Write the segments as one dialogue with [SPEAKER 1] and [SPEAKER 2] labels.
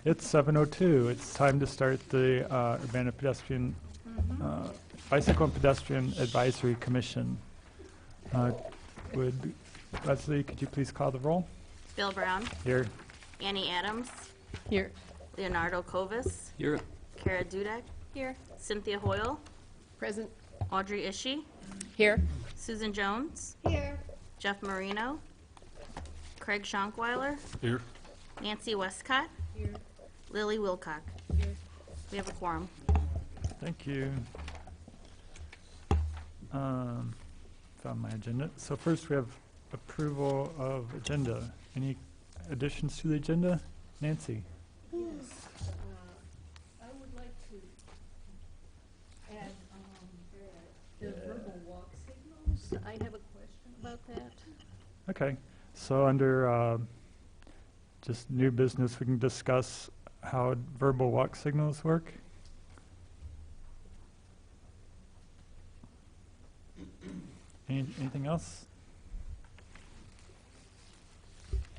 [SPEAKER 1] It's 7:02. It's time to start the Urbana Pedestrian, Bicycle and Pedestrian Advisory Commission. Would Leslie, could you please call the roll?
[SPEAKER 2] Bill Brown.
[SPEAKER 1] Here.
[SPEAKER 2] Annie Adams.
[SPEAKER 3] Here.
[SPEAKER 2] Leonardo Covis.
[SPEAKER 4] Here.
[SPEAKER 2] Kara Dudek.
[SPEAKER 3] Here.
[SPEAKER 2] Cynthia Hoyle.
[SPEAKER 3] Present.
[SPEAKER 2] Audrey Ishii.
[SPEAKER 3] Here.
[SPEAKER 2] Susan Jones.
[SPEAKER 3] Here.
[SPEAKER 2] Jeff Marino. Craig Schonkweiler.
[SPEAKER 4] Here.
[SPEAKER 2] Nancy Westcott.
[SPEAKER 3] Here.
[SPEAKER 2] Lily Wilcock.
[SPEAKER 3] Here.
[SPEAKER 2] We have a quorum.
[SPEAKER 1] Thank you. Found my agenda. So first we have approval of agenda. Any additions to the agenda? Nancy?
[SPEAKER 5] Yes, I would like to add the verbal walk signals. I have a question about that.
[SPEAKER 1] Okay. So under just new business, we can discuss how verbal walk signals work. Anything else?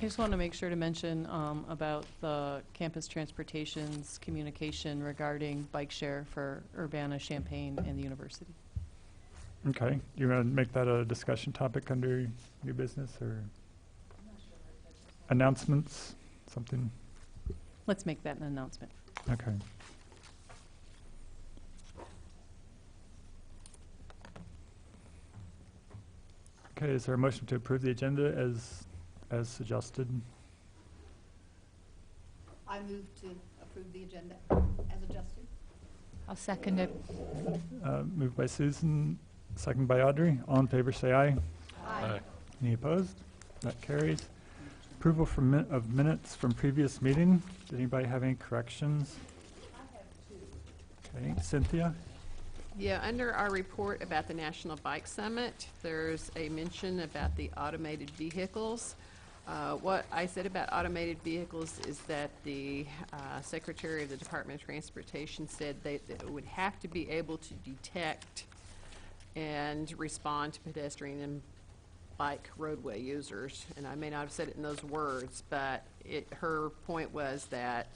[SPEAKER 3] I just want to make sure to mention about the campus transportation's communication regarding bike share for Urbana, Champaign, and the university.
[SPEAKER 1] Okay. You want to make that a discussion topic under new business or announcements? Something?
[SPEAKER 3] Let's make that an announcement.
[SPEAKER 1] Okay. Okay, is there a motion to approve the agenda as suggested?
[SPEAKER 5] I move to approve the agenda as adjusted.
[SPEAKER 3] I'll second it.
[SPEAKER 1] Moved by Susan, second by Audrey. All in favor say aye.
[SPEAKER 4] Aye.
[SPEAKER 1] Any opposed? That carries. Approval of minutes from previous meeting. Did anybody have any corrections?
[SPEAKER 5] I have two.
[SPEAKER 1] Okay, Cynthia?
[SPEAKER 6] Yeah, under our report about the National Bike Summit, there's a mention about the automated vehicles. What I said about automated vehicles is that the Secretary of the Department of Transportation said that it would have to be able to detect and respond to pedestrian and bike roadway users. And I may not have said it in those words, but her point was that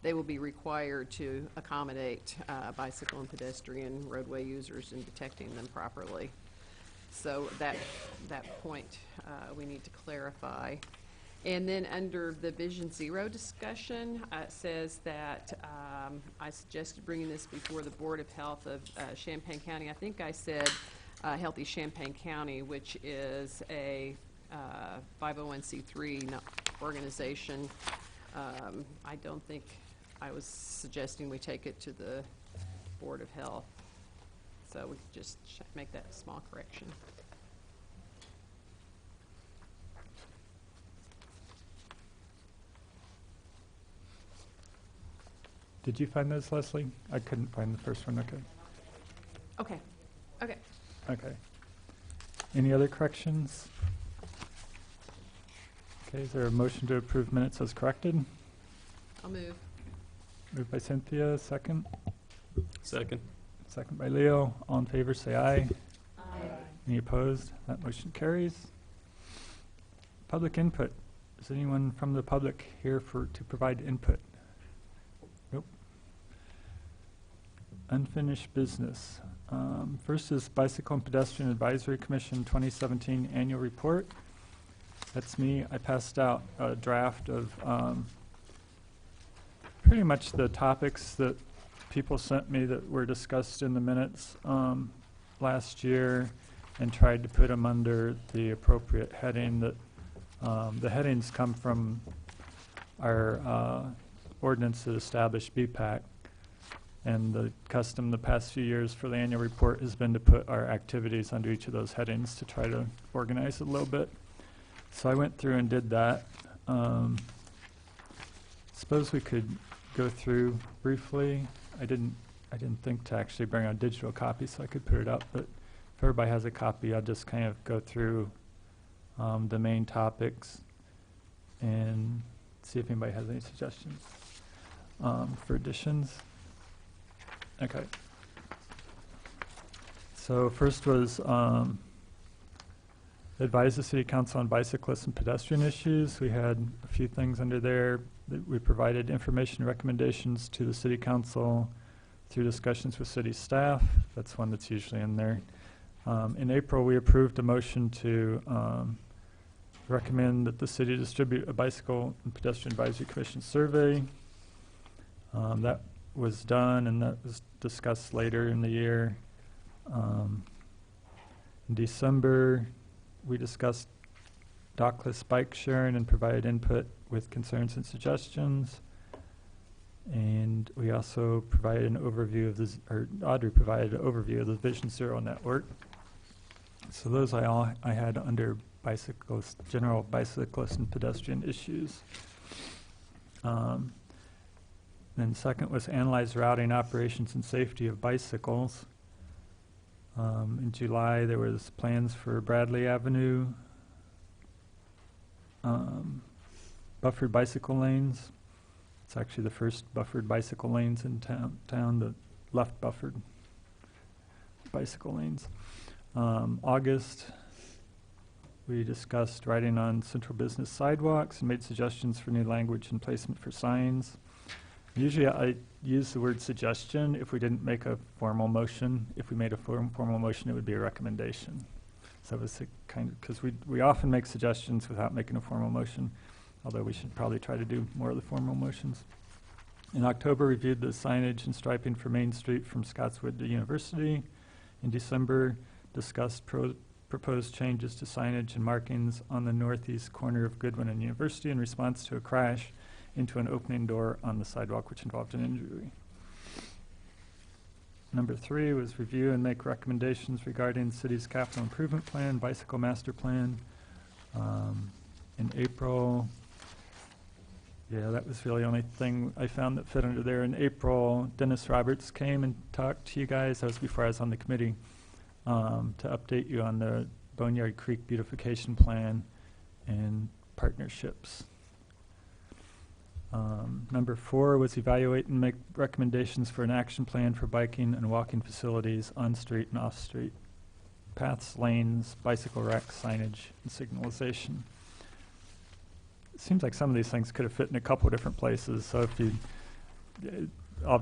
[SPEAKER 6] they will be required to accommodate bicycle and pedestrian roadway users in detecting them properly. So that point we need to clarify. And then under the Vision Zero discussion, it says that I suggested bringing this before the Board of Health of Champaign County. I think I said Healthy Champaign County, which is a 501c3 organization. I don't think I was suggesting we take it to the Board of Health. So we could just make that a small correction.
[SPEAKER 1] Did you find those, Leslie? I couldn't find the first one. Okay.
[SPEAKER 6] Okay. Okay.
[SPEAKER 1] Okay. Any other corrections? Okay, is there a motion to approve minutes as corrected?
[SPEAKER 6] I'll move.
[SPEAKER 1] Moved by Cynthia, second.
[SPEAKER 4] Second.
[SPEAKER 1] Second by Leo. All in favor say aye.
[SPEAKER 5] Aye.
[SPEAKER 1] Any opposed? That motion carries. Public input. Is anyone from the public here to provide input? Nope. Unfinished business. First is Bicycle and Pedestrian Advisory Commission 2017 Annual Report. That's me. I passed out a draft of pretty much the topics that people sent me that were discussed in the minutes last year, and tried to put them under the appropriate heading. That the headings come from our ordinance that established BPAC, and the custom the past few years for the annual report has been to put our activities under each of those headings to try to organize it a little bit. So I went through and did that. Suppose we could go through briefly. I didn't think to actually bring a digital copy so I could put it up, but if everybody has a copy, I'll just kind of go through the main topics and see if anybody has any suggestions for additions. Okay. So first was Advise the city council on bicyclist and pedestrian issues. We had a few things under there. We provided information and recommendations to the city council through discussions with city staff. That's one that's usually in there. In April, we approved a motion to recommend that the city distribute a bicycle and pedestrian advisory commission survey. That was done, and that was discussed later in the year. In December, we discussed dockless bike sharing and provided input with concerns and suggestions. And we also provided an overview of this, or Audrey provided an overview of the Vision Zero network. So those I had under bicyclist, general bicyclist and pedestrian issues. Then second was analyze routing, operations, and safety of bicycles. In July, there was plans for Bradley Avenue, buffered bicycle lanes. It's actually the first buffered bicycle lanes in town, the left buffered bicycle lanes. August, we discussed writing on central business sidewalks and made suggestions for new language and placement for signs. Usually I use the word suggestion if we didn't make a formal motion. If we made a formal motion, it would be a recommendation. So it was a kind of, because we often make suggestions without making a formal motion, although we should probably try to do more of the formal motions. In October, reviewed the signage and striping for Main Street from Scottswood to University. In December, discussed proposed changes to signage and markings on the northeast corner of Goodwin and University in response to a crash into an opening door on the sidewalk, which involved an injury. Number 3 was review and make recommendations regarding the city's capital improvement plan, bicycle master plan. In April, yeah, that was really the only thing I found that fit under there. In April, Dennis Roberts came and talked to you guys. That was before I was on the committee, to update you on the Boneyard Creek beautification plan and partnerships. Number 4 was evaluate and make recommendations for an action plan for biking and walking facilities on street and off street, paths, lanes, bicycle racks, signage, and signalization. It seems like some of these things could have fit in a couple of different places. So if you, I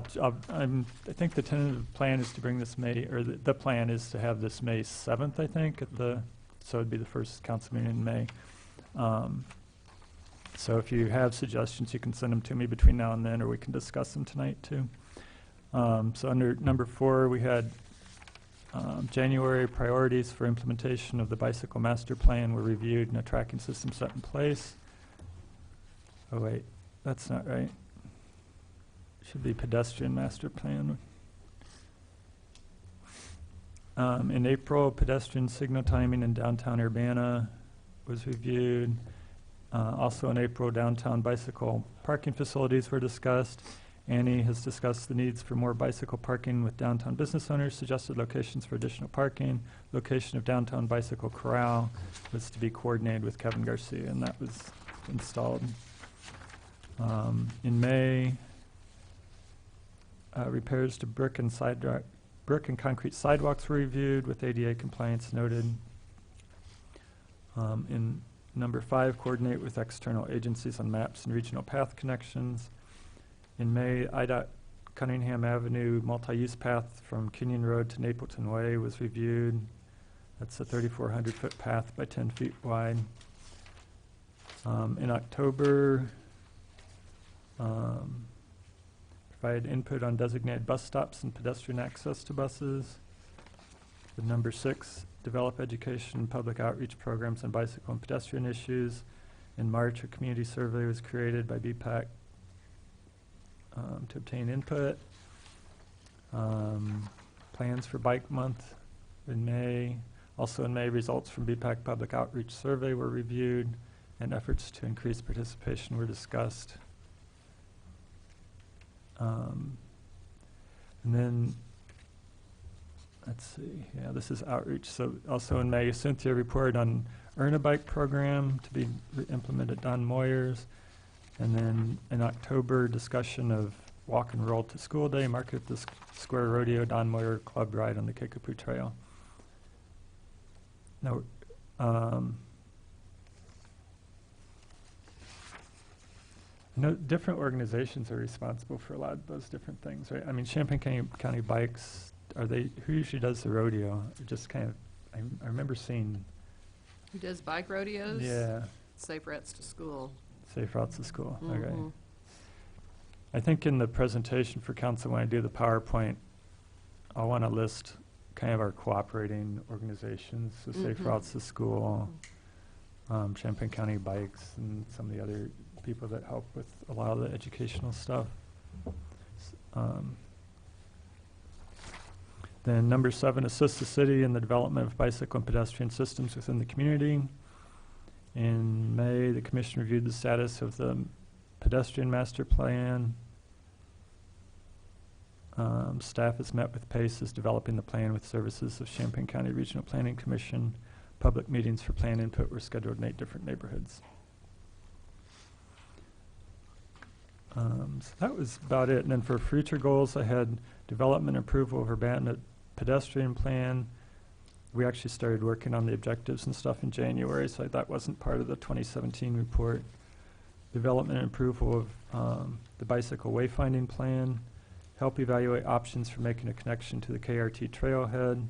[SPEAKER 1] think the tentative plan is to bring this May, or the plan is to have this May 7th, I think, at the, so it'd be the first council meeting in May. So if you have suggestions, you can send them to me between now and then, or we can discuss them tonight too. So under number 4, we had January priorities for implementation of the bicycle master plan were reviewed and a tracking system set in place. Oh wait, that's not right. Should be pedestrian master plan. In April, pedestrian signal timing in downtown Urbana was reviewed. Also in April, downtown bicycle parking facilities were discussed. Annie has discussed the needs for more bicycle parking with downtown business owners, suggested locations for additional parking. Location of downtown bicycle corral was to be coordinated with Kevin Garcia, and that was installed. In May, repairs to brick and concrete sidewalks were reviewed with ADA compliance noted. In number 5, coordinate with external agencies on maps and regional path connections. In May, IDOT Cunningham Avenue multi-use path from Kenyon Road to Napleton Way was reviewed. That's a 3,400-foot path by 10 feet wide. In October, provided input on designated bus stops and pedestrian access to buses. With number 6, develop education and public outreach programs on bicycle and pedestrian issues. In March, a community survey was created by BPAC to obtain input. Plans for Bike Month in May. Also in May, results from BPAC Public Outreach Survey were reviewed, and efforts to increase participation were discussed. And then, let's see, yeah, this is outreach. So also in May, Cynthia reported on Earn a Bike program to be implemented at Don Moyers. And then in October, discussion of Walk and Roll to School Day, Market at the Square Rodeo, Don Moyer Club Ride on the Kickapoo Trail. Now, I know different organizations are responsible for a lot of those different things, right? I mean, Champaign County Bikes, who usually does the rodeo? Just kind of, I remember seeing,
[SPEAKER 6] Who does bike rodeos?
[SPEAKER 1] yeah,
[SPEAKER 6] Safe routes to school.
[SPEAKER 1] safe routes to school, okay.
[SPEAKER 6] Mhm.
[SPEAKER 1] I think in the presentation for council, when I do the PowerPoint, I want to list kind of our cooperating organizations, so Safe
[SPEAKER 6] Mhm.
[SPEAKER 1] Routes to School, Champaign County Bikes, and some of the other people that help with a lot of the educational stuff. Then number 7, assist the city in the development of bicycle and pedestrian systems within the community. In May, the commission reviewed the status of the pedestrian master plan. Staff has met with PACE developing the plan with services of Champaign County Regional Planning Commission. Public meetings for plan input were scheduled in 8 different neighborhoods. So that was about it. And then for future goals, I had development approval of Urbana pedestrian plan. We actually started working on the objectives and stuff in January, so that wasn't part of the 2017 report. Development and approval of the bicycle wayfinding plan. Help evaluate options for making a connection to the KRT trailhead,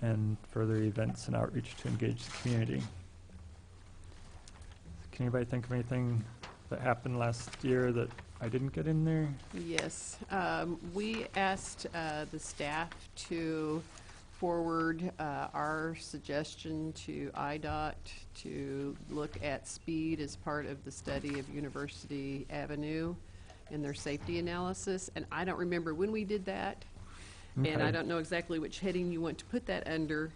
[SPEAKER 1] and further events and outreach to engage the community. Can anybody think of anything that happened last year that I didn't get in there?
[SPEAKER 6] Yes, we asked the staff to forward our suggestion to IDOT to look at speed as part of the study of University Avenue in their safety analysis, and I don't remember when we did that, and
[SPEAKER 1] Okay.
[SPEAKER 6] I don't know exactly which heading you want to put that under,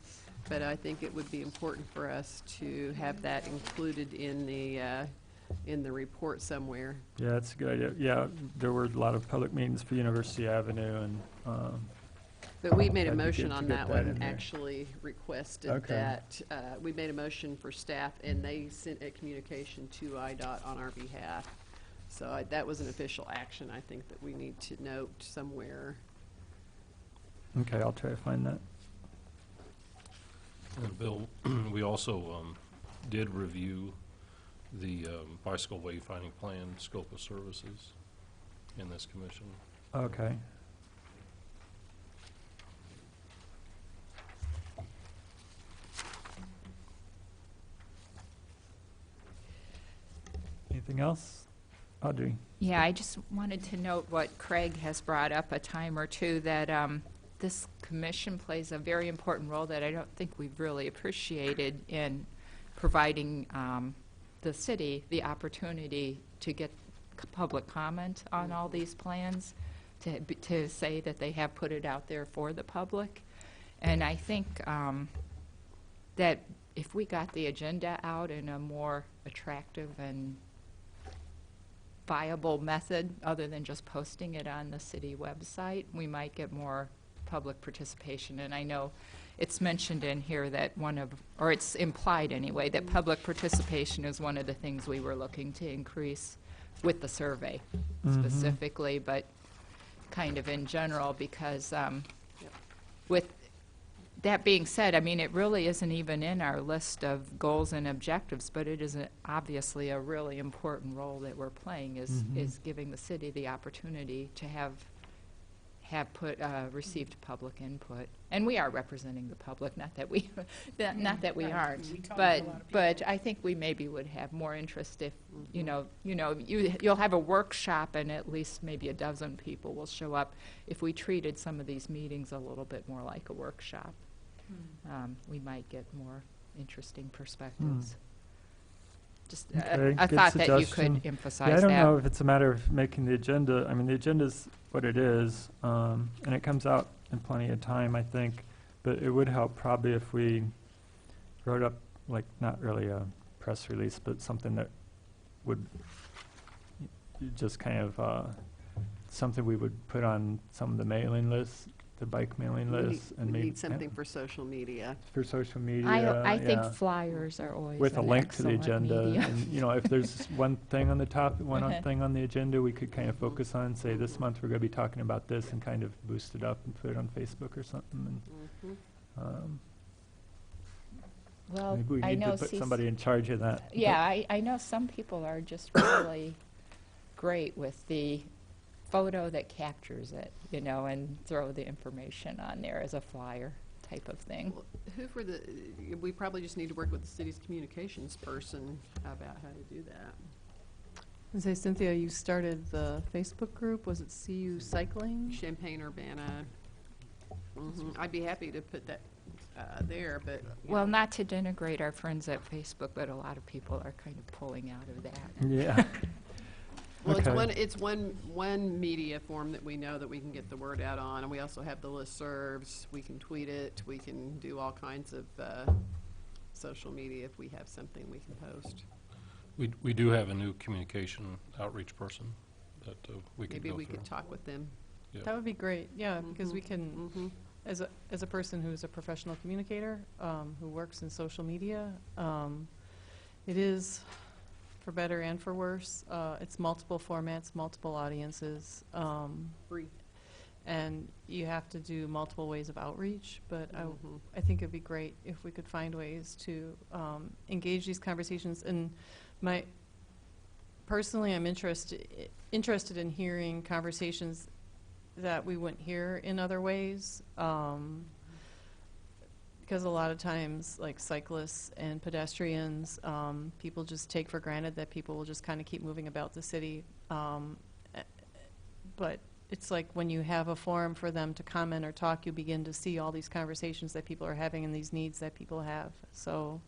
[SPEAKER 6] but I think it would be important for us to have that included in the report somewhere.
[SPEAKER 1] Yeah, that's a good idea. Yeah, there were a lot of public meetings for University Avenue, and
[SPEAKER 6] But we made a
[SPEAKER 1] That'd be
[SPEAKER 6] motion
[SPEAKER 1] good to
[SPEAKER 6] on
[SPEAKER 1] get
[SPEAKER 6] that
[SPEAKER 1] that in
[SPEAKER 6] one,
[SPEAKER 1] there.
[SPEAKER 6] actually requested
[SPEAKER 1] Okay.
[SPEAKER 6] that, we made a motion for staff, and they sent a communication to IDOT on our behalf. So that was an official action, I think, that we need to note somewhere.
[SPEAKER 1] okay, I'll try to find that.
[SPEAKER 4] And Bill, we also did review the bicycle wayfinding plan scope of services in this commission.
[SPEAKER 1] Okay. Anything else? Audrey?
[SPEAKER 7] Yeah, I just wanted to note what Craig has brought up a time or two, that this commission plays a very important role that I don't think we've really appreciated in providing the city the opportunity to get public comment on all these plans, to say that they have put it out there for the public. And I think that if we got the agenda out in a more attractive and viable method, other than just posting it on the city website, we might get more public participation. And I know it's mentioned in here that or it's implied anyway, that public participation is one of the things we were looking to increase with the survey specifically, but kind of in general, because with that being said, I mean, it really isn't even in our list of goals and objectives, but it is obviously a really important role that we're playing, is giving the city the opportunity to have received public input. And we are representing the public, not that we aren't, but I think we maybe would have more interest if, you'll have a workshop and at least maybe a dozen people will show up. If we treated some of these meetings a little bit more like a workshop, we might get more interesting perspectives. Just
[SPEAKER 1] Okay,
[SPEAKER 7] a
[SPEAKER 1] good
[SPEAKER 7] thought that you
[SPEAKER 1] suggestion.
[SPEAKER 7] could emphasize
[SPEAKER 1] Yeah, I
[SPEAKER 7] that.
[SPEAKER 1] don't know if it's a matter of making the agenda. I mean, the agenda's what it is, and it comes out in plenty of time, I think. But it would help probably if we wrote up, like, not really a press release, but something that would just kind of something we would put on some of the mailing lists, the bike mailing lists, and
[SPEAKER 6] We
[SPEAKER 1] maybe
[SPEAKER 6] need something for social media.
[SPEAKER 1] for social media.
[SPEAKER 7] I think
[SPEAKER 1] yeah.
[SPEAKER 7] flyers are always
[SPEAKER 1] With a
[SPEAKER 7] an
[SPEAKER 1] link to the
[SPEAKER 7] excellent
[SPEAKER 1] agenda,
[SPEAKER 7] media.
[SPEAKER 1] and, if there's one thing on the top, thing on the agenda, we could kind of focus on, say, this month we're gonna be talking about this, and kind of boost it up and put it on Facebook or something, and,
[SPEAKER 6] Mhm.
[SPEAKER 7] Well,
[SPEAKER 1] Maybe we
[SPEAKER 7] I
[SPEAKER 1] need
[SPEAKER 7] know
[SPEAKER 1] to put
[SPEAKER 7] CC
[SPEAKER 1] somebody in charge of that.
[SPEAKER 7] Yeah, I know some people are just really great with the photo that captures it, you know, and throw the information on there as a flyer type of thing.
[SPEAKER 6] Well, who for the, we probably just need to work with the city's communications person about how to do that.
[SPEAKER 3] And say, Cynthia, you started the Facebook group. Was it CU Cycling?
[SPEAKER 6] Champaign-Urbana. I'd be happy to put that there, but. you
[SPEAKER 7] Well,
[SPEAKER 6] know.
[SPEAKER 7] not to denigrate our friends at Facebook, but a lot of people are kind of pulling out of that.
[SPEAKER 1] Yeah.
[SPEAKER 6] Well,
[SPEAKER 1] Okay.
[SPEAKER 6] it's one media form that we know that we can get the word out on, and we also have the listservs. We can tweet it. We can do all kinds of social media if we have something we can post.
[SPEAKER 4] We do have a new communication outreach person that we could
[SPEAKER 6] Maybe
[SPEAKER 4] go
[SPEAKER 6] we
[SPEAKER 4] through.
[SPEAKER 6] could talk with them.
[SPEAKER 4] Yeah.
[SPEAKER 3] That would be great, yeah, because we can,
[SPEAKER 6] Mm-hmm.
[SPEAKER 3] as a person who's a professional communicator, who works in social media, it is, for better and for worse, it's multiple formats, multiple audiences,
[SPEAKER 6] Free.
[SPEAKER 3] and you have to do multiple ways of outreach, but
[SPEAKER 6] Mhm.
[SPEAKER 3] I think it'd be great if we could find ways to engage these conversations. And personally, I'm interested in hearing conversations that we wouldn't hear in other ways, because a lot of times, like cyclists and pedestrians, people just take for granted that people will just kind of keep moving about the city. But it's like when you have a forum for them to comment or talk, you begin to see all these conversations that people are having and these needs that people have. So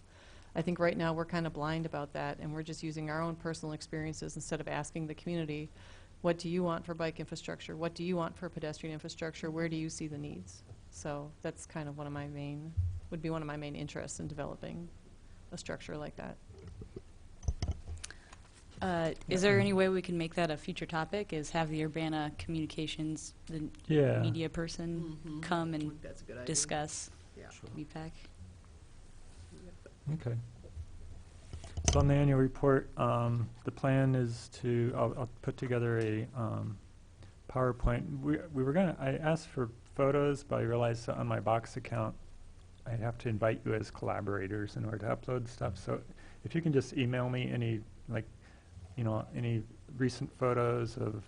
[SPEAKER 3] I think right now we're kind of blind about that, and we're just using our own personal experiences instead of asking the community, what do you want for bike infrastructure? What do you want for pedestrian infrastructure? Where do you see the needs? So that's kind of one of my main interests in developing a structure like that.
[SPEAKER 8] Is there any way we can make that a future topic, is have the Urbana communications, the
[SPEAKER 1] Yeah.
[SPEAKER 8] media person
[SPEAKER 6] Mhm.
[SPEAKER 8] come
[SPEAKER 6] I
[SPEAKER 8] and
[SPEAKER 6] think that's a good idea.
[SPEAKER 8] discuss
[SPEAKER 6] Yeah.
[SPEAKER 8] BPAC?
[SPEAKER 1] Okay. So on the annual report, the plan is to, I'll put together a PowerPoint. We were gonna, I asked for photos, but I realized that on my Box account, I have to invite you as collaborators in order to upload stuff. So if you can just email me any, like, you know, any recent photos of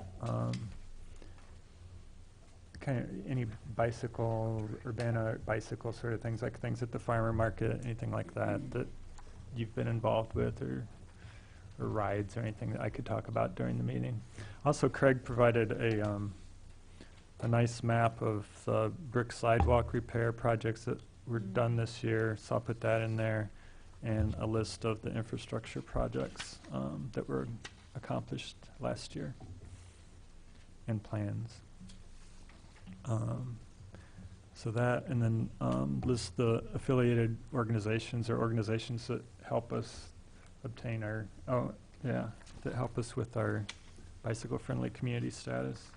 [SPEAKER 1] kind of any bicycle, Urbana bicycle sort of things, like things at the farmer market, anything like that, that you've been involved with, or rides or anything that I could talk about during the meeting. Also, Craig provided a nice map of the brick sidewalk repair projects that were done this year, so I'll put that in there, and a list of the infrastructure projects that were accomplished last year, and plans. So that, and then list the affiliated organizations or organizations that help us obtain our, that help us with our bicycle-friendly community status.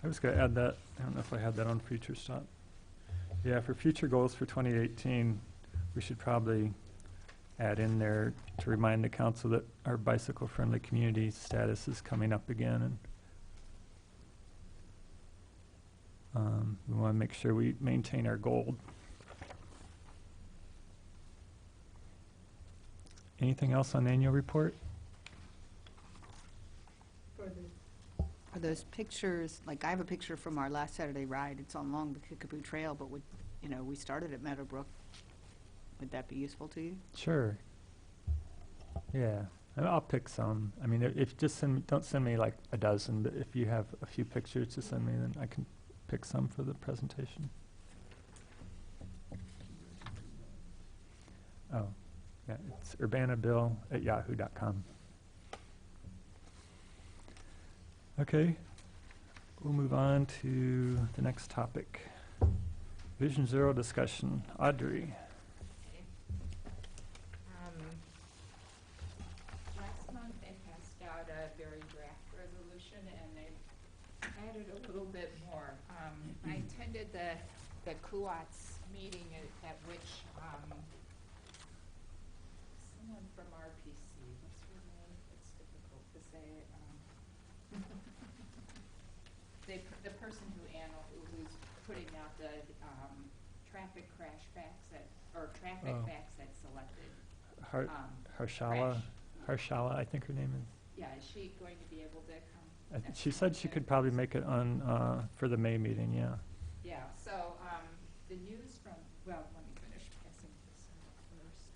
[SPEAKER 1] I was going to add that. I don't know if I had that on Future Stop. Yeah, for future goals for 2018, we should probably add in there to remind the council that our bicycle-friendly community status is coming up again, and we want to make sure we maintain our gold. Anything else on the annual report?
[SPEAKER 9] Are those pictures, like I have a picture from our last Saturday ride, it's on along the Kickapoo Trail, but we started at Meadowbrook. Would that be useful to you?
[SPEAKER 1] Sure. Yeah, I'll pick some. I mean, if just don't send me like a dozen, but if you have a few pictures to send me, then I can pick some for the presentation. Oh, yeah, it's urbanabill@yahoo.com. Okay, we'll move on to the next topic. Vision Zero discussion. Audrey.
[SPEAKER 7] Last month, they passed out a very draft resolution, and they added a little bit more. I attended the Kuat's meeting at which someone from RPC, what's her name? It's difficult to say. The person who's putting out the traffic crash facts or traffic
[SPEAKER 1] Oh.
[SPEAKER 7] facts that's selected.
[SPEAKER 1] Har- Harshala, Harshala, I think her name is.
[SPEAKER 7] Yeah, is she going to be able to come?
[SPEAKER 1] She said she could probably make it on, for the May meeting, yeah.
[SPEAKER 7] Yeah, so, the news from, well, let me finish passing this out first.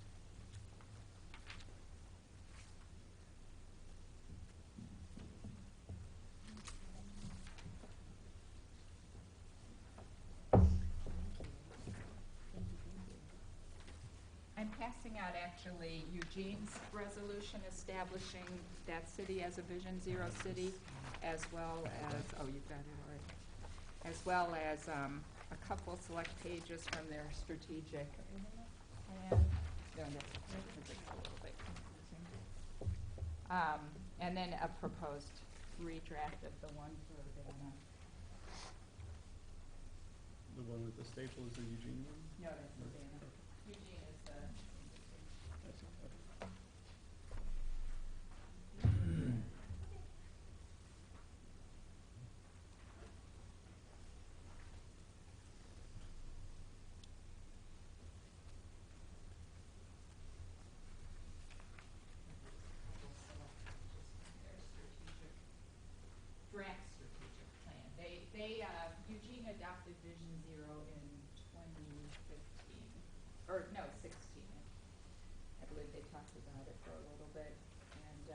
[SPEAKER 7] I'm passing out actually Eugene's resolution establishing that city as a Vision Zero city, as well as, oh, you've got it already, as well as a couple select pages from their strategic plan. No, that's a little bit confusing. And then a proposed redraft of the one for Urbana.
[SPEAKER 10] The one with the staple is the Eugene one?
[SPEAKER 7] No, that's Urbana. Eugene is the.
[SPEAKER 10] I see. Okay.
[SPEAKER 7] Draft strategic plan. Eugene adopted Vision Zero in 2015, or no, 16. I believe they talked about it for a little bit, and,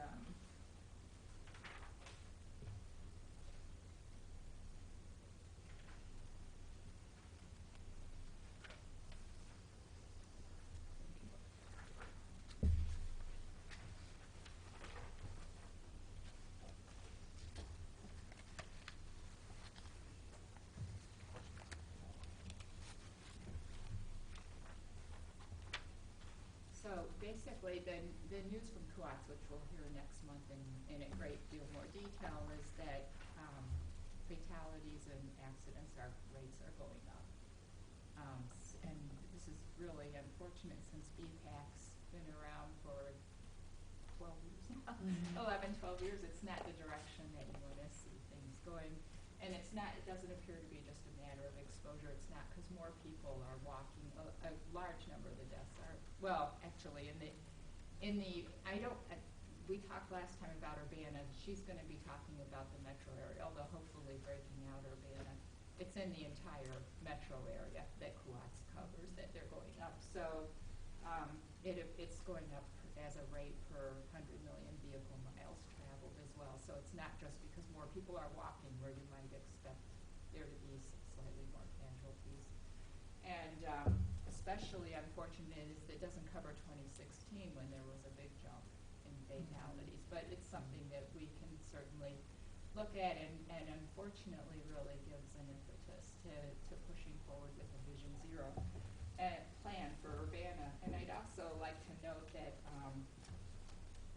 [SPEAKER 7] so basically, the news from Coats, which we'll hear next month in a great deal more detail, is that fatalities and accidents rates are going up. And this is really unfortunate since BPAC's been around for 12 years now, 11, 12 years. It's not the direction that you want to see things going. And it doesn't appear to be just a matter of exposure. It's not because more people are walking. A large number of the deaths are, well, actually, we talked last time about Urbana. She's going to be talking about the metro area, although hopefully breaking out Urbana. It's in the entire metro area that Coats covers that they're going up. So it's going up as a rate per 100 million vehicle miles traveled as well. So it's not just because more people are walking where you might expect there to be slightly more casualties. And especially unfortunate is that it doesn't cover 2016 when there was a big jump in fatalities. But it's something that we can certainly look at and unfortunately really gives an impetus to pushing forward with the Vision Zero plan for Urbana. And I'd also like to note that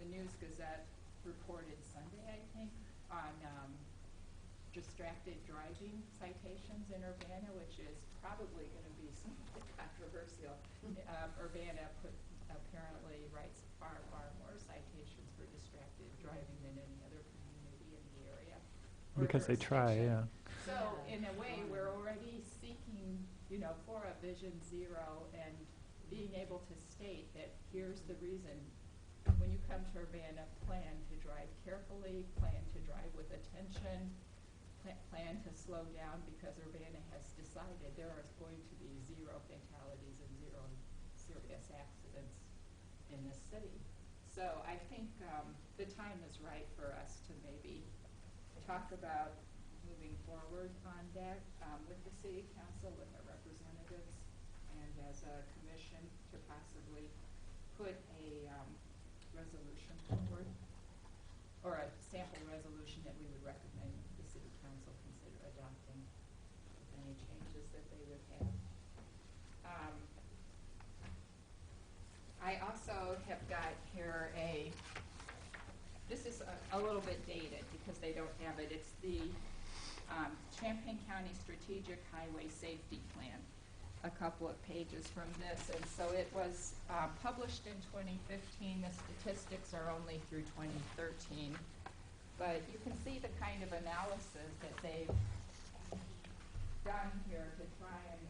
[SPEAKER 7] the News Gazette reported Sunday, I think, on distracted driving citations in Urbana, which is probably going to be somewhat controversial. Urbana apparently writes far more citations for distracted driving than any other community in the area.
[SPEAKER 1] Because they try, yeah.
[SPEAKER 7] So in a way, we're already seeking, for a Vision Zero and being able to state that here's the reason. When you come to Urbana, plan to drive carefully, plan to drive with attention, plan to slow down because Urbana has decided there is going to be 0 fatalities and 0 serious accidents in this city. So I think the time is right for us to maybe talk about moving forward on that with the city council, with our representatives, and as a commission to possibly put a resolution forward, or a sample resolution that we would recommend the city council consider adopting with any changes that they would have. I also have got here this is a little bit dated because they don't have it. It's the Champaign County Strategic Highway Safety Plan, a couple of pages from this. And so it was published in 2015. The statistics are only through 2013. But you can see the kind of analysis that they've done here to try and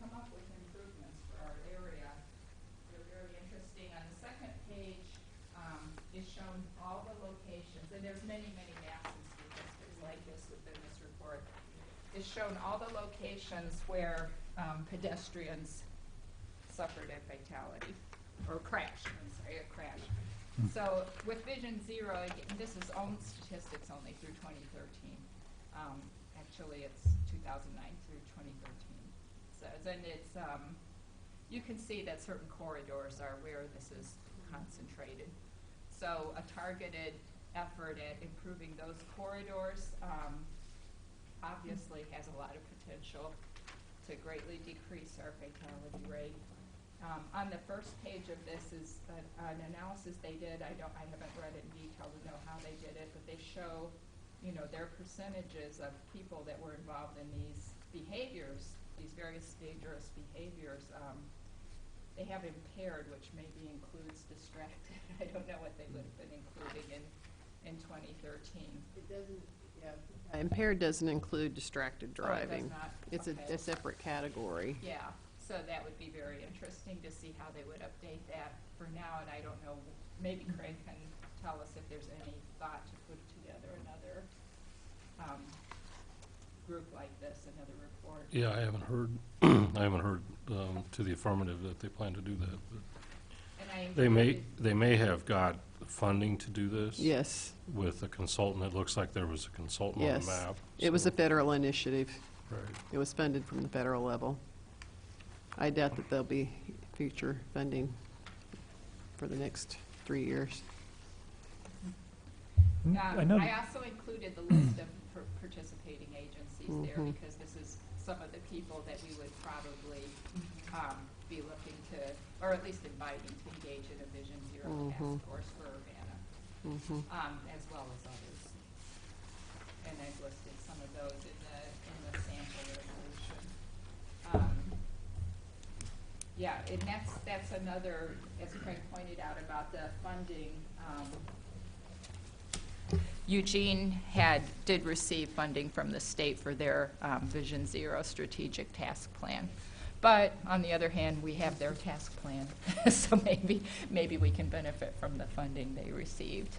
[SPEAKER 7] come up with improvements for our area. They're very interesting. On the second page is shown all the locations, and there's many, many maps and statistics like this within this report. Is shown all the locations where pedestrians suffered a fatality, or crashed, I'm sorry, a crash. So with Vision Zero, again, this is own statistics only through 2013. Actually, it's 2009 through 2013. So, and it's, you can see that certain corridors are where this is concentrated. So a targeted effort at improving those corridors obviously has a lot of potential to greatly decrease our fatality rate. On the first page of this is an analysis they did. I haven't read it in detail to know how they did it, but they show, you know, their percentages of people that were involved in these behaviors, these various dangerous behaviors. They have impaired, which maybe includes distracted. I don't know what they would have been including in 2013.
[SPEAKER 6] It doesn't, yeah. Impaired doesn't include distracted driving.
[SPEAKER 7] Oh, it does not?
[SPEAKER 6] It's
[SPEAKER 7] Okay.
[SPEAKER 6] a separate category.
[SPEAKER 7] Yeah, so that would be very interesting to see how they would update that for now, and I don't know, maybe Craig can tell us if there's any thought to put together another group like this, another report.
[SPEAKER 4] Yeah, I haven't heard, to the affirmative that they plan to do that. But
[SPEAKER 7] And I
[SPEAKER 4] they
[SPEAKER 7] included-
[SPEAKER 4] may have got funding to do this.
[SPEAKER 6] Yes,
[SPEAKER 4] With a consultant. It looks like there was a consultant on
[SPEAKER 6] yes.
[SPEAKER 4] the map.
[SPEAKER 6] It was
[SPEAKER 4] so-
[SPEAKER 6] a federal initiative.
[SPEAKER 4] Right.
[SPEAKER 6] It was funded from the federal level. I doubt that there'll be future funding for the next 3 years.
[SPEAKER 1] I know.
[SPEAKER 7] I also included the list of participating agencies there
[SPEAKER 6] Mhm.
[SPEAKER 7] because this is some of the people that we would probably be looking to, or at least inviting to engage in a Vision Zero task
[SPEAKER 6] Mhm.
[SPEAKER 7] force for Urbana, as well as others. And I've listed some of those in the sample resolution. Yeah, and that's another, as Craig pointed out about the funding. Eugene did receive funding from the state for their Vision Zero strategic task plan. But on the other hand, we have their task plan, so maybe we can benefit from the funding they received.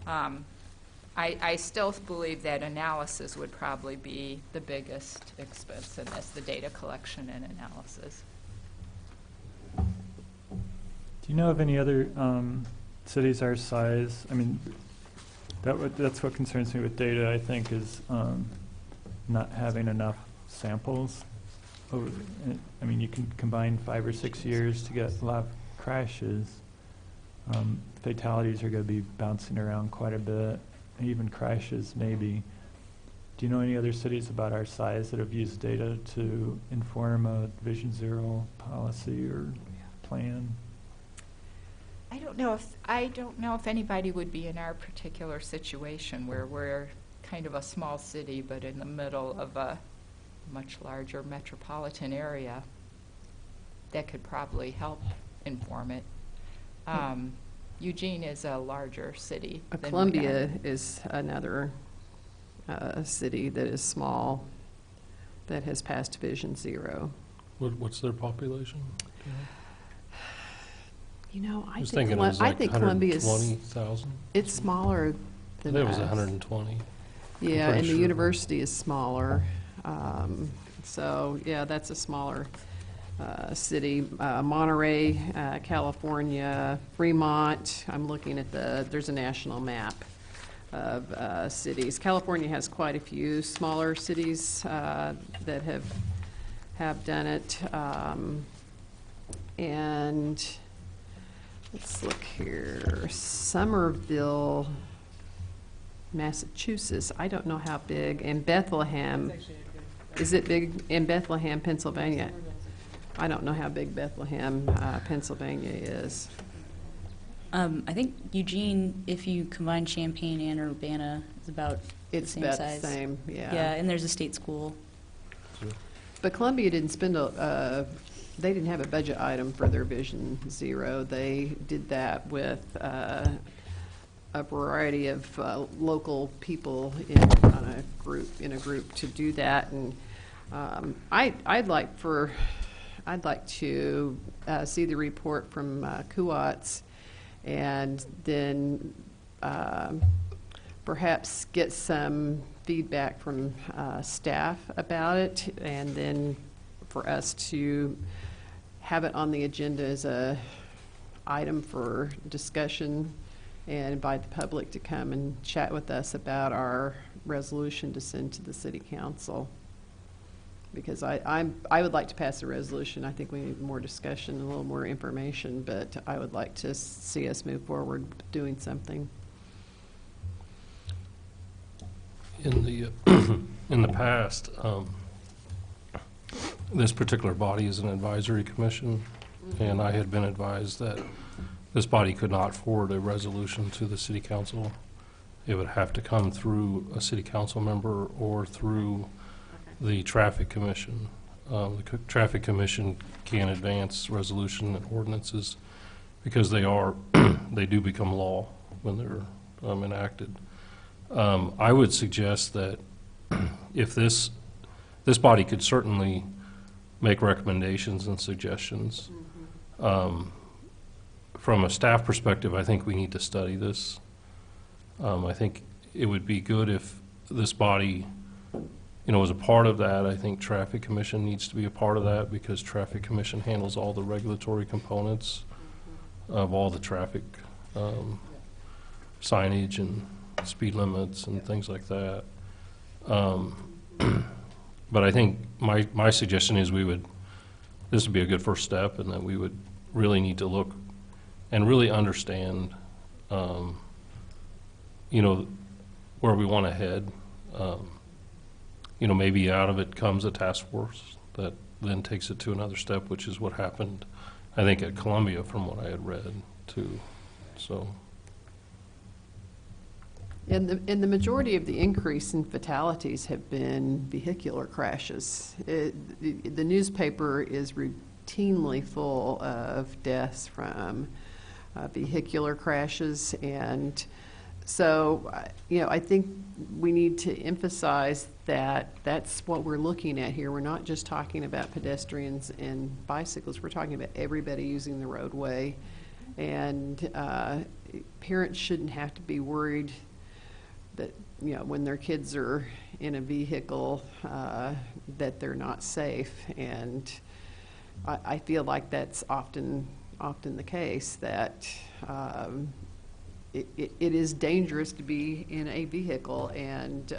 [SPEAKER 7] I still believe that analysis would probably be the biggest expense in this, the data collection and analysis.
[SPEAKER 1] Do you know of any other cities our size? I mean, that's what concerns me with data, I think, is not having enough samples. I mean, you can combine 5 or 6 years to get a lot of crashes. Fatalities are going to be bouncing around quite a bit, even crashes maybe. Do you know any other cities about our size that have used data to inform a Vision Zero policy or plan?
[SPEAKER 7] I don't know if anybody would be in our particular situation where we're kind of a small city, but in the middle of a much larger metropolitan area. That could probably help inform it. Eugene is a larger city than we are.
[SPEAKER 6] Columbia is another city that is small, that has passed Vision Zero.
[SPEAKER 4] What's their population?
[SPEAKER 6] You know,
[SPEAKER 4] I was thinking it was like
[SPEAKER 6] Columbia's,
[SPEAKER 4] 120,000.
[SPEAKER 6] it's smaller
[SPEAKER 4] I
[SPEAKER 6] than
[SPEAKER 4] think it was
[SPEAKER 6] us.
[SPEAKER 4] 120.
[SPEAKER 6] Yeah,
[SPEAKER 4] pretty
[SPEAKER 6] and the
[SPEAKER 4] sure.
[SPEAKER 6] university is smaller. So, yeah, that's a smaller city. Monterey, California, Fremont. I'm looking at there's a national map of cities. California has quite a few smaller cities that have done it. And let's look here. Somerville, Massachusetts. I don't know how big. And Bethlehem. Is it big in Bethlehem, Pennsylvania? I don't know how big Bethlehem, Pennsylvania is.
[SPEAKER 8] I think Eugene, if you combine Champaign and Urbana, is about the
[SPEAKER 6] It's
[SPEAKER 8] same
[SPEAKER 6] about
[SPEAKER 8] size.
[SPEAKER 6] the same, yeah.
[SPEAKER 8] Yeah, and there's a state school.
[SPEAKER 6] But Columbia didn't spend they didn't have a budget item for their Vision Zero. They did that with a variety of local people in a group to do that, and I'd like to see the report from Kuatz, and then perhaps get some feedback from staff about it, and then for us to have it on the agenda as a item for discussion and invite the public to come and chat with us about our resolution to send to the city council. Because I would like to pass a resolution. I think we need more discussion, a little more information, but I would like to see us move forward doing something.
[SPEAKER 4] In the past, this particular body is an advisory commission, and I had been advised that this body could not forward a resolution to the city council. It would have to come through a city council member or through the traffic commission. The traffic commission can advance resolution and ordinances because they do become law when they're enacted. I would suggest that if this body could certainly make recommendations and suggestions. From a staff perspective, I think we need to study this. I think it would be good if this body, was a part of that. I think Traffic Commission needs to be a part of that because Traffic Commission handles all the regulatory components of all the traffic signage and speed limits and things like that. But I think my suggestion is this would be a good first step, and that we would really need to look and really understand, where we want to head. Maybe out of it comes a task force that then takes it to another step, which is what happened, I think, at Columbia from what I had read too. So.
[SPEAKER 6] And the majority of the increase in fatalities have been vehicular crashes. The newspaper is routinely full of deaths from vehicular crashes, and so I think we need to emphasize that that's what we're looking at here. We're not just talking about pedestrians and bicycles. We're talking about everybody using the roadway, and parents shouldn't have to be worried that when their kids are in a vehicle that they're not safe. And I feel like that's often the case, that it is dangerous to be in a vehicle, and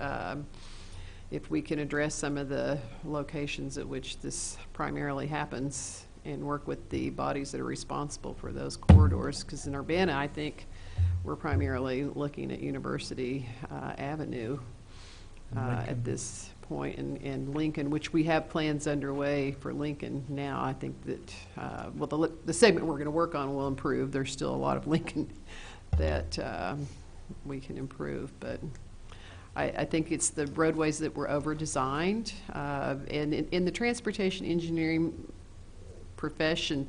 [SPEAKER 6] if we can address some of the locations at which this primarily happens and work with the bodies that are responsible for those corridors, because in Urbana, I think we're primarily looking at University Avenue at this point, and Lincoln, which we have plans underway for Lincoln now. I think that, the segment we're going to work on will improve. There's still a lot of Lincoln that we can improve, but I think it's the roadways that were over-designed, and in the transportation engineering profession,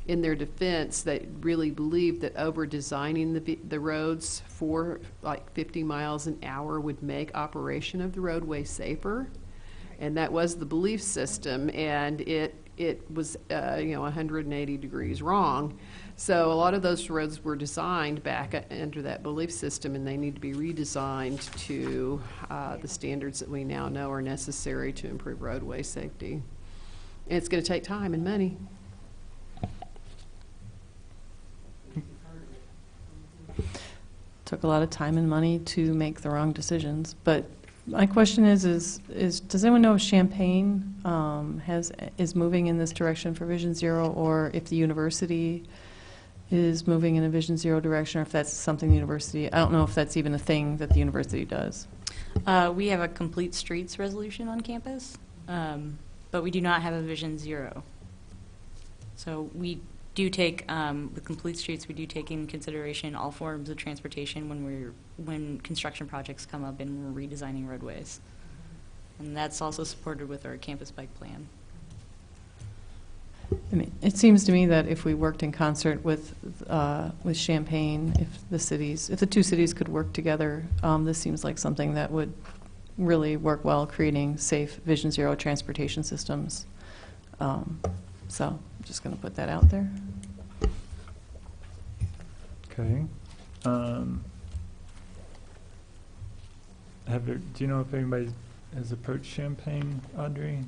[SPEAKER 6] in their defense, they really believe that over-designing the roads for like 50 miles an hour would make operation of the roadway safer, and that was the belief system, and it was 180 degrees wrong. So a lot of those roads were designed back under that belief system, and they need to be redesigned to the standards that we now know are necessary to improve roadway safety. And it's going to take time and money.
[SPEAKER 3] Took a lot of time and money to make the wrong decisions. But my question is does anyone know if Champaign is moving in this direction for Vision Zero, or if the university is moving in a Vision Zero direction, or if that's something the university, I don't know if that's even a thing that the university does.
[SPEAKER 8] We have a complete streets resolution on campus, but we do not have a Vision Zero. So we do take, with complete streets, we do take in consideration all forms of transportation when construction projects come up and we're redesigning roadways. And that's also supported with our campus bike plan.
[SPEAKER 3] I mean, it seems to me that if we worked in concert with Champaign, if the two cities could work together, this seems like something that would really work well creating safe Vision Zero transportation systems. So I'm just going to put that out there.
[SPEAKER 1] Okay. Do you know if anybody has approached Champaign, Audrey?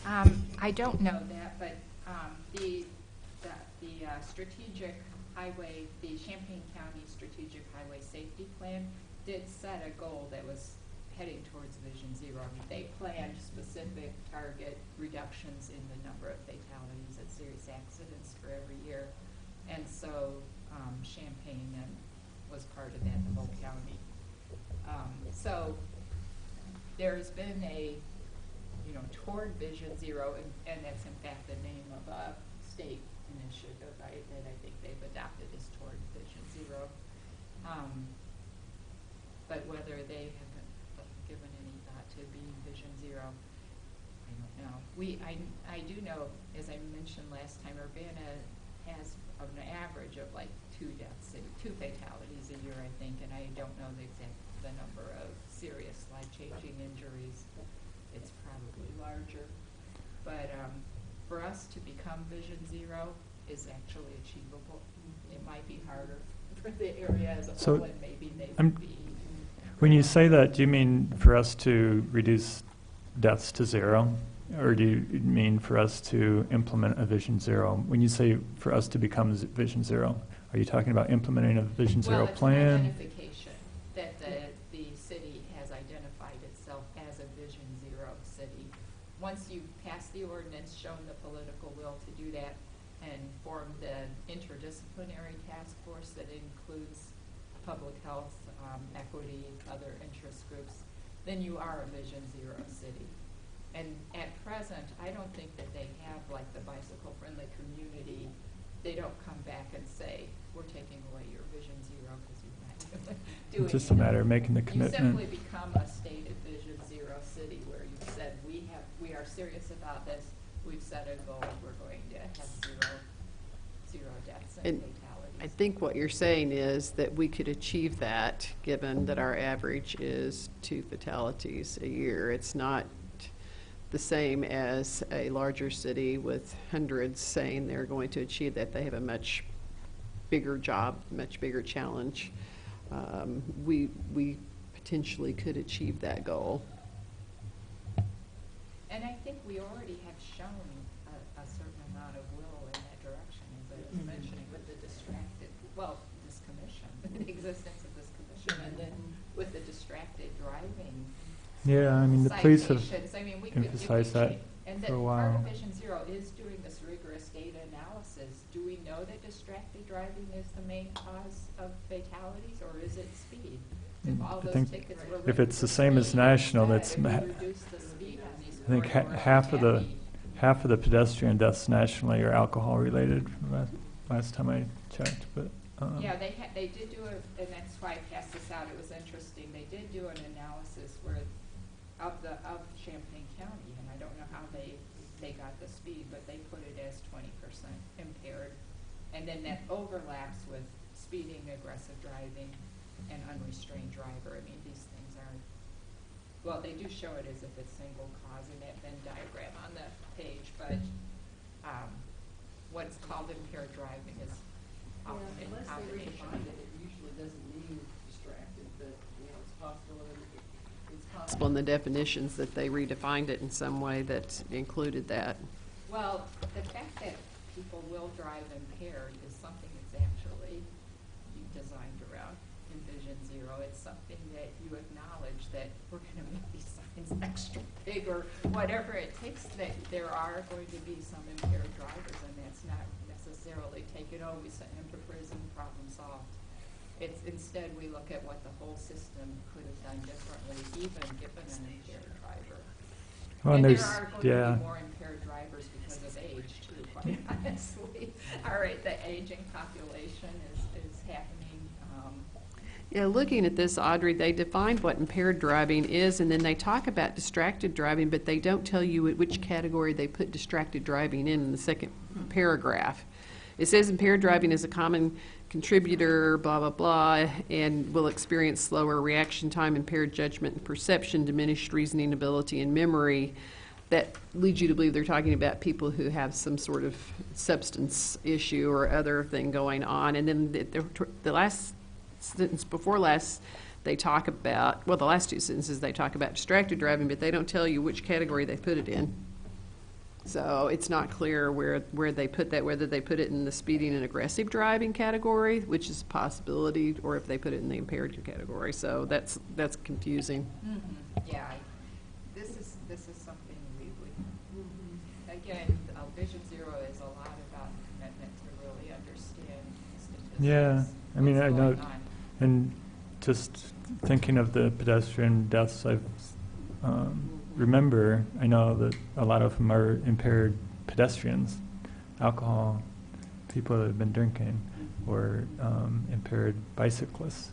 [SPEAKER 7] I don't know that, but the strategic highway, the Champaign County Strategic Highway Safety Plan did set a goal that was heading towards Vision Zero. I mean, they planned specific target reductions in the number of fatalities and serious accidents for every year. And so Champaign then was part of that, the whole county. So there's been a, toward Vision Zero, and that's in fact the name of a state initiative, right, that I think they've adopted is toward Vision Zero. But whether they have given any thought to being Vision Zero, I don't know. I do know, as I mentioned last time, Urbana has an average of like 2 fatalities a year, I think, and I don't know the number of serious life-changing injuries. It's probably larger. But for us to become Vision Zero is actually achievable. It might be harder for the area as a whole, and maybe they would be.
[SPEAKER 1] When you say that, do you mean for us to reduce deaths to 0? Or do you mean for us to implement a Vision Zero? When you say for us to become Vision Zero, are you talking about implementing a Vision Zero plan?
[SPEAKER 7] Well, it's an identification that the city has identified itself as a Vision Zero city. Once you pass the ordinance, shown the political will to do that, and form the interdisciplinary task force that includes public health, equity, other interest groups, then you are a Vision Zero city. And at present, I don't think that they have like the bicycle-friendly community. They don't come back and say, we're taking away your Vision Zero because you're not doing
[SPEAKER 1] It's just a matter of making the commitment.
[SPEAKER 7] You simply become a stated Vision Zero city where you've said, we are serious about this. We've set a goal. We're going to have zero deaths and fatalities.
[SPEAKER 6] I think what you're saying is that we could achieve that, given that our average is 2 fatalities a year. It's not the same as a larger city with hundreds saying they're going to achieve that. They have a much bigger job, much bigger challenge. We potentially could achieve that goal.
[SPEAKER 7] And I think we already have shown a certain amount of will in that direction, as I was mentioning, with the this commission, the existence of this commission, and then with the distracted driving.
[SPEAKER 1] Yeah, I mean, the police have
[SPEAKER 7] citations. I mean, we could
[SPEAKER 1] emphasized that
[SPEAKER 7] and
[SPEAKER 1] for a
[SPEAKER 7] Part
[SPEAKER 1] while.
[SPEAKER 7] of Vision Zero is doing this rigorous data analysis. Do we know that distracted driving is the main cause of fatalities, or is it speed? If all
[SPEAKER 1] I
[SPEAKER 7] those
[SPEAKER 1] think
[SPEAKER 7] tickets were
[SPEAKER 1] if
[SPEAKER 7] written
[SPEAKER 1] it's the
[SPEAKER 7] for
[SPEAKER 1] same as
[SPEAKER 7] speed
[SPEAKER 1] national,
[SPEAKER 7] instead,
[SPEAKER 1] that's
[SPEAKER 7] if we reduce the speed on these
[SPEAKER 1] I think
[SPEAKER 7] corridors,
[SPEAKER 1] half of the
[SPEAKER 7] that'd be-
[SPEAKER 1] half of the pedestrian deaths nationally are alcohol related. Last time I checked, but
[SPEAKER 7] Yeah, they did do and that's why I passed this out. It was interesting. They did do an analysis of Champaign County, and I don't know how they got the speed, but they put it as 20% impaired, and then that overlaps with speeding, aggressive driving, and unrestrained driver. I mean, these things aren't. Well, they do show it as if it's single cause in that Venn diagram on the page, but what's called impaired driving is often in
[SPEAKER 5] Unless they
[SPEAKER 7] combination.
[SPEAKER 6] Define it, it usually doesn't mean distracted, but it's possible in the definitions that they redefined it in some way that included that.
[SPEAKER 7] Well, the fact that people will drive impaired is something that's actually designed around Vision Zero. It's something that you acknowledge that we're going to make these signs extra big or whatever it takes, that there are going to be some impaired drivers, and that's not necessarily take it, we sent him to prison, problem solved. It's instead we look at what the whole system could have done differently, even given an impaired driver.
[SPEAKER 1] well,
[SPEAKER 7] And
[SPEAKER 1] there's
[SPEAKER 7] there are going to be more impaired drivers because of age, too, quite honestly. All right, the aging population is happening.
[SPEAKER 6] Yeah, looking at this, Audrey, they defined what impaired driving is, and then they talk about distracted driving, but they don't tell you which category they put distracted driving in the second paragraph. It says impaired driving is a common contributor, blah, blah, blah, and will experience slower reaction time, impaired judgment and perception, diminished reasoning ability and memory. That leads you to believe they're talking about people who have some sort of substance issue or other thing going on. And then the last sentence before last, they talk about, well, the last two sentences, they talk about distracted driving, but they don't tell you which category they put it in. So it's not clear where they put that, whether they put it in the speeding and aggressive driving category, which is a possibility, or if they put it in the impaired category. So that's confusing.
[SPEAKER 7] Yeah, this is something we would, again, Vision Zero is a lot about commitment to really understand statistics.
[SPEAKER 1] Yeah, I mean,
[SPEAKER 7] what's
[SPEAKER 1] I know,
[SPEAKER 7] going on.
[SPEAKER 1] and just thinking of the pedestrian deaths, I've remember, I know that a lot of them are impaired pedestrians, alcohol, people that have been drinking, or impaired bicyclists.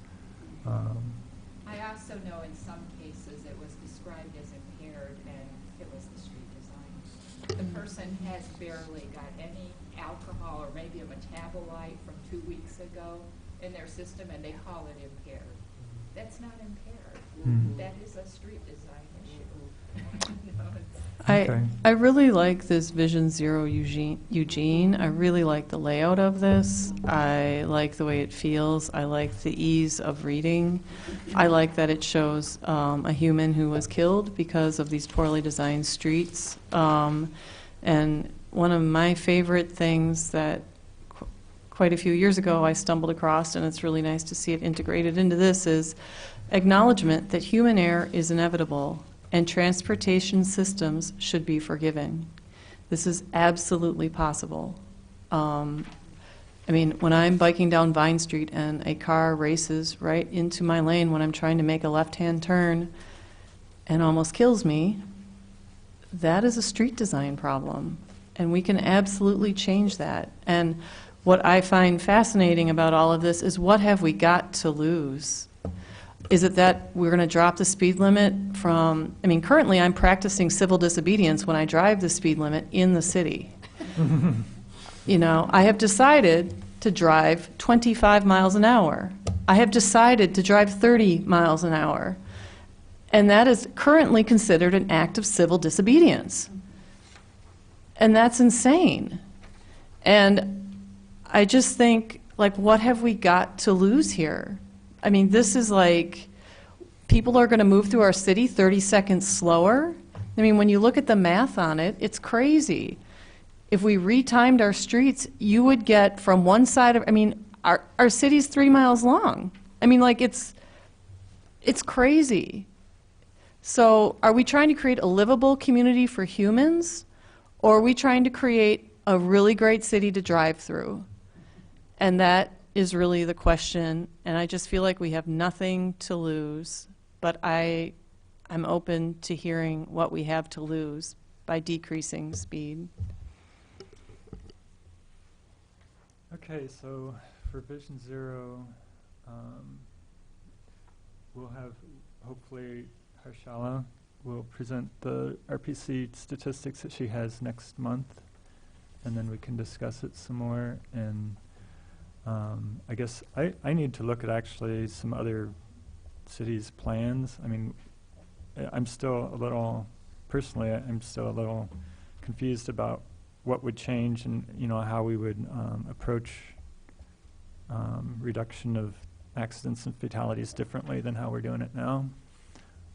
[SPEAKER 7] I also know in some cases it was described as impaired and it was the street design. The person has barely got any alcohol or maybe a metabolite from 2 weeks ago in their system and they call it impaired. That's not impaired. That is a street design issue.
[SPEAKER 1] Okay.
[SPEAKER 3] I really like this Vision Zero Eugene. I really like the layout of this. I like the way it feels. I like the ease of reading. I like that it shows a human who was killed because of these poorly designed streets. And one of my favorite things that quite a few years ago I stumbled across, and it's really nice to see it integrated into this, is acknowledgement that human error is inevitable and transportation systems should be forgiving. This is absolutely possible. I mean, when I'm biking down Vine Street and a car races right into my lane when I'm trying to make a left-hand turn and almost kills me, that is a street design problem. And we can absolutely change that. And what I find fascinating about all of this is, what have we got to lose? Is it that we're going to drop the speed limit from, I mean, currently I'm practicing civil disobedience when I drive the speed limit in the city. You know, I have decided to drive 25 miles an hour. I have decided to drive 30 miles an hour. And that is currently considered an act of civil disobedience. And that's insane. And I just think, like, what have we got to lose here? I mean, this is like, people are going to move through our city 30 seconds slower. I mean, when you look at the math on it, it's crazy. If we retimed our streets, you would get from one side of, I mean, our city's 3 miles long. I mean, like, it's crazy. So are we trying to create a livable community for humans, or are we trying to create a really great city to drive through? And that is really the question, and I just feel like we have nothing to lose, but I'm open to hearing what we have to lose by decreasing speed.
[SPEAKER 1] Okay, so for Vision Zero, we'll have, hopefully, Harshala will present the RPC statistics that she has next month, and then we can discuss it some more. And I guess I need to look at actually some other cities' plans. I mean, I'm still a little, personally, I'm still a little confused about what would change and, you know, how we would approach reduction of accidents and fatalities differently than how we're doing it now,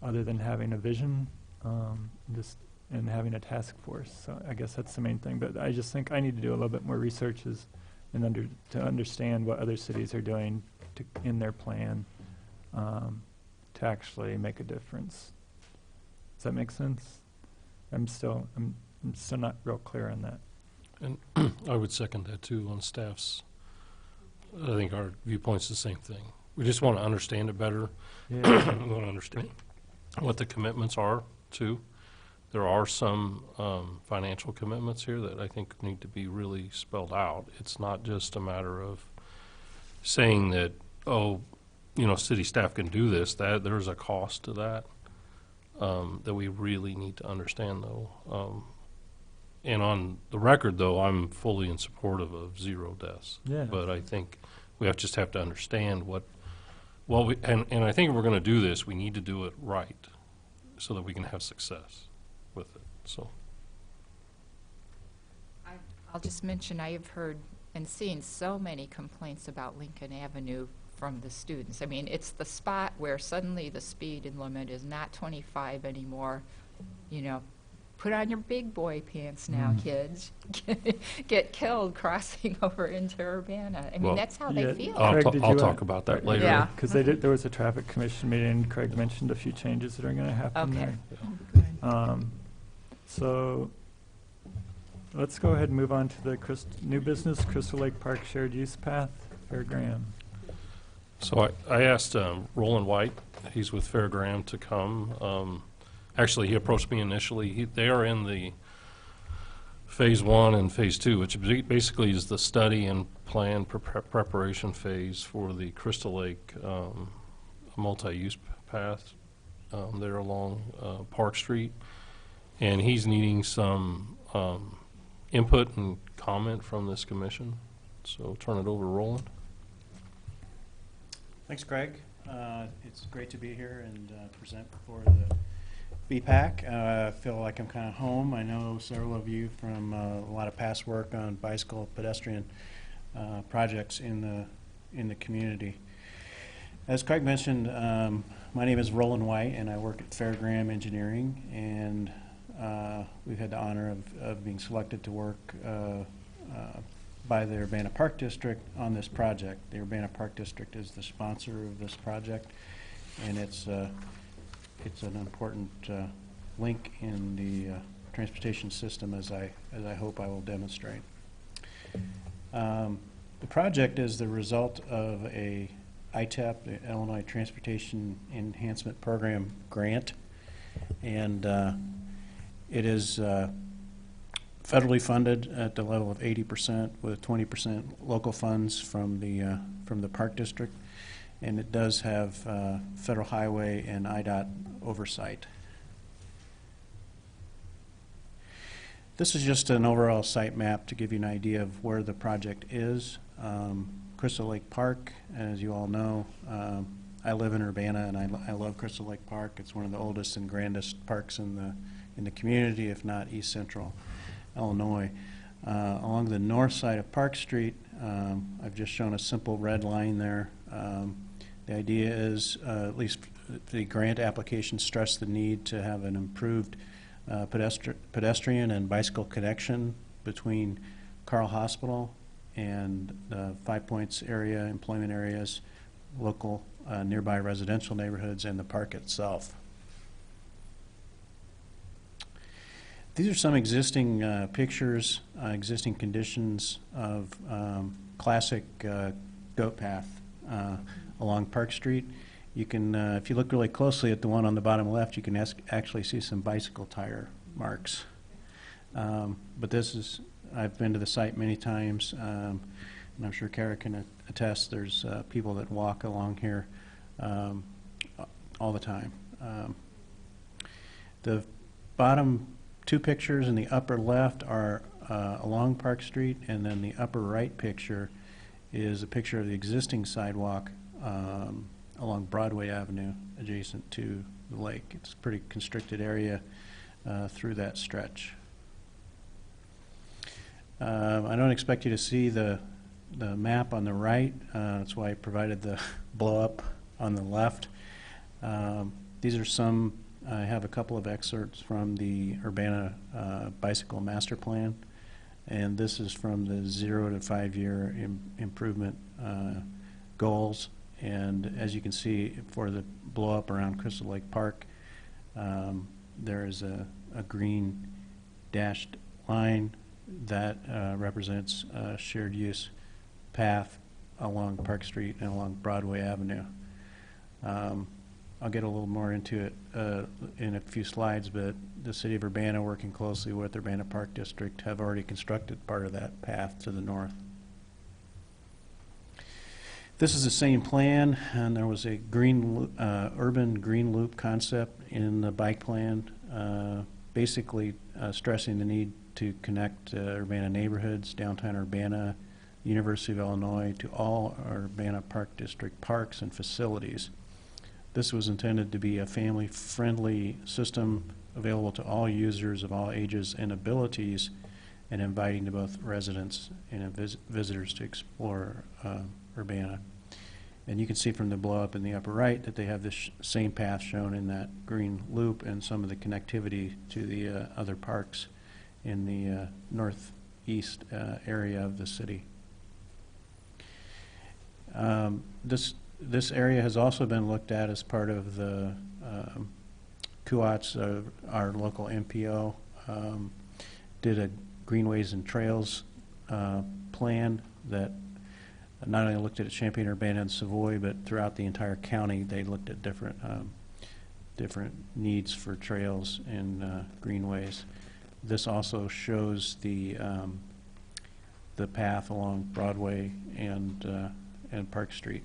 [SPEAKER 1] other than having a vision and having a task force. So I guess that's the main thing. But I just think I need to do a little bit more research to understand what other cities are doing in their plan to actually make a difference. Does that make sense? I'm still not real clear on that.
[SPEAKER 4] And I would second that too on staff's. I think our viewpoint's the same thing. We just want to understand it better.
[SPEAKER 1] Yeah.
[SPEAKER 4] We want to understand what the commitments are too. There are some financial commitments here that I think need to be really spelled out. It's not just a matter of saying that, oh, you know, city staff can do this. That there's a cost to that that we really need to understand, though. And on the record, though, I'm fully in support of zero deaths.
[SPEAKER 1] Yeah.
[SPEAKER 4] But I think We just have to understand and I think if we're going to do this, we need to do it right so that we can have success with it, so.
[SPEAKER 7] I'll just mention, I have heard and seen so many complaints about Lincoln Avenue from the students. I mean, it's the spot where suddenly the speed limit is not 25 anymore. You know, put on your big boy pants now, kids. Get killed crossing over into Urbana. I mean,
[SPEAKER 4] Well,
[SPEAKER 7] that's how
[SPEAKER 1] yeah,
[SPEAKER 7] they feel.
[SPEAKER 1] Craig, did
[SPEAKER 4] I'll
[SPEAKER 1] you,
[SPEAKER 4] talk about that later.
[SPEAKER 7] Yeah.
[SPEAKER 1] Because there was a traffic commission meeting, Craig mentioned a few changes that are going to happen
[SPEAKER 7] Okay.
[SPEAKER 1] there. So let's go ahead and move on to the new business, Crystal Lake Park Shared Use Path, Fair Graham.
[SPEAKER 4] So I asked Roland White, he's with Fair Graham, to come. Actually, he approached me initially. They are in the Phase 1 and Phase 2, which basically is the study and plan preparation phase for the Crystal Lake multi-use path there along Park Street. And he's needing some input and comment from this commission. So turn it over to Roland.
[SPEAKER 11] Thanks, Greg. It's great to be here and present before the BPAC. I feel like I'm kind of home. I know several of you from a lot of past work on bicycle pedestrian projects in the community. As Craig mentioned, my name is Roland White, and I work at Fair Graham Engineering, and we've had the honor of being selected to work by the Urbana Park District on this project. The Urbana Park District is the sponsor of this project, and it's an important link in the transportation system, as I hope I will demonstrate. The project is the result of a ITEP, the Illinois Transportation Enhancement Program grant, and it is federally funded at the level of 80% with 20% local funds from the Park District, and it does have Federal Highway and IDOT oversight. This is just an overall site map to give you an idea of where the project is. Crystal Lake Park, as you all know, I live in Urbana, and I love Crystal Lake Park. It's one of the oldest and grandest parks in the community, if not East Central Illinois. Along the north side of Park Street, I've just shown a simple red line there. The idea is, at least the grant application stressed the need to have an improved pedestrian and bicycle connection between Carl Hospital and the 5 Points area, employment areas, local nearby residential neighborhoods, and the park itself. These are some existing pictures, existing conditions of classic goat path along Park Street. You can, if you look really closely at the one on the bottom left, you can actually see some bicycle tire marks. But this is, I've been to the site many times, and I'm sure Kara can attest, there's people that walk along here all the time. The bottom two pictures in the upper left are along Park Street, and then the upper right picture is a picture of the existing sidewalk along Broadway Avenue adjacent to the lake. It's a pretty constricted area through that stretch. I don't expect you to see the map on the right. That's why I provided the blow up on the left. These are some, I have a couple of excerpts from the Urbana Bicycle Master Plan, and this is from the 0 to 5 year improvement goals. And as you can see, for the blow up around Crystal Lake Park, there is a green dashed line that represents a shared use path along Park Street and along Broadway Avenue. I'll get a little more into it in a few slides, but the City of Urbana, working closely with the Urbana Park District, have already constructed part of that path to the north. This is the same plan, and there was a green, urban green loop concept in the bike plan, basically stressing the need to connect Urbana neighborhoods, downtown Urbana, University of Illinois to all Urbana Park District parks and facilities. This was intended to be a family-friendly system available to all users of all ages and abilities, and inviting to both residents and visitors to explore Urbana. And you can see from the blow-up in the upper right that they have this same path shown in that green loop and some of the connectivity to the other parks in the northeast area of the city. This area has also been looked at as part of the CUATS, our local MPO, did a Greenways and Trails plan that not only looked at Champaign, Urbana, and Savoy, but throughout the entire county. They looked at different needs for trails and greenways. This also shows the path along Broadway and Park Street.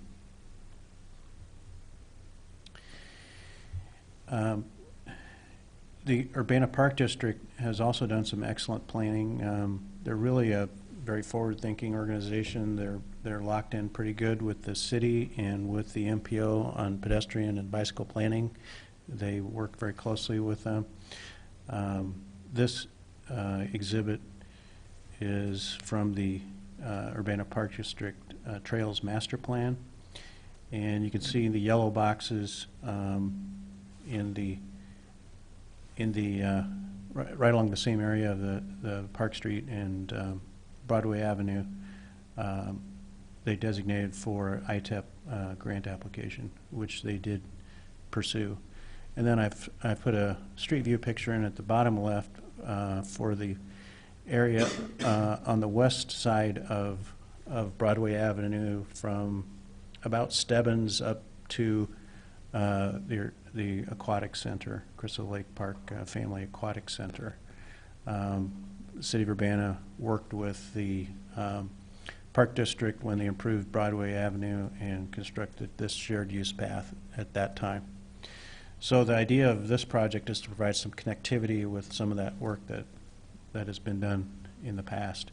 [SPEAKER 11] The Urbana Park District has also done some excellent planning. They're really a very forward-thinking organization. They're locked in pretty good with the city and with the MPO on pedestrian and bicycle planning. They work very closely with them. This exhibit is from the Urbana Park District Trails Master Plan, and you can see the yellow boxes right along the same area of the Park Street and Broadway Avenue. They designated for ITEP grant application, which they did pursue. And then I put a street view picture in at the bottom left for the area on the west side of Broadway Avenue from about Stebbins up to the Aquatic Center, Crystal Lake Park Family Aquatic Center. The City of Urbana worked with the Park District when they improved Broadway Avenue and constructed this shared use path at that time. So the idea of this project is to provide some connectivity with some of that work that has been done in the past.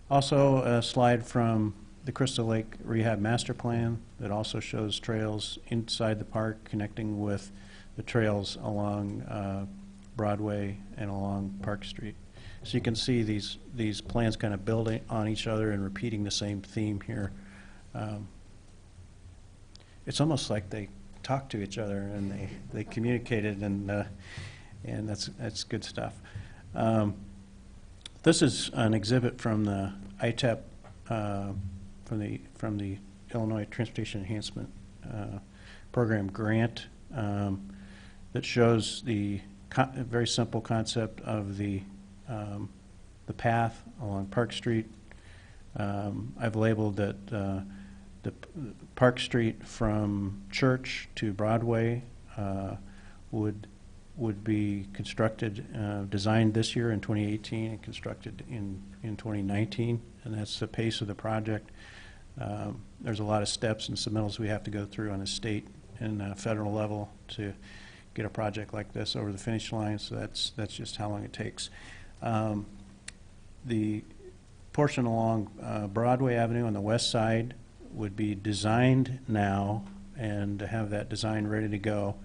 [SPEAKER 11] Also, a slide from the Crystal Lake Rehab Master Plan that also shows trails inside the park connecting with the trails along Broadway and along Park Street. So you can see these plans kind of building on each other and repeating the same theme here. It's almost like they talk to each other and they communicated, and that's good stuff. This is an exhibit from the ITEP, from the Illinois Transportation Enhancement Program grant, that shows the very simple concept of the path along Park Street. I've labeled that the Park Street from Church to Broadway would be constructed, designed this year in 2018 and constructed in 2019, and that's the pace of the project. There's a lot of steps and submittals we have to go through on the state and federal level to get a project like this over the finish line, so that's just how long it takes. The portion along Broadway Avenue on the west side would be designed now and to have that design ready to go,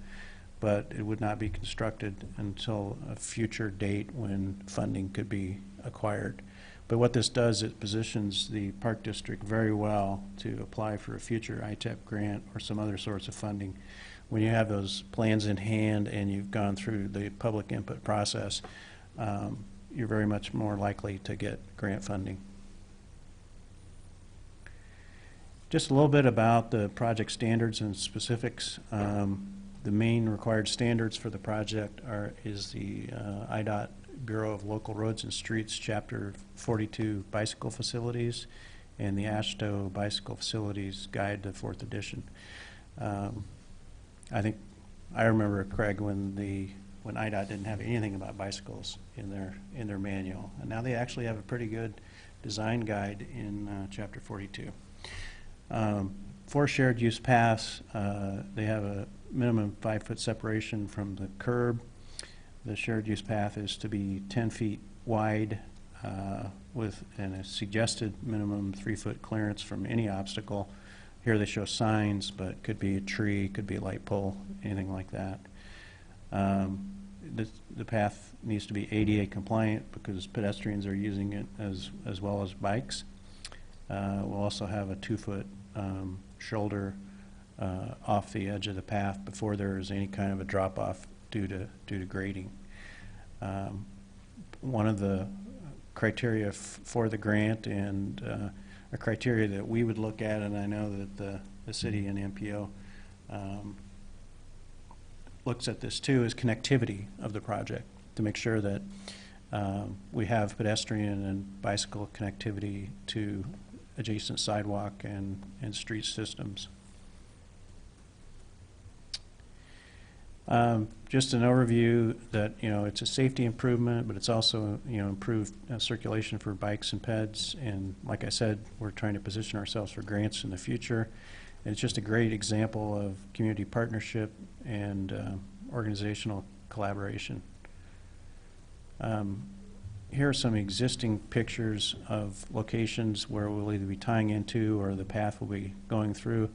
[SPEAKER 11] but it would not be constructed until a future date when funding could be acquired. But what this does, it positions the Park District very well to apply for a future ITEP grant or some other sorts of funding. When you have those plans in hand and you've gone through the public input process, you're very much more likely to get grant funding. Just a little bit about the project standards and specifics. The main required standards for the project is the IDOT Bureau of Local Roads and Streets Chapter 42 Bicycle Facilities and the AASHTO Bicycle Facilities Guide to 4th edition. I remember, Craig, when IDOT didn't have anything about bicycles in their manual, and now they actually have a pretty good design guide in Chapter 42. For shared use paths, they have a minimum 5-foot separation from the curb. The shared use path is to be 10 feet wide and a suggested minimum 3-foot clearance from any obstacle. Here they show signs, but it could be a tree, could be a light pole, anything like that. The path needs to be ADA compliant because pedestrians are using it as well as bikes. We'll also have a 2-foot shoulder off the edge of the path before there is any kind of a drop-off due to grading. One of the criteria for the grant and a criteria that we would look at, and I know that the city and MPO looks at this too, is connectivity of the project to make sure that we have pedestrian and bicycle connectivity to adjacent sidewalk and street systems. Just an overview that, it's a safety improvement, but it's also, improved circulation for bikes and peds. And like I said, we're trying to position ourselves for grants in the future. And it's just a great example of community partnership and organizational collaboration. Here are some existing pictures of locations where we'll either be tying into or the path will be going through.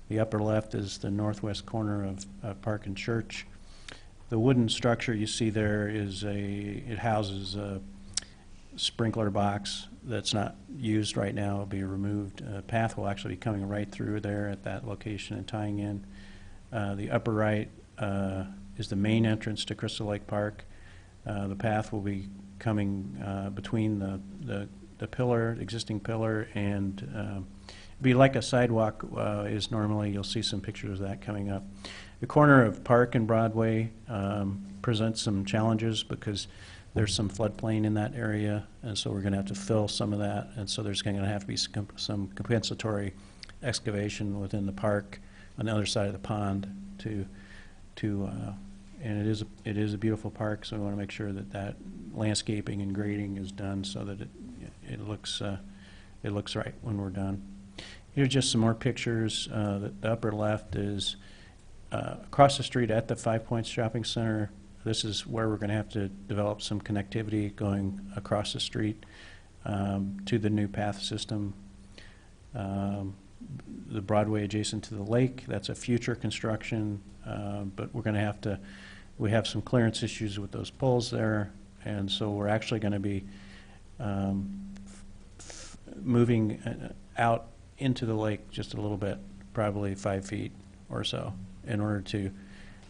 [SPEAKER 11] The upper left is the northwest corner of Park and Church. The wooden structure you see there it houses a sprinkler box that's not used right now. It'll be removed. Path will actually be coming right through there at that location and tying in. The upper right is the main entrance to Crystal Lake Park. The path will be coming between the pillar, existing pillar, and be like a sidewalk is normally. You'll see some pictures of that coming up. The corner of Park and Broadway presents some challenges because there's some floodplain in that area, and so we're going to have to fill some of that, and so there's going to have to be some compensatory excavation within the park on the other side of the pond and it is a beautiful park, so we want to make sure that landscaping and grading is done so that it looks right when we're done. Here's just some more pictures. The upper left is across the street at the 5 Points Shopping Center. This is where we're going to have to develop some connectivity going across the street to the new path system. The Broadway adjacent to the lake, that's a future construction, but we're going to we have some clearance issues with those poles there, and so we're actually going to be moving out into the lake just a little bit, probably 5 feet or so, in order to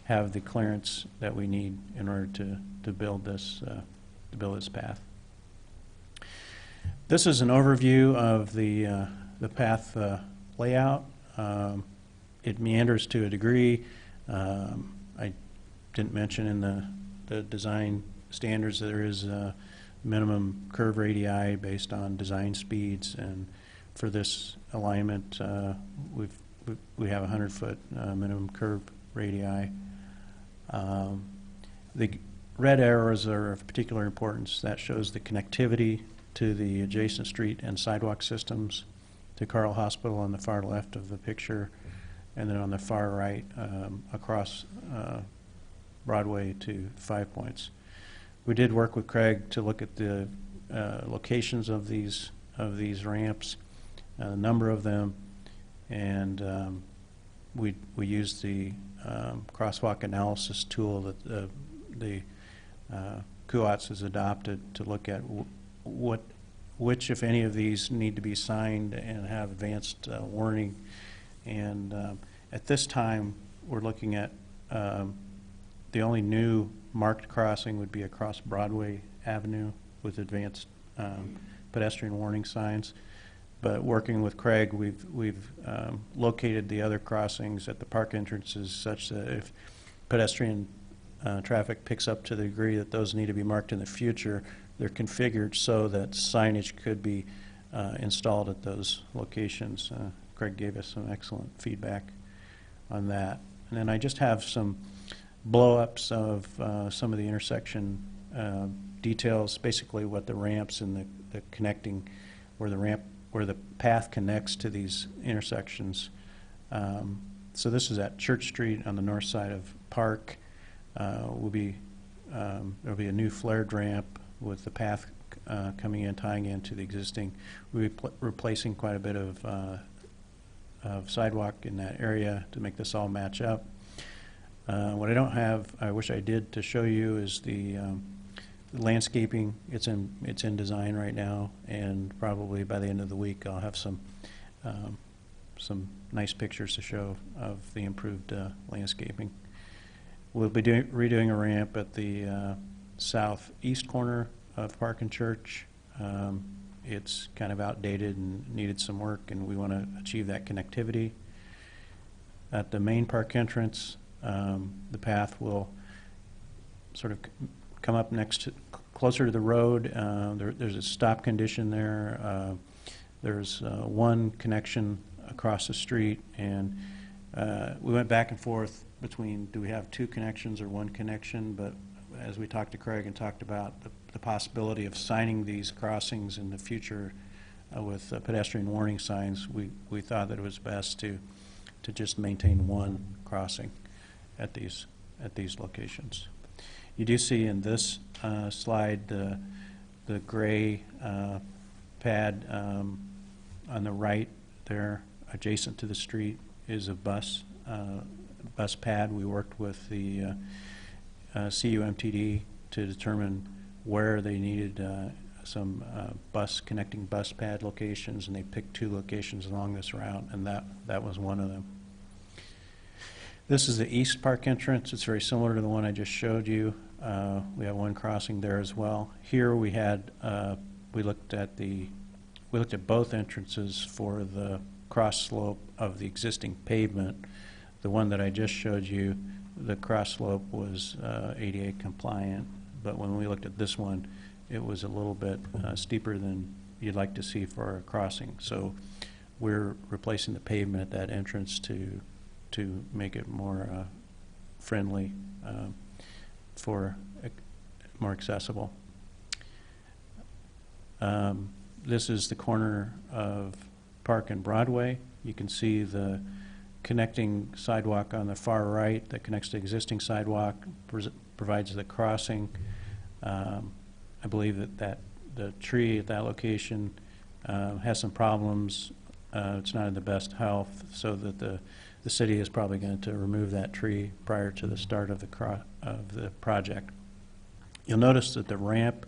[SPEAKER 11] have the clearance that we need in order to build this path. This is an overview of the path layout. It meanders to a degree. I didn't mention in the design standards that there is a minimum curve radii based on design speeds, and for this alignment we have 100-foot minimum curve radii. The red arrows are of particular importance. That shows the connectivity to the adjacent street and sidewalk systems, to Carl Hospital on the far left of the picture, and then on the far right across Broadway to 5 Points. We did work with Craig to look at the locations of these ramps, a number of them, and we used the crosswalk analysis tool that the CUATS has adopted to look at which, if any, of these need to be signed and have advanced warning. And at this time, we're looking at the only new marked crossing would be across Broadway Avenue with advanced pedestrian warning signs. But working with Craig, we've located the other crossings at the park entrances such that if pedestrian traffic picks up to the degree that those need to be marked in the future, they're configured so that signage could be installed at those locations. Craig gave us some excellent feedback on that. And then I just have some blow-ups of some of the intersection details, basically what the ramps and the connecting, where the path connects to these intersections. So this is at Church Street on the north side of Park. There'll be a new flared ramp with the path coming in, tying into the existing. We're replacing quite a bit of sidewalk in that area to make this all match up. What I don't have, I wish I did to show you, is the landscaping. It's in design right now, and probably by the end of the week I'll have some nice pictures to show of the improved landscaping. We'll be redoing a ramp at the southeast corner of Park and Church. It's kind of outdated and needed some work, and we want to achieve that connectivity. At the main park entrance, the path will sort of come up closer to the road. There's a stop condition there. There's one connection across the street, and we went back and forth between, do we have two connections or one connection? But as we talked to Craig and talked about the possibility of signing these crossings in the future with pedestrian warning signs, we thought that it was best to just maintain one crossing at these locations. You do see in this slide the gray pad on the right there, adjacent to the street, is a bus pad. We worked with the CUMTD to determine where they needed some connecting bus pad locations, and they picked 2 locations along this route, and that was one of them. This is the East Park entrance. It's very similar to the one I just showed you. We have one crossing there as well. Here we had we looked at both entrances for the cross slope of the existing pavement. The one that I just showed you, the cross slope was ADA compliant, but when we looked at this one, it was a little bit steeper than you'd like to see for a crossing. So we're replacing the pavement at that entrance to make it more friendly, more accessible. This is the corner of Park and Broadway. You can see the connecting sidewalk on the far right that connects to existing sidewalk, provides the crossing. I believe that the tree at that location has some problems. It's not in the best health, so that the city is probably going to remove that tree prior to the start of the project. You'll notice that the ramp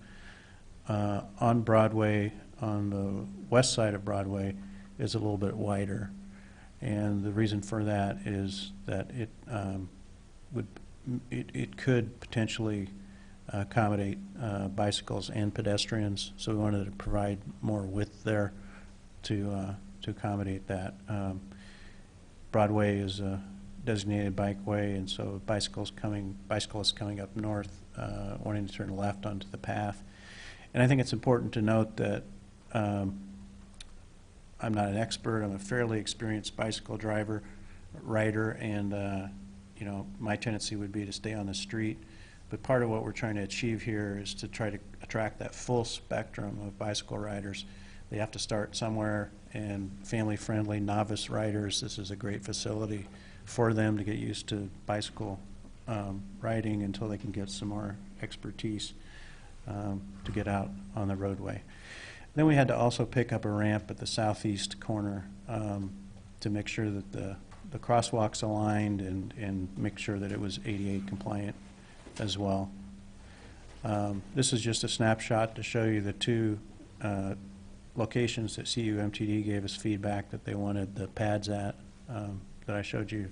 [SPEAKER 11] on Broadway, on the west side of Broadway, is a little bit wider, and the reason for that is that it could potentially accommodate bicycles and pedestrians, so we wanted to provide more width there to accommodate that. Broadway is a designated bikeway, and so bicyclists coming up north wanting to turn left onto the path. And I think it's important to note that I'm not an expert. I'm a fairly experienced bicycle rider, and my tendency would be to stay on the street. But part of what we're trying to achieve here is to try to attract that full spectrum of bicycle riders. They have to start somewhere, and family-friendly novice riders, this is a great facility for them to get used to bicycle riding until they can get some more expertise to get out on the roadway. Then we had to also pick up a ramp at the southeast corner to make sure that the crosswalks aligned and make sure that it was ADA compliant as well. This is just a snapshot to show you the 2 locations that CUMTD gave us feedback that they wanted the pads at that I showed you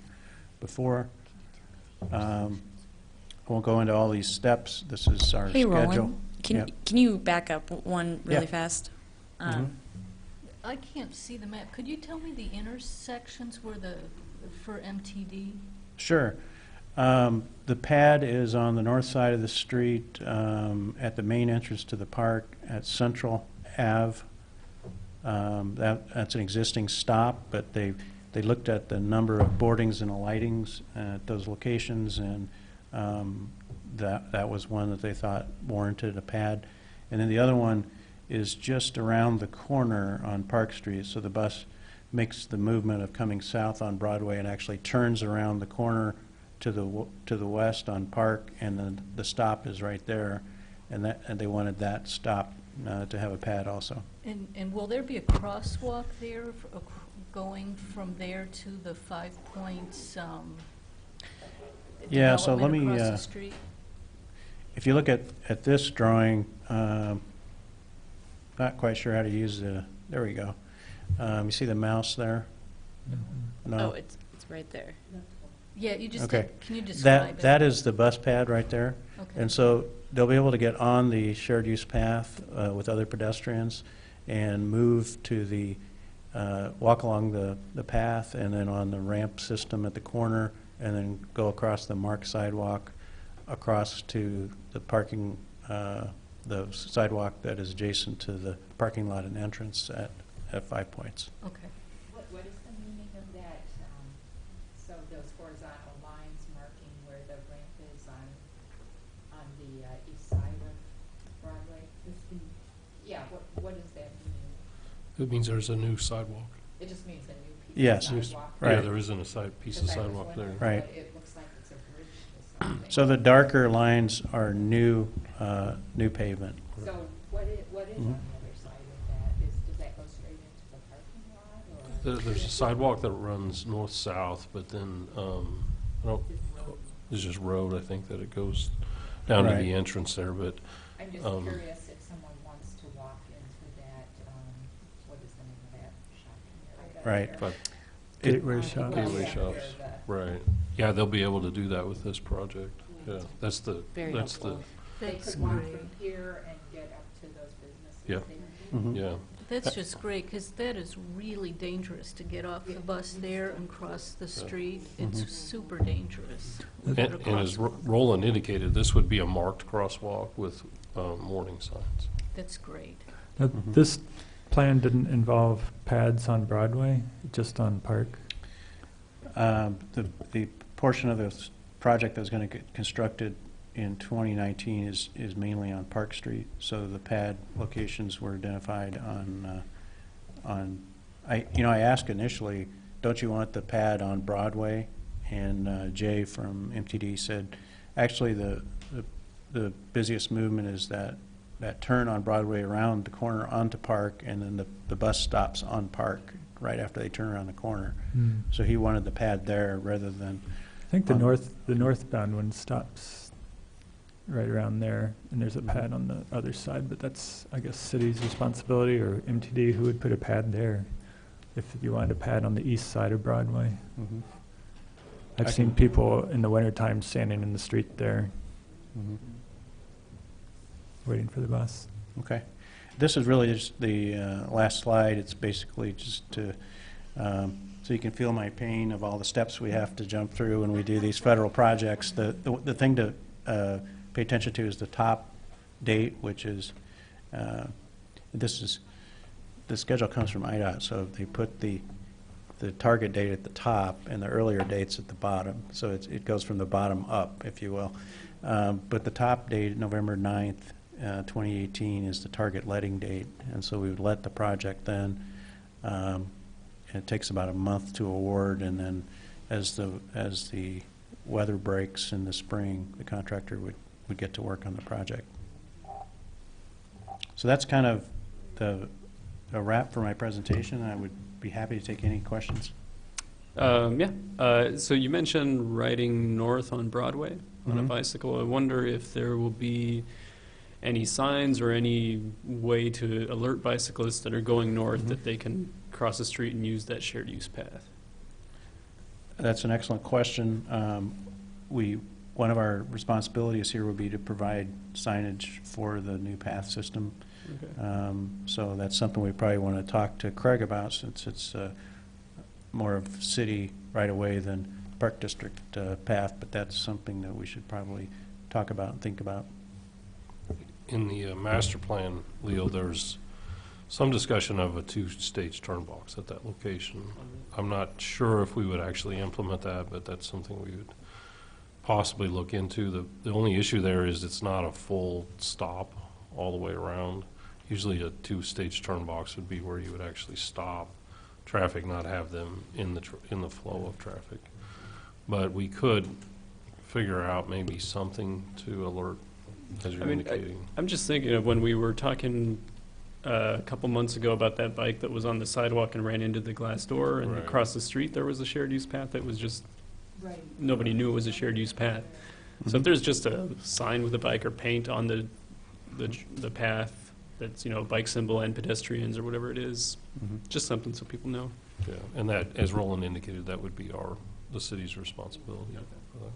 [SPEAKER 11] before. I won't go into all these steps. This is our
[SPEAKER 8] Hey,
[SPEAKER 11] schedule.
[SPEAKER 8] Roland, can you back up one really
[SPEAKER 11] Yeah.
[SPEAKER 8] fast?
[SPEAKER 5] I can't see the map. Could you tell me the intersections for MTD?
[SPEAKER 11] Sure. The pad is on the north side of the street at the main entrance to the park at Central Ave. That's an existing stop, but they looked at the number of boardings and alightings at those locations, and that was one that they thought warranted a pad. And then the other one is just around the corner on Park Street, so the bus makes the movement of coming south on Broadway and actually turns around the corner to the west on Park, and then the stop is right there, and they wanted that stop to have a pad also.
[SPEAKER 5] And will there be a crosswalk there going from there to the 5 Points
[SPEAKER 11] Yeah, so let
[SPEAKER 5] development
[SPEAKER 11] me,
[SPEAKER 5] across the street?
[SPEAKER 11] if you look at this drawing, not quite sure how to use there we go. You see the mouse there? No?
[SPEAKER 8] Oh, it's right there.
[SPEAKER 5] Yeah, you just,
[SPEAKER 11] Okay.
[SPEAKER 5] can you describe it?
[SPEAKER 11] That is the bus pad right there.
[SPEAKER 5] Okay.
[SPEAKER 11] And so they'll be able to get on the shared use path with other pedestrians and move to the, walk along the path and then on the ramp system at the corner and then go across the marked sidewalk across to the parking, the sidewalk that is adjacent to the parking lot and entrance at 5 Points.
[SPEAKER 5] Okay.
[SPEAKER 7] What is the meaning of that? So those horizontal lines marking where the ramp is on the east side of Broadway? Yeah, what does that mean?
[SPEAKER 4] It means there's a new sidewalk.
[SPEAKER 7] It just means a new piece
[SPEAKER 11] Yes.
[SPEAKER 7] of sidewalk?
[SPEAKER 4] Yeah,
[SPEAKER 11] Right.
[SPEAKER 4] there isn't a piece of
[SPEAKER 7] Because I was
[SPEAKER 4] sidewalk there.
[SPEAKER 7] wondering
[SPEAKER 11] Right.
[SPEAKER 7] what it looks like it's a bridge to something.
[SPEAKER 11] So the darker lines are new pavement.
[SPEAKER 7] So what is on the
[SPEAKER 11] Mhm.
[SPEAKER 7] other side of that? Does that go straight into the parking lot, or?
[SPEAKER 4] There's a sidewalk that runs north-south, but then, I don't, there's just road, I think, that it goes down to
[SPEAKER 11] Right.
[SPEAKER 4] the entrance there, but,
[SPEAKER 7] I'm just
[SPEAKER 4] Um,
[SPEAKER 7] curious if someone wants to walk into that, what is the name of that shopping area?
[SPEAKER 11] Right.
[SPEAKER 4] but,
[SPEAKER 1] Gateway Shop.
[SPEAKER 4] Gateway
[SPEAKER 7] Yeah,
[SPEAKER 4] Shops.
[SPEAKER 7] where
[SPEAKER 4] right. Yeah, they'll be able to do that with this project. Yeah, that's the,
[SPEAKER 8] Very
[SPEAKER 4] that's the,
[SPEAKER 8] helpful.
[SPEAKER 7] They
[SPEAKER 5] That's
[SPEAKER 7] could walk
[SPEAKER 5] great.
[SPEAKER 7] from here and get up to those businesses
[SPEAKER 4] Yeah.
[SPEAKER 7] there.
[SPEAKER 11] Mhm.
[SPEAKER 4] yeah.
[SPEAKER 5] That's just great, because that is really dangerous to get off the bus there and cross the street. It's
[SPEAKER 11] Mhm.
[SPEAKER 5] super dangerous.
[SPEAKER 4] And as Roland indicated, this would be a marked crosswalk with warning signs.
[SPEAKER 5] That's great.
[SPEAKER 1] Now,
[SPEAKER 11] Mhm.
[SPEAKER 1] this plan didn't involve pads on Broadway, just on Park?
[SPEAKER 11] The portion of this project that's going to get constructed in 2019 is mainly on Park Street. So the pad locations were identified I asked initially, don't you want the pad on Broadway? And Jay from MTD said, actually, the busiest movement is that turn on Broadway around the corner onto Park, and then the bus stops on Park right after they turn around the corner. So he wanted the pad there rather than,
[SPEAKER 1] I think the
[SPEAKER 11] on-
[SPEAKER 1] northbound one stops right around there, and there's a pad on the other side, but that's, I guess, city's responsibility, or MTD, who would put a pad there if you wanted a pad on the east side of Broadway.
[SPEAKER 11] Mhm.
[SPEAKER 1] I've
[SPEAKER 11] I
[SPEAKER 1] seen
[SPEAKER 11] can-
[SPEAKER 1] people in the wintertime standing in the street there,
[SPEAKER 11] Mhm.
[SPEAKER 1] waiting for the bus.
[SPEAKER 11] Okay. This is really just the last slide. It's basically just to, so you can feel my pain of all the steps we have to jump through when we do these federal projects. The thing to pay attention to is the top date, which is, the schedule comes from IDOT, so they put the target date at the top and the earlier dates at the bottom. So it goes from the bottom up, if you will. But the top date, November 9th, 2018, is the target letting date, and so we would let the project then. And it takes about a month to award, and then as the weather breaks in the spring, the contractor would get to work on the project. So that's kind of a wrap for my presentation. I would be happy to take any questions.
[SPEAKER 10] So you mentioned riding north on Broadway on a
[SPEAKER 11] Mhm.
[SPEAKER 10] bicycle. I wonder if there will be any signs or any way to alert bicyclists that are going north that they can cross the street and use that shared use path.
[SPEAKER 11] That's an excellent question. One of our responsibilities here would be to provide signage for the new path system.
[SPEAKER 10] Okay.
[SPEAKER 11] So that's something we probably want to talk to Craig about, since it's more of city right away than Park District path, but that's something that we should probably talk about and think about.
[SPEAKER 4] In the master plan, Leo, there's some discussion of a two-stage turn box at that location. I'm not sure if we would actually implement that, but that's something we would possibly look into. The only issue there is it's not a full stop all the way around. Usually a two-stage turn box would be where you would actually stop traffic, not have them in the flow of traffic. But we could figure out maybe something to alert as you're
[SPEAKER 10] I mean,
[SPEAKER 4] indicating.
[SPEAKER 10] I'm just thinking of when we were talking a couple months ago about that bike that was on the sidewalk and ran into the glass door, and
[SPEAKER 4] Right.
[SPEAKER 10] across the street there was a shared use path that was just, nobody knew it was a shared use path. So if there's just a sign with a bike or paint on the path that's, you know, bike symbol and pedestrians or whatever it is, just something so people know.
[SPEAKER 4] Yeah, and that, as Roland indicated, that would be the city's responsibility for that.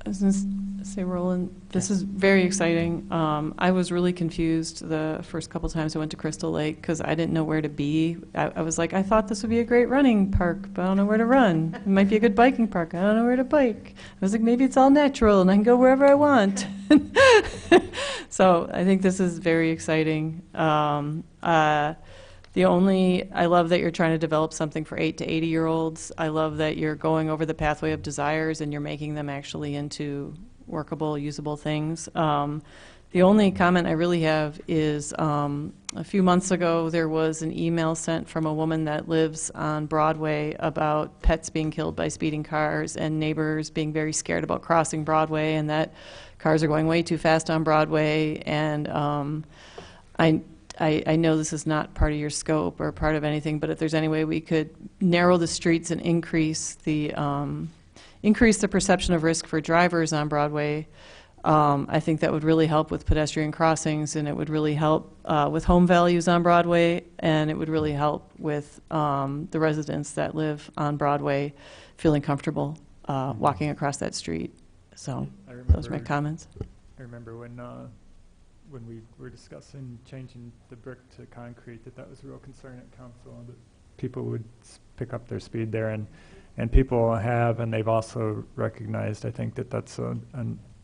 [SPEAKER 3] I was going to say, Roland, this is very exciting. I was really confused the first couple times I went to Crystal Lake because I didn't know where to be. I was like, I thought this would be a great running park, but I don't know where to run. It might be a good biking park. I don't know where to bike. I was like, maybe it's all natural and I can go wherever I want. So I think this is very exciting. I love that you're trying to develop something for 8 to 80-year-olds. I love that you're going over the pathway of desires and you're making them actually into workable, usable things. The only comment I really have is a few months ago there was an email sent from a woman that lives on Broadway about pets being killed by speeding cars and neighbors being very scared about crossing Broadway and that cars are going way too fast on Broadway. And I know this is not part of your scope or part of anything, but if there's any way we could narrow the streets and increase the perception of risk for drivers on Broadway, I think that would really help with pedestrian crossings, and it would really help with home values on Broadway, and it would really help with the residents that live on Broadway feeling comfortable walking across that street. So those are my comments.
[SPEAKER 1] I remember when we were discussing changing the brick to concrete, that was a real concern at council, that people would pick up their speed there, and people have, and they've also recognized, I think, that that's a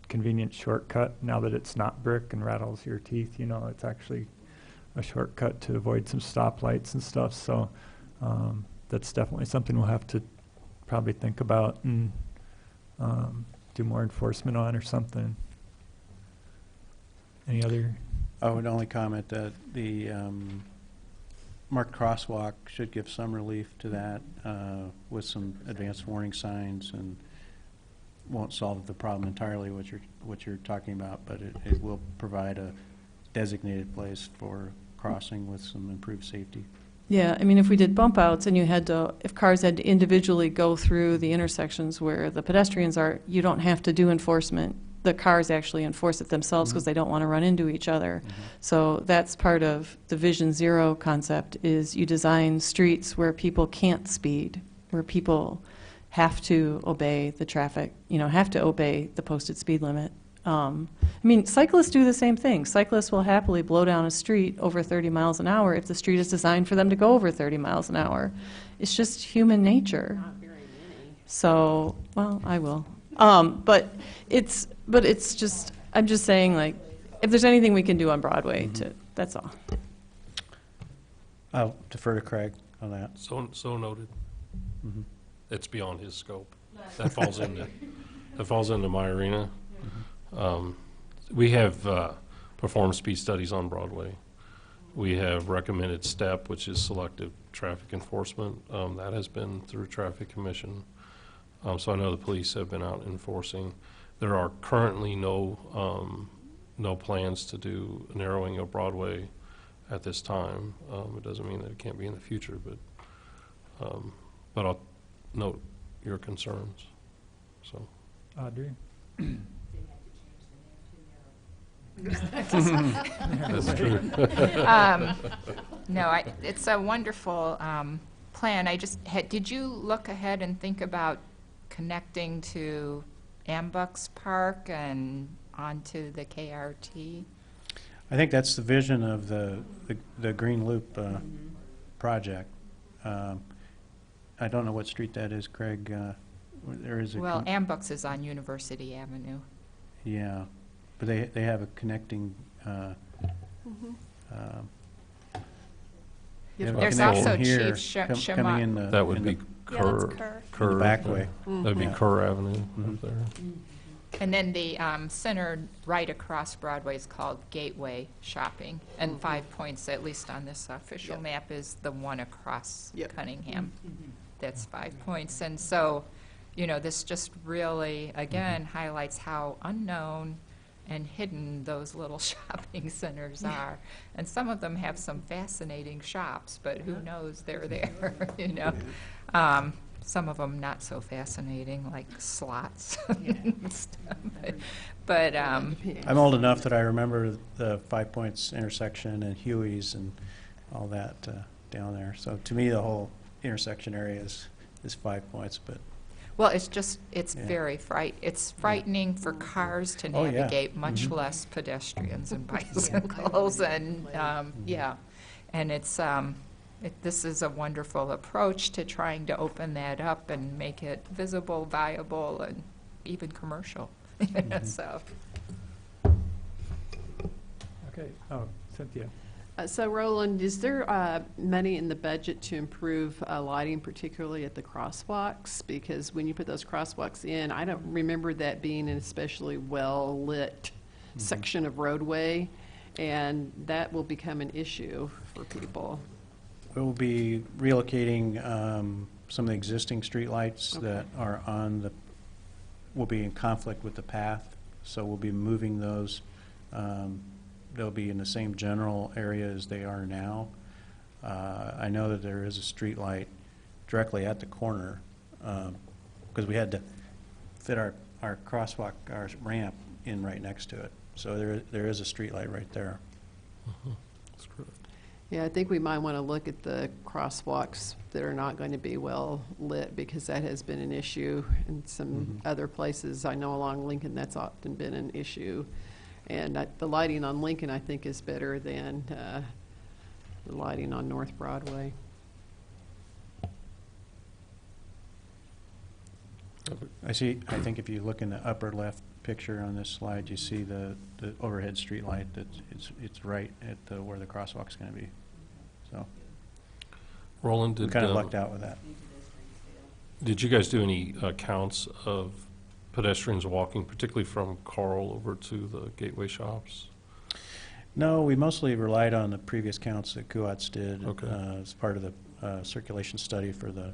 [SPEAKER 1] convenient shortcut now that it's not brick and rattles your teeth. You know, it's actually a shortcut to avoid some stoplights and stuff. So that's definitely something we'll have to probably think about and do more enforcement on or something. Any other?
[SPEAKER 11] I would only comment that the marked crosswalk should give some relief to that with some advanced warning signs, and won't solve the problem entirely what you're talking about, but it will provide a designated place for crossing with some improved safety.
[SPEAKER 3] Yeah, I mean, if we did bump outs and if cars had to individually go through the intersections where the pedestrians are, you don't have to do enforcement. The cars actually enforce it themselves because they don't want to run into each other. So that's part of the Vision Zero concept, is you design streets where people can't speed, where people have to obey the traffic, have to obey the posted speed limit. I mean, cyclists do the same thing. Cyclists will happily blow down a street over 30 miles an hour if the street is designed for them to go over 30 miles an hour. It's just human nature.
[SPEAKER 6] Not very many.
[SPEAKER 3] So, well, I will. But it's just, I'm just saying, like, if there's anything we can do on Broadway, that's all.
[SPEAKER 11] I'll defer to Craig on that.
[SPEAKER 4] So noted. It's beyond his scope. That falls into my arena. We have performed speed studies on Broadway. We have recommended STEP, which is selective traffic enforcement. That has been through Traffic Commission. So I know the police have been out enforcing. There are currently no plans to do narrowing of Broadway at this time. It doesn't mean that it can't be in the future, but I'll note your concerns. So,
[SPEAKER 1] Audrey?
[SPEAKER 4] that's true.
[SPEAKER 7] No, it's a wonderful plan. Did you look ahead and think about connecting to Ambucks Park and onto the KRT?
[SPEAKER 11] I think that's the vision of the Green Loop project. I don't know what street that is, Craig. There is a
[SPEAKER 7] Well, Ambucks is on University Avenue.
[SPEAKER 11] yeah, but they have a connecting. They have a
[SPEAKER 7] There's
[SPEAKER 11] connection
[SPEAKER 7] also
[SPEAKER 11] here,
[SPEAKER 7] Chief
[SPEAKER 11] coming in the
[SPEAKER 4] That would be
[SPEAKER 11] in
[SPEAKER 4] Kerr.
[SPEAKER 11] the back way.
[SPEAKER 4] That'd be
[SPEAKER 11] Yeah.
[SPEAKER 4] Kerr Avenue up there.
[SPEAKER 7] And then the center right across Broadway is called Gateway Shopping. And 5 Points, at least on this official map, is the one across Cunningham. That's 5 Points. And so you know, this just really, again, highlights how unknown and hidden those little shopping centers are. And some of them have some fascinating shops, but who knows they're there, you know? Some of them not so fascinating, like slots and stuff. But
[SPEAKER 11] I'm old enough that I remember the Five Points intersection and Huey's and all that down there. So to me, the whole intersection area is 5 Points, but
[SPEAKER 7] well, it's just, it's
[SPEAKER 11] Yeah.
[SPEAKER 7] very it's frightening for cars to
[SPEAKER 11] Oh, yeah.
[SPEAKER 7] navigate, much less pedestrians and bicycles, and, yeah. And it's, this is a wonderful approach to trying to open that up and make it visible, viable, and even commercial, so.
[SPEAKER 1] Okay, oh, Cynthia.
[SPEAKER 6] So Roland, is there money in the budget to improve lighting, particularly at the crosswalks? Because when you put those crosswalks in, I don't remember that being an especially well-lit section of roadway, and that will become an issue for people.
[SPEAKER 11] we'll be relocating some of the existing streetlights
[SPEAKER 6] Okay.
[SPEAKER 11] that are on the, will be in conflict with the path, so we'll be moving those. They'll be in the same general area as they are now. I know that there is a street light directly at the corner, because we had to fit our crosswalk, our ramp in right next to it. So there is a street light right there.
[SPEAKER 4] That's correct.
[SPEAKER 6] Yeah, I think we might want to look at the crosswalks that are not going to be well lit, because that has been an issue in some other places. I know along Lincoln, that's often been an issue. And the lighting on Lincoln, I think, is better than the lighting on North Broadway.
[SPEAKER 11] I think if you look in the upper left picture on this slide, you see the overhead street light that it's right at where the crosswalk's going to be. So
[SPEAKER 4] Roland,
[SPEAKER 11] we
[SPEAKER 4] did,
[SPEAKER 11] kind of lucked out with that.
[SPEAKER 4] did you guys do any counts of pedestrians walking, particularly from Carl over to the Gateway shops?
[SPEAKER 11] No, we mostly relied on the previous counts that Kuatz did
[SPEAKER 4] Okay.
[SPEAKER 11] as part of the circulation study for the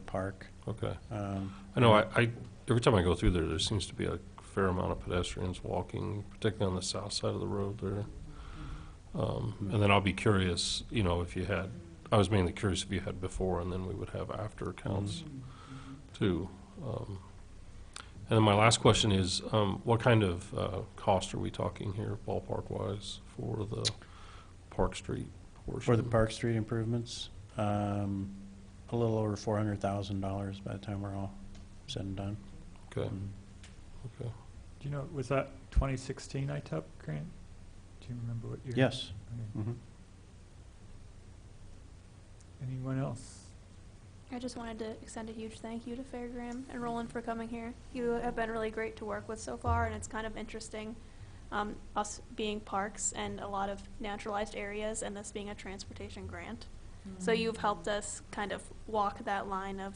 [SPEAKER 11] park.
[SPEAKER 4] Okay. I know I every time I go through there seems to be a fair amount of pedestrians walking, particularly on the south side of the road there. And then I'll be curious, you know, if you had, I was mainly curious if you had before, and then we would have after counts too. And then my last question is, what kind of cost are we talking here, ballpark-wise, for the Park Street portion?
[SPEAKER 11] For the Park Street improvements, a little over $400,000 by the time we're all said and done.
[SPEAKER 4] Okay. Okay.
[SPEAKER 1] Do you know, was that 2016 ITUP grant? Do you remember what year?
[SPEAKER 11] Yes.
[SPEAKER 1] Okay.
[SPEAKER 11] Mhm.
[SPEAKER 1] Anyone else?
[SPEAKER 12] I just wanted to extend a huge thank you to Fairgram and Roland for coming here. You have been really great to work with so far, and it's kind of interesting, us being parks and a lot of naturalized areas, and this being a transportation grant. So you've helped us kind of walk that line of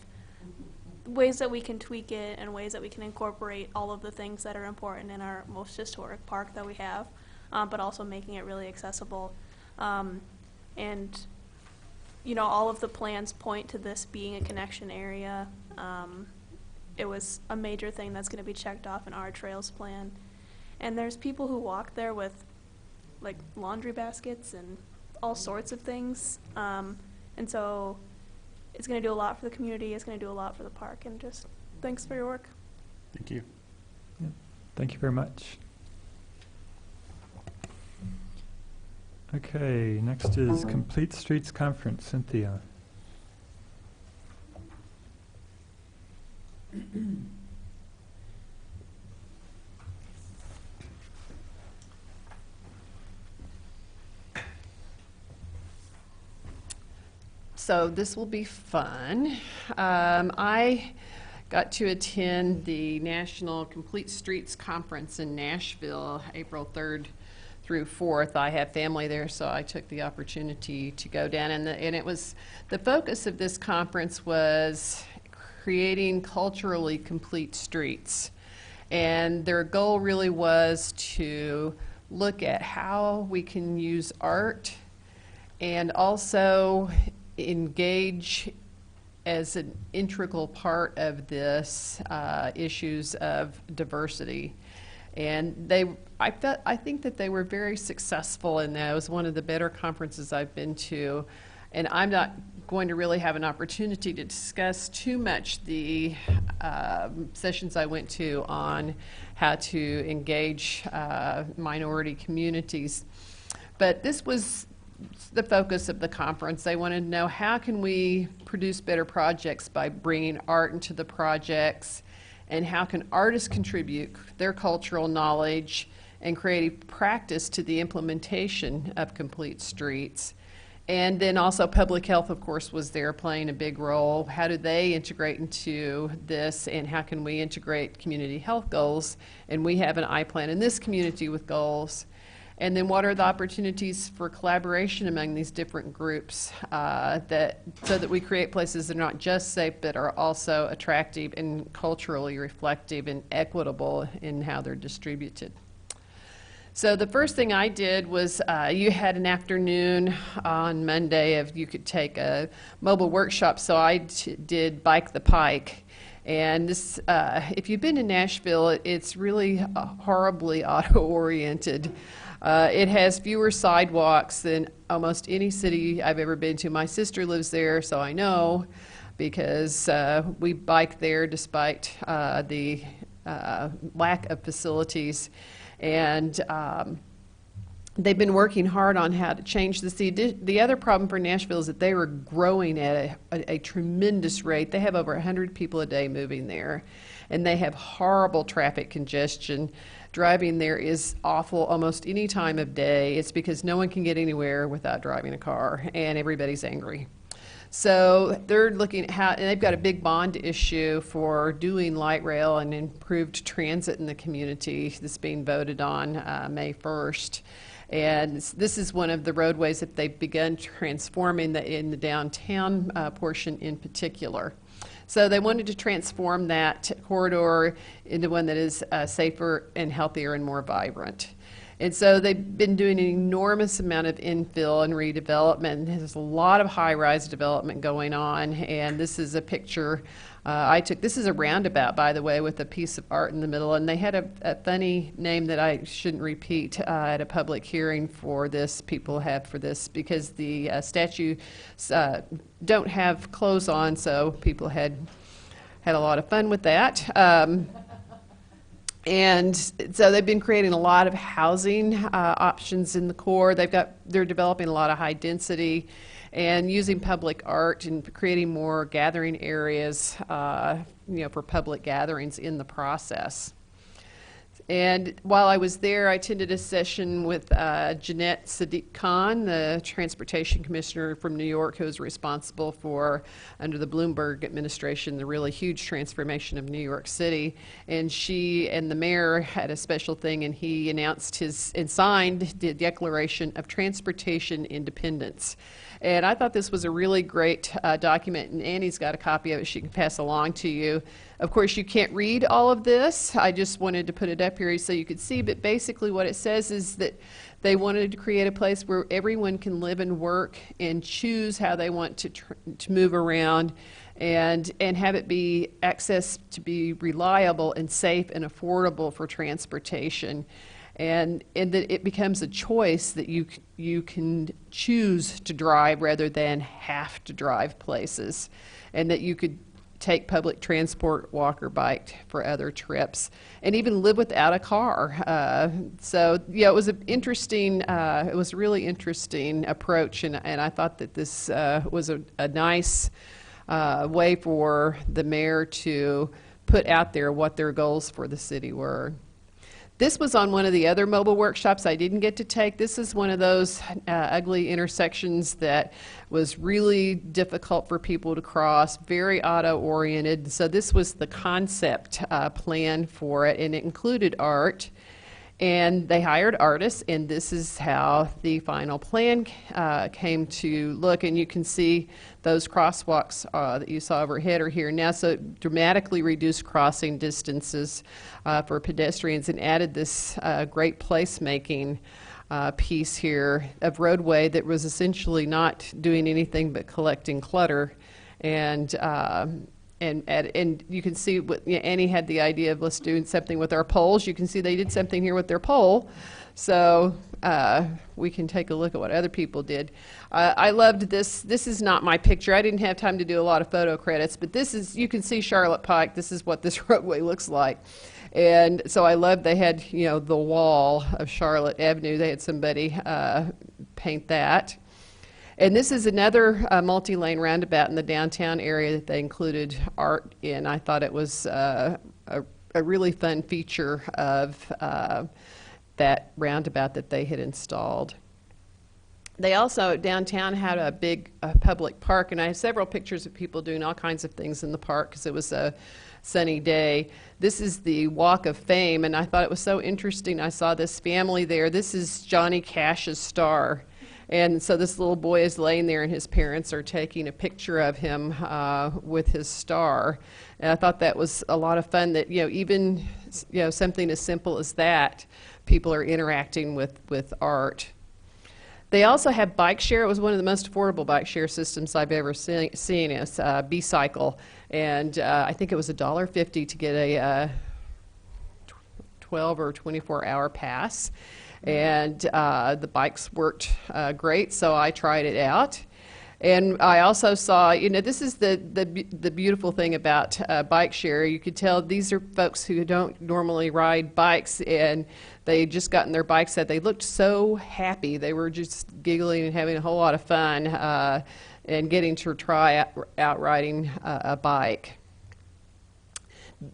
[SPEAKER 12] ways that we can tweak it and ways that we can incorporate all of the things that are important in our most historic park that we have, but also making it really accessible. And you know, all of the plans point to this being a connection area. It was a major thing that's going to be checked off in our trails plan. And there's people who walk there with like laundry baskets and all sorts of things. And so it's going to do a lot for the community. It's going to do a lot for the park. And just thanks for your work.
[SPEAKER 11] Thank you.
[SPEAKER 1] Thank you very much. Okay, next is Complete Streets Conference. Cynthia.
[SPEAKER 6] So this will be fun. I got to attend the National Complete Streets Conference in Nashville, April 3rd through 4th. I have family there, so I took the opportunity to go down. And it was, the focus of this conference was creating culturally complete streets. And their goal really was to look at how we can use art and also engage as an integral part of this issues of diversity. And I think that they were very successful in that. It was one of the better conferences I've been to. And I'm not going to really have an opportunity to discuss too much the sessions I went to on how to engage minority communities. But this was the focus of the conference. They wanted to know, how can we produce better projects by bringing art into the projects, and how can artists contribute their cultural knowledge and creative practice to the implementation of complete streets. And then also public health, of course, was there playing a big role. How do they integrate into this, and how can we integrate community health goals? And we have an I-plan in this community with goals. And then what are the opportunities for collaboration among these different groups so that we create places that are not just safe but are also attractive and culturally reflective and equitable in how they're distributed. So the first thing I did was you had an afternoon on Monday of you could take a mobile workshop, so I did Bike the Pike. And this, if you've been to Nashville, it's really horribly auto-oriented. It has fewer sidewalks than almost any city I've ever been to. My sister lives there, so I know, because we bike there despite the lack of facilities. And they've been working hard on how to change the city. The other problem for Nashville is that they were growing at a tremendous rate. They have over 100 people a day moving there, and they have horrible traffic congestion. Driving there is awful almost any time of day. It's because no one can get anywhere without driving a car, and everybody's angry. So they're looking at how, and they've got a big bond issue for doing light rail and improved transit in the community that's being voted on May 1st. And this is one of the roadways that they've begun transforming in the downtown portion in particular. So they wanted to transform that corridor into one that is safer and healthier and more vibrant. And so they've been doing an enormous amount of infill and redevelopment. There's a lot of high-rise development going on, and this is a picture I took. This is a roundabout, by the way, with a piece of art in the middle, and they had a funny name that I shouldn't repeat at a public hearing for this, people have for this, because the statues don't have clothes on, so people had a lot of fun with that. And so they've been creating a lot of housing options in the core. They're developing a lot of high density and using public art and creating more gathering areas, for public gatherings in the process. And while I was there, I attended a session with Jeanette Sadiq Khan, the transportation commissioner from New York, who is responsible for, under the Bloomberg administration, the really huge transformation of New York City. And she and the mayor had a special thing, and he announced and signed the Declaration of Transportation Independence. And I thought this was a really great document, and Annie's got a copy of it she can pass along to you. Of course, you can't read all of this. I just wanted to put it up here so you could see, but basically what it says is that they wanted to create a place where everyone can live and work and choose how they want to move around, and have it be access to be reliable and safe and affordable for transportation. And that it becomes a choice that you can choose to drive rather than have to drive places, and that you could take public transport, walk or bike for other trips, and even live without a car. So yeah, it was an interesting, it was a really interesting approach, and I thought that this was a nice way for the mayor to put out there what their goals for the city were. This was on one of the other mobile workshops I didn't get to take. This is one of those ugly intersections that was really difficult for people to cross, very auto-oriented. So this was the concept plan for it, and it included art. And they hired artists, and this is how the final plan came to look. And you can see those crosswalks that you saw overhead are here now. So it dramatically reduced crossing distances for pedestrians, and added this great placemaking piece here of roadway that was essentially not doing anything but collecting clutter And you can see Annie had the idea of let's do something with our poles. You can see they did something here with their pole. So we can take a look at what other people did. I loved this. This is not my picture. I didn't have time to do a lot of photo credits, but this is, you can see Charlotte Pike. This is what this roadway looks like. And so I loved they had, the wall of Charlotte Avenue. They had somebody paint that. And this is another multi-lane roundabout in the downtown area that they included art in. I thought it was a really fun feature of that roundabout that they had installed. They also, downtown, had a big public park, and I have several pictures of people doing all kinds of things in the park because it was a sunny day. This is the Walk of Fame, and I thought it was so interesting. I saw this family there. This is Johnny Cash's star. And so this little boy is laying there, and his parents are taking a picture of him with his star. And I thought that was a lot of fun that, even, something as simple as that, people are interacting with art. They also have bike share. It was one of the most affordable bike share systems I've ever seen. It's B-Cycle. And I think it was $1.50 to get a 12 or 24-hour pass. And the bikes worked great, so I tried it out. And I also saw, this is the beautiful thing about bike share. You could tell these are folks who don't normally ride bikes, and they just got in their bike set. They looked so happy. They were just giggling and having a whole lot of fun and getting to try out riding a bike.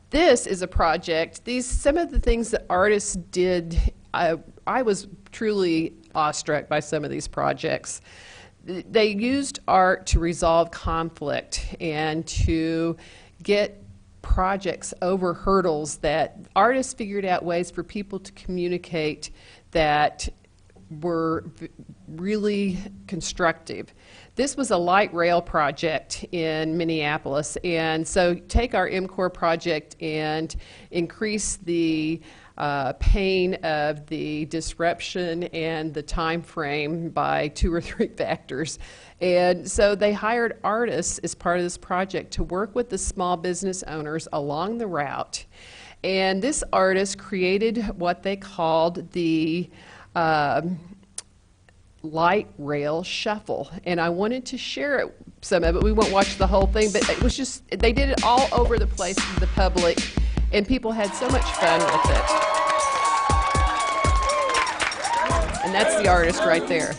[SPEAKER 6] This is a project. Some of the things that artists did, I was truly awestruck by some of these projects. They used art to resolve conflict and to get projects over hurdles that artists figured out ways for people to communicate that were really constructive. This was a light rail project in Minneapolis, and so take our MCOR project and increase the pain of the disruption and the time frame by 2 or 3 factors. And so they hired artists as part of this project to work with the small business owners along the route. And this artist created what they called the light rail shuffle. And I wanted to share some of it. We won't watch the whole thing, but it was just, they did it all over the place for the public, and people had so much fun with it. And that's the artist right there.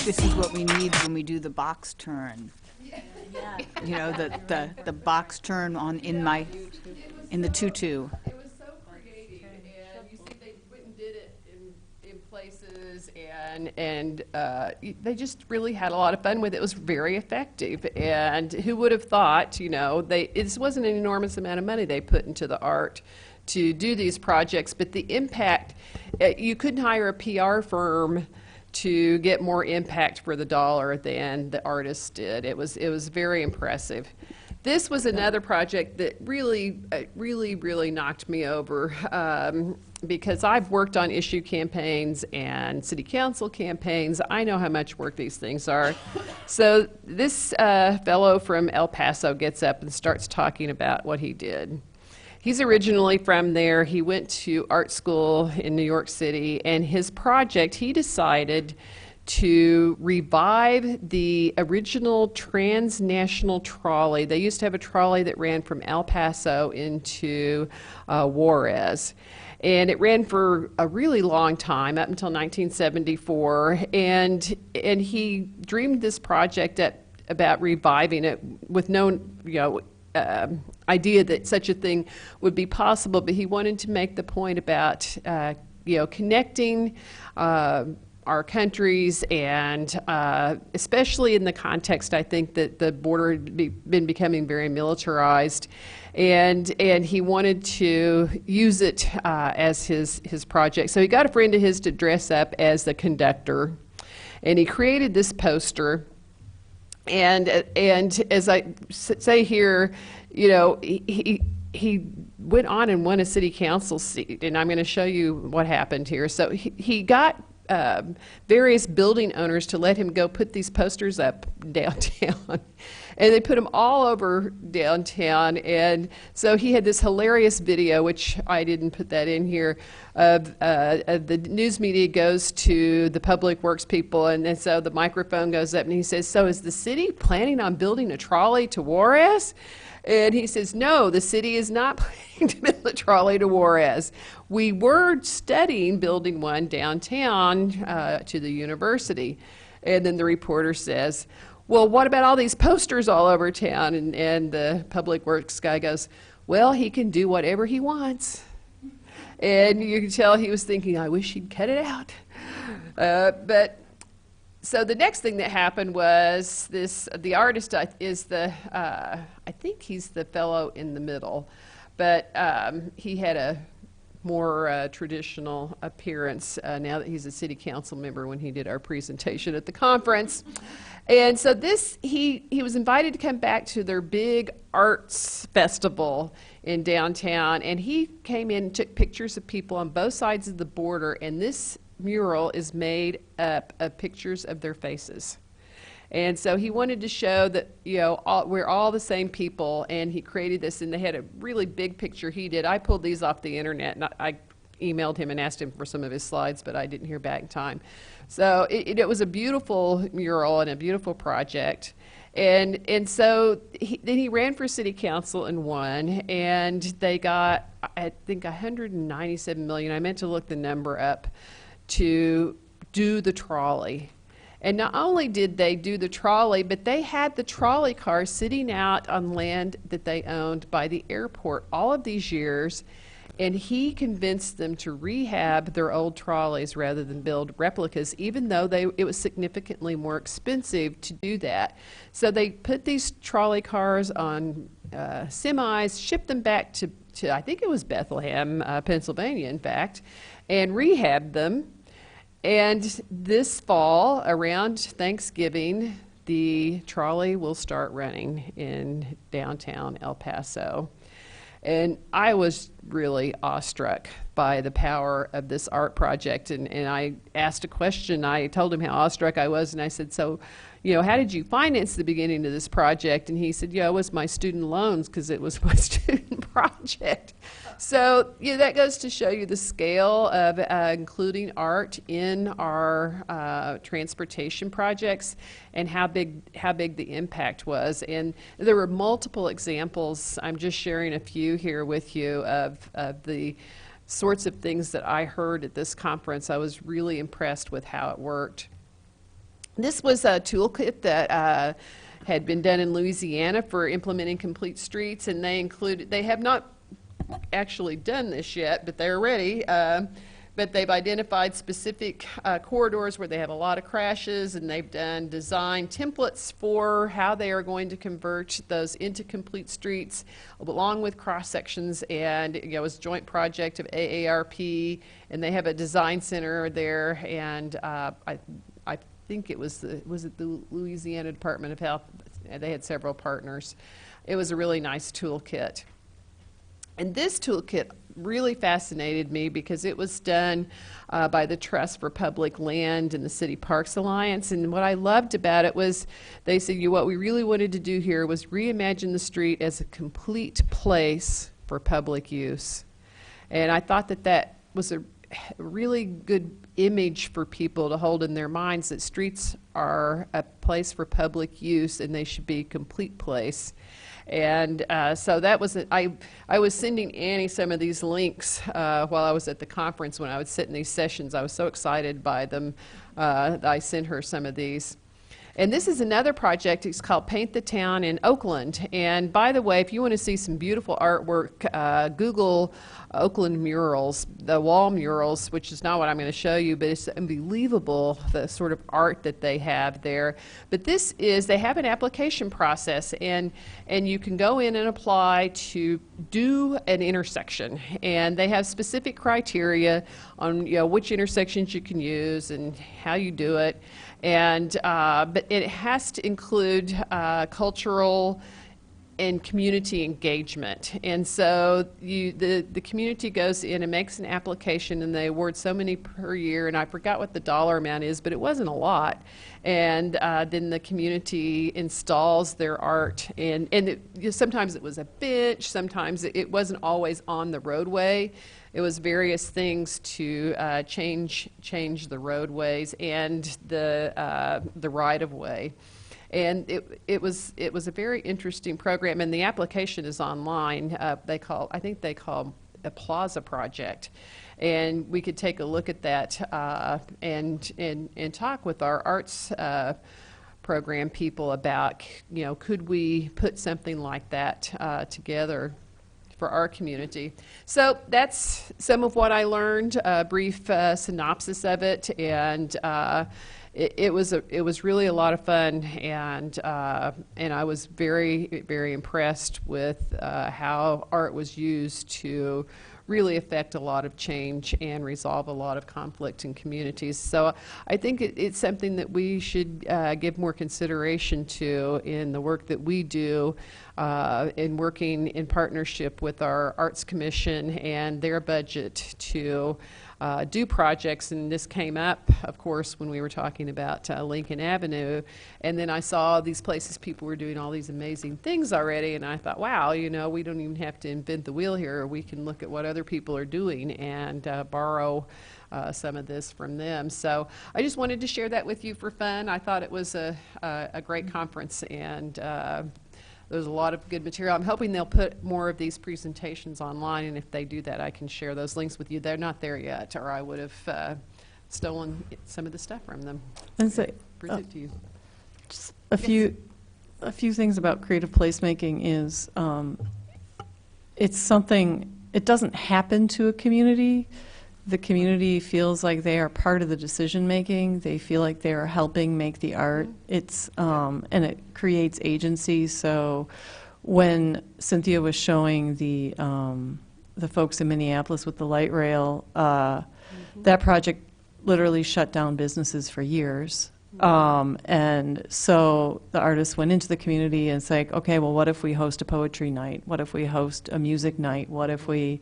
[SPEAKER 9] This is what we need when we do the box turn. The box turn in the tutu.
[SPEAKER 6] It was so creative, and you see they went and did it in places, and they just really had a lot of fun with it. It was very effective, and who would have thought, this wasn't an enormous amount of money they put into the art to do these projects, but the impact, you couldn't hire a PR firm to get more impact for the dollar than the artists did. It was very impressive. This was another project that really knocked me over because I've worked on issue campaigns and city council campaigns. I know how much work these things are. So this fellow from El Paso gets up and starts talking about what he did. He's originally from there. He went to art school in New York City, and his project, he decided to revive the original transnational trolley. They used to have a trolley that ran from El Paso into Juarez. And it ran for a really long time, up until 1974. And he dreamed this project about reviving it with no, idea that such a thing would be possible. But he wanted to make the point about, connecting our countries, and especially in the context, I think, that the border had been becoming very militarized. And he wanted to use it as his project. So he got a friend of his to dress up as the conductor, and he created this poster. And as I say here, he went on and won a city council seat, and I'm going to show you what happened here. So he got various building owners to let him go put these posters up downtown. And they put them all over downtown. And so he had this hilarious video, which I didn't put that in here, of the news media goes to the public works people. And then so the microphone goes up and he says, "So is the city planning on building a trolley to Juarez?" And he says, "No, the city is not planning to build a trolley to Juarez. We were studying building one downtown to the university." And then the reporter says, "Well, what about all these posters all over town?" And the public works guy goes, "Well, he can do whatever he wants." And you can tell he was thinking, "I wish he'd cut it out." So the next thing that happened was the artist is I think he's the fellow in the middle, but he had a more traditional appearance now that he's a city council member when he did our presentation at the conference. And so he was invited to come back to their big arts festival in downtown, and he came in and took pictures of people on both sides of the border, and this mural is made up of pictures of their faces. And so he wanted to show that, we're all the same people, and he created this, and they had a really big picture he did. I pulled these off the internet, and I emailed him and asked him for some of his slides, but I didn't hear back in time. So it was a beautiful mural and a beautiful project. And so then he ran for city council and won, and they got, I think, $197 million. I meant to look the number up to do the trolley. And not only did they do the trolley, but they had the trolley cars sitting out on land that they owned by the airport all of these years, and he convinced them to rehab their old trolleys rather than build replicas, even though it was significantly more expensive to do that. So they put these trolley cars on semis, shipped them back to I think it was Bethlehem, Pennsylvania, in fact, and rehabbed them. And this fall, around Thanksgiving, the trolley will start running in downtown El Paso. And I was really awestruck by the power of this art project. And I asked a question. I told him how awestruck I was, and I said, "So, how did you finance the beginning of this project?" And he said, "It was my student loans, because it was my student project." So that goes to show you the scale of including art in our transportation projects, and how big the impact was. And there were multiple examples. I'm just sharing a few here with you of the sorts of things that I heard at this conference. I was really impressed with how it worked. This was a toolkit that had been done in Louisiana for implementing complete streets, and they have not actually done this yet, but they're ready. But they've identified specific corridors where they have a lot of crashes, and they've done design templates for how they are going to convert those into complete streets, along with cross sections. And it was a joint project of AARP, and they have a design center there. And I think it was the Louisiana Department of Health. They had several partners. It was a really nice toolkit. And this toolkit really fascinated me because it was done by the Trust for Public Land and the City Parks Alliance. And what I loved about it was they said, what we really wanted to do here was reimagine the street as a complete place for public use. And I thought that was really good image for people to hold in their minds that streets are a place for public use and they should be a complete place. And so that was I was sending Annie some of these links while I was at the conference when I would sit in these sessions. I was so excited by them that I sent her some of these. And this is another project. It's called Paint the Town in Oakland. And by the way, if you want to see some beautiful artwork, Google Oakland murals, the wall murals, which is not what I'm going to show you, but it's unbelievable, the sort of art that they have there. But this is, they have an application process, and you can go in and apply to do an intersection. And they have specific criteria on, you know, which intersections you can use and how you do it. And but it has to include cultural and community engagement. And so the community goes in and makes an application, and they award so many per year, and I forgot what the dollar amount is, but it wasn't a lot. And then the community installs their art, and sometimes it was a bench, sometimes it wasn't always on the roadway. It was various things to change the roadways and the right-of-way. And it was a very interesting program, and the application is online. I think they call a Plaza Project, and we could take a look at that and talk with our arts program people about, you know, could we put something like that together for our community. So that's some of what I learned, a brief synopsis of it, and it was really a lot of fun, and I was very, very impressed with how art was used to really affect a lot of change and resolve a lot of conflict in communities. So I think it's something that we should give more consideration to in the work that we do in working in partnership with our Arts Commission and their budget to do projects. And this came up, of course, when we were talking about Lincoln Avenue. And then I saw these places people were doing all these amazing things already, and I thought, wow, you know, we don't even have to invent the wheel here. We can look at what other people are doing and borrow some of this from them. So I just wanted to share that with you for fun. I thought it was a great conference, and there's a lot of good material. I'm hoping they'll put more of these presentations online, and if they do that, I can share those links with you. They're not there yet, or I would have stolen some of the stuff from them.
[SPEAKER 3] And say,
[SPEAKER 6] present to you.
[SPEAKER 3] just a few things about creative placemaking is it's something, it doesn't happen to a community. The community feels like they are part of the decision making. They feel like they are helping make the art. It's and it creates agency. So when Cynthia was showing the folks in Minneapolis with the light rail, that project literally shut down businesses for years. And so the artists went into the community and said, okay, well, what if we host a poetry night? What if we host a music night? What if we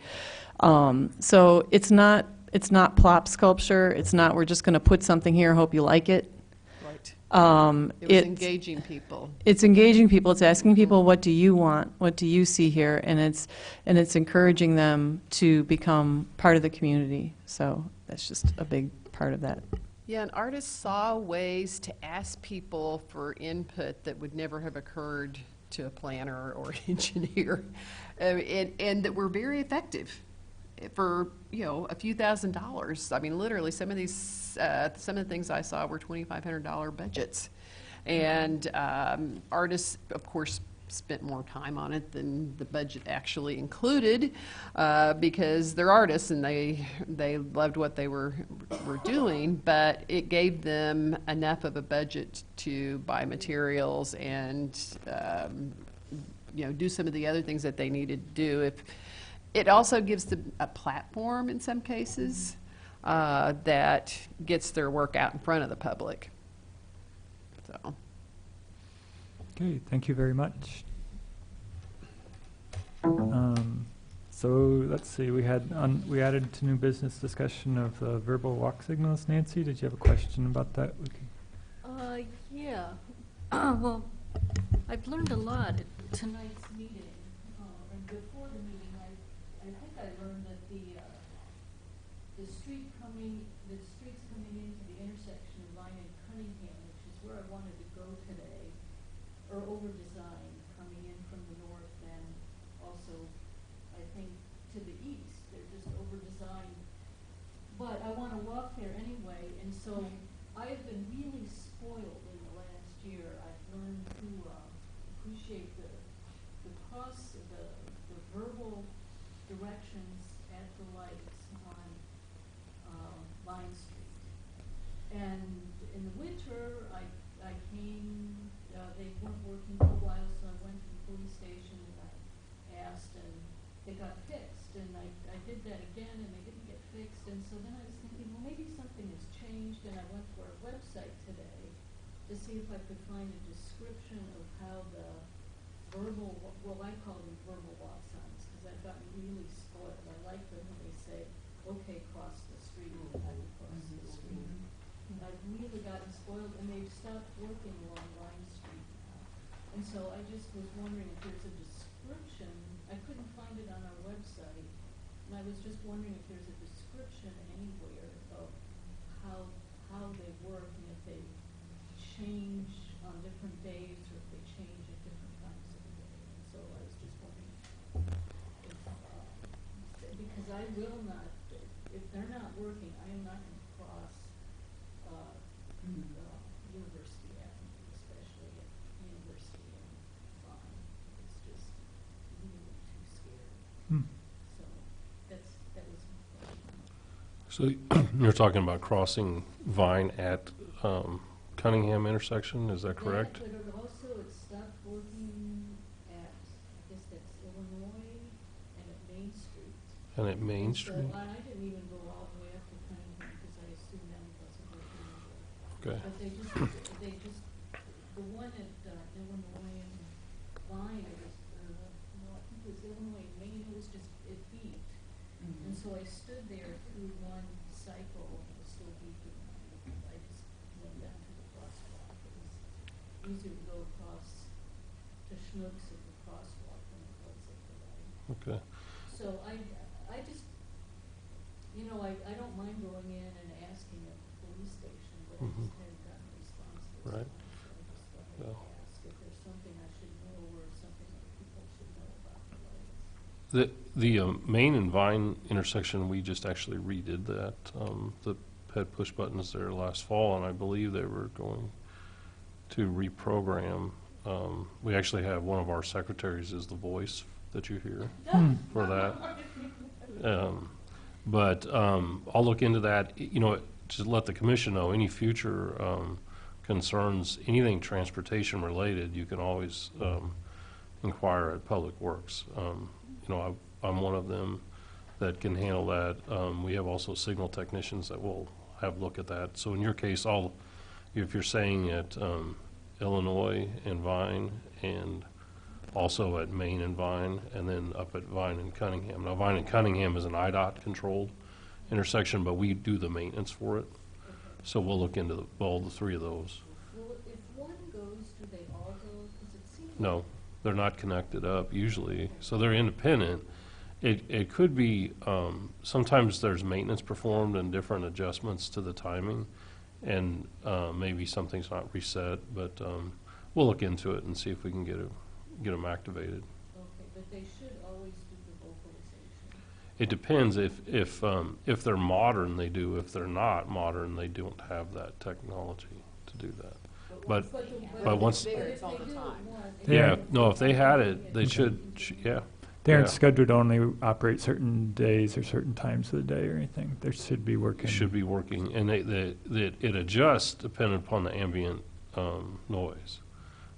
[SPEAKER 3] so it's not plop sculpture. It's not we're just going to put something here, hope you like it.
[SPEAKER 6] Right. It was engaging people.
[SPEAKER 3] It's engaging people. It's asking people, what do you want? What do you see here? And it's encouraging them to become part of the community. So that's just a big part of that.
[SPEAKER 6] Yeah, and artists saw ways to ask people for input that would never have occurred to a planner or engineer, and that were very effective for, you know, a few $1,000s. I mean, literally, some of the things I saw were $2,500 budgets, and artists, of course, spent more time on it than the budget actually included, because they're artists and they loved what they were doing, but it gave them enough of a budget to buy materials and you know, do some of the other things that they needed to do. It also gives them a platform in some cases that gets their work out in front of the public. So.
[SPEAKER 1] Okay, thank you very much. So let's see, we added to new business discussion of verbal walk signals. Nancy, did you have a question about that?
[SPEAKER 5] Yeah. Well, I've learned a lot at tonight's meeting. And before the meeting, I think I learned that the streets coming into the intersection of Vine and Cunningham, which is where I wanted to go today, are over-designed coming in from the north and also, I think, to the east. They're just over-designed. But I want to walk there anyway, and so I've been really spoiled in the last year. I've learned to appreciate the verbal directions at the lights on Vine Street. And in the winter, I came, they weren't working for a while, so I went to the police station and I asked, and they got fixed. And I did that again, and they didn't get fixed. And so then I was thinking, well, maybe something has changed. And I went to our website today to see if I could find a description of how the verbal, well, I call them verbal walk signs, because I've gotten really spoiled. I like them when they say, okay, cross the street, and I will cross the street. I've really gotten spoiled, and they've stopped working along Vine Street now. And so I just was wondering if there's a description. I couldn't find it on our website, and I was just wondering if there's a description anywhere of how they work, and if they change on different days, or if they change at different times of the day. And so I was just wondering if, because I will not, if they're not working, I am not going to cross University Avenue, especially at University and Vine. It's just really too scary. So that was my question.
[SPEAKER 4] So you're talking about crossing Vine at Cunningham intersection, is that correct?
[SPEAKER 5] But it also, it stopped working at, I guess that's Illinois and at Main Street.
[SPEAKER 4] And at Main
[SPEAKER 5] So
[SPEAKER 4] Street?
[SPEAKER 5] I didn't even go all the way up to Cunningham because I assumed that wasn't working either.
[SPEAKER 4] Okay.
[SPEAKER 5] But they just, the one at Illinois and Vine, it was, no, I think it was Illinois and Maine, it was just, it beeped. And so I stood there through one cycle, and it was still beeping. I just went down to the crosswalk. It was easier to go across to Schnucks at the crosswalk than it was at the light.
[SPEAKER 4] Okay.
[SPEAKER 5] So I just, you know, I don't mind going in and asking at the police station, but I
[SPEAKER 4] Mhm.
[SPEAKER 5] just haven't gotten a response this
[SPEAKER 4] Right.
[SPEAKER 5] time. So I just thought
[SPEAKER 4] Yeah.
[SPEAKER 5] I'd ask if there's something I should know or something that people should know about the lights.
[SPEAKER 4] The Main and Vine intersection, we just actually redid that. The had push buttons there last fall, and I believe they were going to reprogram. We actually have one of our secretaries is the voice that you hear for that. But I'll look into that. You know, just let the commission know any future concerns, anything transportation related, you can always inquire at Public Works. You know, I'm one of them that can handle that. We have also signal technicians that will have a look at that. So in your case, if you're saying at Illinois and Vine, and also at Main and Vine, and then up at Vine and Cunningham. Now, Vine and Cunningham is an IDOT-controlled intersection, but we do the maintenance for it. So we'll look into all the three of those.
[SPEAKER 5] Well, if one goes, do they all go? Because it seems.
[SPEAKER 4] No, they're not connected up usually, so they're independent. It could be, sometimes there's maintenance performed and different adjustments to the timing, and maybe something's not reset, but we'll look into it and see if we can get them activated.
[SPEAKER 5] Okay, but they should always do the vocalization.
[SPEAKER 4] It depends. If they're modern, they do. If they're not modern, they don't have that technology to do that. But once,
[SPEAKER 9] It's all the time.
[SPEAKER 4] yeah, no, if they had it, they should, yeah.
[SPEAKER 1] They aren't
[SPEAKER 4] Yeah.
[SPEAKER 1] scheduled to only operate certain days or certain times of the day or anything. They should be working.
[SPEAKER 4] It should be working, and it adjusts depending upon the ambient noise.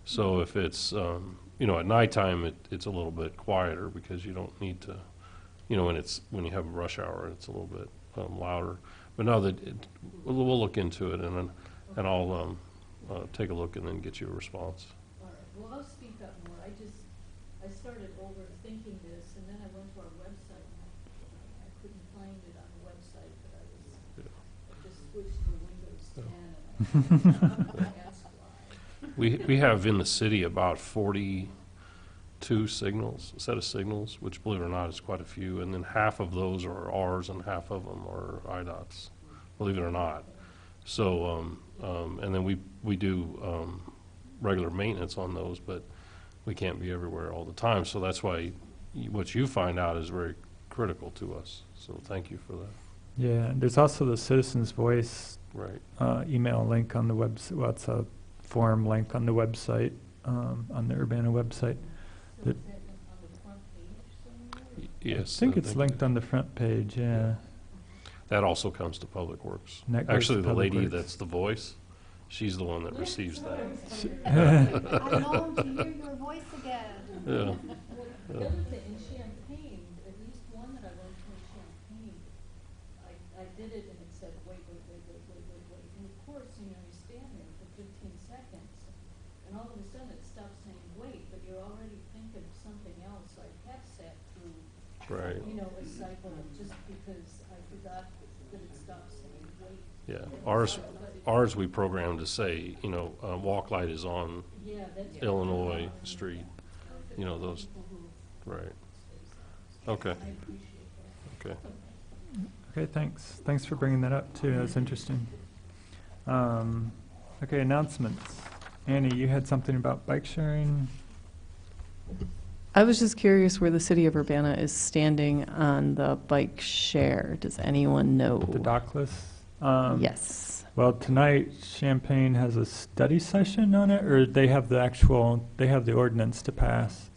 [SPEAKER 4] So if it's, you know, at nighttime, it's a little bit quieter because you don't need to, you know, when you have a rush hour, it's a little bit louder. But no, we'll look into it, and I'll take a look and then get you a response.
[SPEAKER 5] All right, well, I'll speak up more. I started overthinking this, and then I went to our website, and I couldn't find it on the website, but I just switched to Windows 10, and I asked why.
[SPEAKER 4] We have in the city about 40 2 signals, a set of signals, which believe it or not is quite a few, and then half of those are ours and half of them are IDOT's, believe it or not. So, and then we do regular maintenance on those, but we can't be everywhere all the time. So that's why what you find out is very critical to us. So thank you for that.
[SPEAKER 1] Yeah, and there's also the Citizens Voice
[SPEAKER 4] Right.
[SPEAKER 1] email link on the website. Well, it's a forum link on the website, on the Urbana website.
[SPEAKER 5] So is that on the front page somewhere?
[SPEAKER 4] Yes.
[SPEAKER 1] I think it's linked on the front page, yeah.
[SPEAKER 4] That also comes to Public Works.
[SPEAKER 1] And that goes
[SPEAKER 4] Actually,
[SPEAKER 1] to
[SPEAKER 4] the
[SPEAKER 1] Public
[SPEAKER 4] lady
[SPEAKER 1] Works.
[SPEAKER 4] that's the voice, she's the one that receives that.
[SPEAKER 9] I long to hear your voice again.
[SPEAKER 4] Yeah.
[SPEAKER 5] Well, the other thing, in Champaign, at least one that I went to in Champaign, I did it and it said, wait. And of course, you stand there for 15 seconds, and all of a sudden it stops saying wait, but you're already thinking of something else. I have sat through,
[SPEAKER 4] Right.
[SPEAKER 5] a cycle just because I forgot that it stopped saying wait.
[SPEAKER 4] Yeah. Ours we programmed to say, walk light is on
[SPEAKER 5] Yeah, that's.
[SPEAKER 4] Illinois Street. Those, right. Okay. Okay.
[SPEAKER 1] Okay, thanks. Thanks for bringing that up, too. That's interesting. Okay, announcements. Annie, you had something about bike sharing?
[SPEAKER 3] I was just curious where the city of Urbana is standing on the bike share. Does anyone know?
[SPEAKER 1] The dockless?
[SPEAKER 3] Yes.
[SPEAKER 1] Well, tonight Champaign has a study session on it, or they have the ordinance to pass.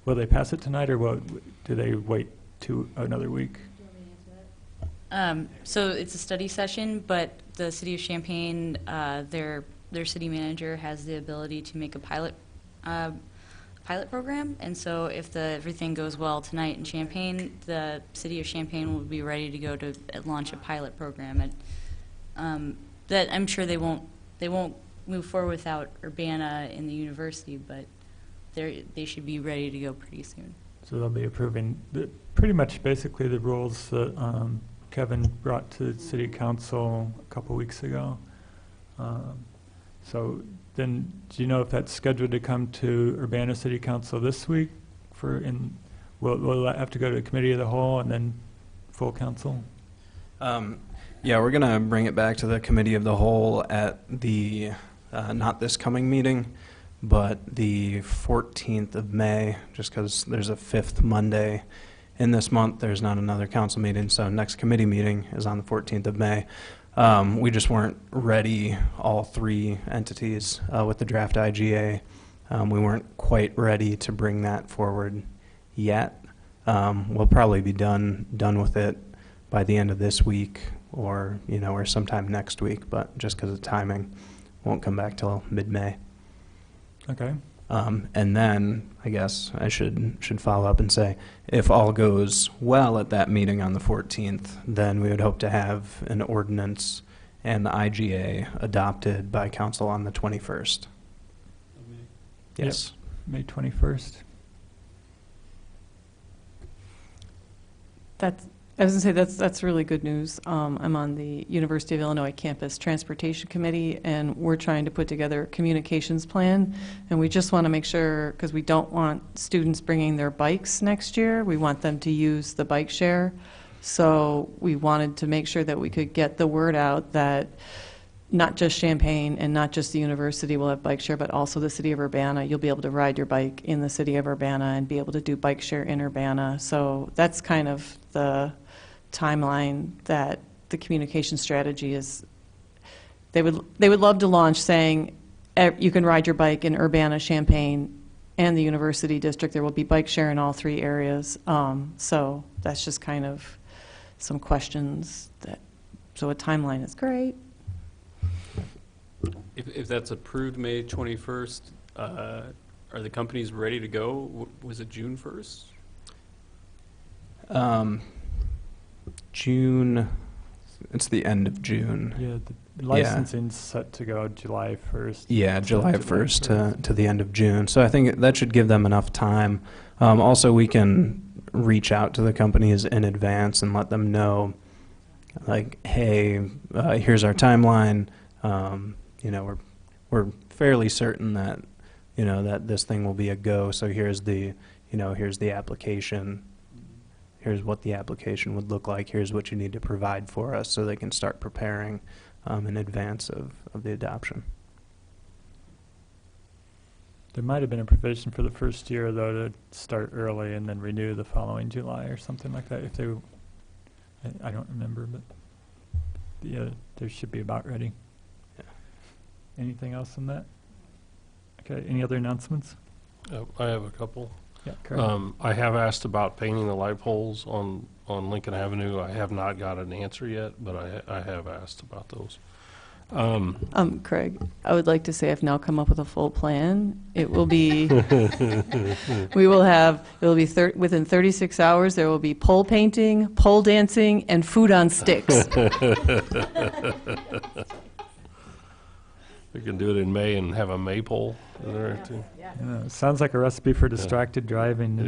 [SPEAKER 1] Will they pass it tonight, or do they wait to another week?
[SPEAKER 8] So it's a study session, but the city of Champaign, their city manager has the ability to make a pilot program, and so if everything goes well tonight in Champaign, the city of Champaign will be ready to go to launch a pilot program. And that I'm sure they won't move forward without Urbana in the university, but they should be ready to go pretty soon.
[SPEAKER 1] So they'll be approving pretty much basically the rules that Kevin brought to city council a couple weeks ago. So then, do you know if that's scheduled to come to Urbana City Council this week? Will that have to go to committee of the whole and then full council?
[SPEAKER 13] Yeah, we're going to bring it back to the committee of the whole at the, not this coming meeting, but the 14th of May, just because there's a 5th Monday in this month. There's not another council meeting, so next committee meeting is on the 14th of May. We just weren't ready, all 3 entities, with the draft IGA. We weren't quite ready to bring that forward yet. We'll probably be done with it by the end of this week, or sometime next week, but just because of timing, won't come back till mid-May.
[SPEAKER 1] Okay.
[SPEAKER 13] And then I guess I should follow up and say, if all goes well at that meeting on the 14th, then we would hope to have an ordinance and the IGA adopted by council on the 21st. Yes.
[SPEAKER 1] May 21st.
[SPEAKER 3] I was going to say that's really good news. I'm on the University of Illinois Campus Transportation Committee, and we're trying to put together a communications plan. And we just want to make sure, because we don't want students bringing their bikes next year. We want them to use the bike share. So we wanted to make sure that we could get the word out that not just Champaign and not just the university will have bike share, but also the city of Urbana. You'll be able to ride your bike in the city of Urbana and be able to do bike share in Urbana. So that's kind of the timeline that the communication strategy is. They would love to launch saying you can ride your bike in Urbana, Champaign, and the University District. There will be bike share in all 3 areas. So that's just kind of some questions so a timeline is great.
[SPEAKER 10] If that's approved May 21st, are the companies ready to go? Was it June 1st?
[SPEAKER 13] June, it's the end of June.
[SPEAKER 1] Yeah, the licensing's set to go July 1st.
[SPEAKER 13] Yeah, July 1st to the end of June. So I think that should give them enough time. Also, we can reach out to the companies in advance and let them know, like, hey, here's our timeline. We're fairly certain that, that this thing will be a go. So here's the, here's the application, here's what the application would look like, here's what you need to provide for us, so they can start preparing in advance of the adoption.
[SPEAKER 1] There might have been a provision for the first year, though, to start early and then renew the following July or something like that. If they, I don't remember, but yeah, there should be about ready.
[SPEAKER 13] Yeah.
[SPEAKER 1] Anything else on that? Okay, any other announcements?
[SPEAKER 4] I have a couple.
[SPEAKER 1] Yeah, Craig.
[SPEAKER 4] I have asked about painting the light poles on Lincoln Avenue. I have not got an answer yet, but I have asked about those.
[SPEAKER 3] Craig, I would like to say I've now come up with a full plan. It will be, it will be within 36 hours, there will be pole painting, pole dancing, and food on sticks.
[SPEAKER 4] We can do it in May and have a maypole in there too.
[SPEAKER 1] Yeah, sounds like a recipe for distracted driving.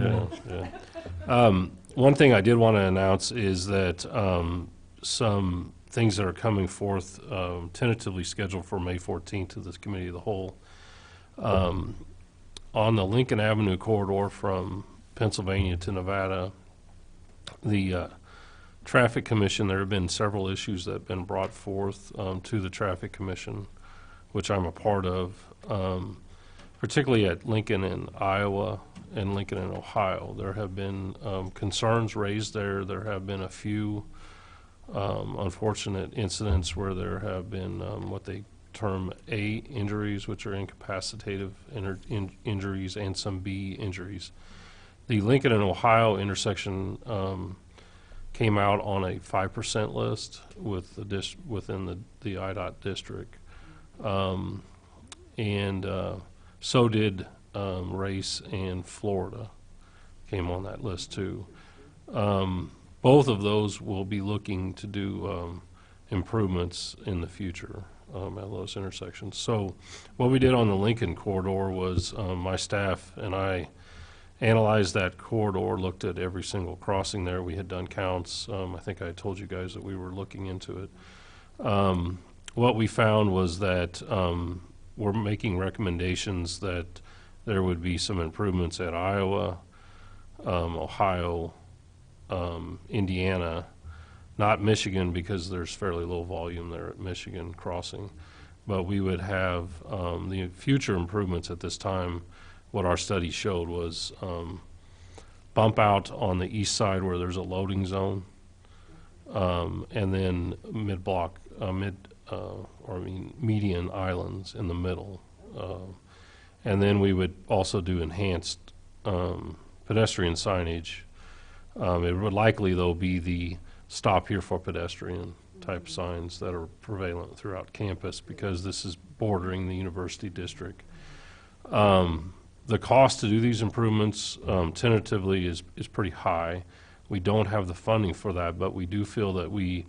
[SPEAKER 4] Yeah. One thing I did want to announce is that some things that are coming forth, tentatively scheduled for May 14th to this Committee of the Whole. On the Lincoln Avenue corridor from Pennsylvania to Nevada, the Traffic Commission, there have been several issues that have been brought forth to the Traffic Commission, which I'm a part of, particularly at Lincoln in Iowa and Lincoln in Ohio. There have been concerns raised there. There have been a few unfortunate incidents where there have been what they term A injuries, which are incapacitative injuries, and some B injuries. The Lincoln and Ohio intersection came out on a 5% list with within the IDOT district, and so did Race and Florida came on that list too. Both of those will be looking to do improvements in the future at those intersections. So what we did on the Lincoln corridor was my staff and I analyzed that corridor, looked at every single crossing there. We had done counts. I think I told you guys that we were looking into it. What we found was that we're making recommendations that there would be some improvements at Iowa, Ohio, Indiana, not Michigan because there's fairly low volume there at Michigan crossing, but we would have the future improvements at this time. What our study showed was bump out on the east side where there's a loading zone, and then median islands in the middle, and then we would also do enhanced pedestrian signage. It would likely, though, be the stop here for pedestrian type signs that are prevalent throughout campus because this is bordering the university district. The cost to do these improvements tentatively is pretty high. We don't have the funding for that, but we do feel that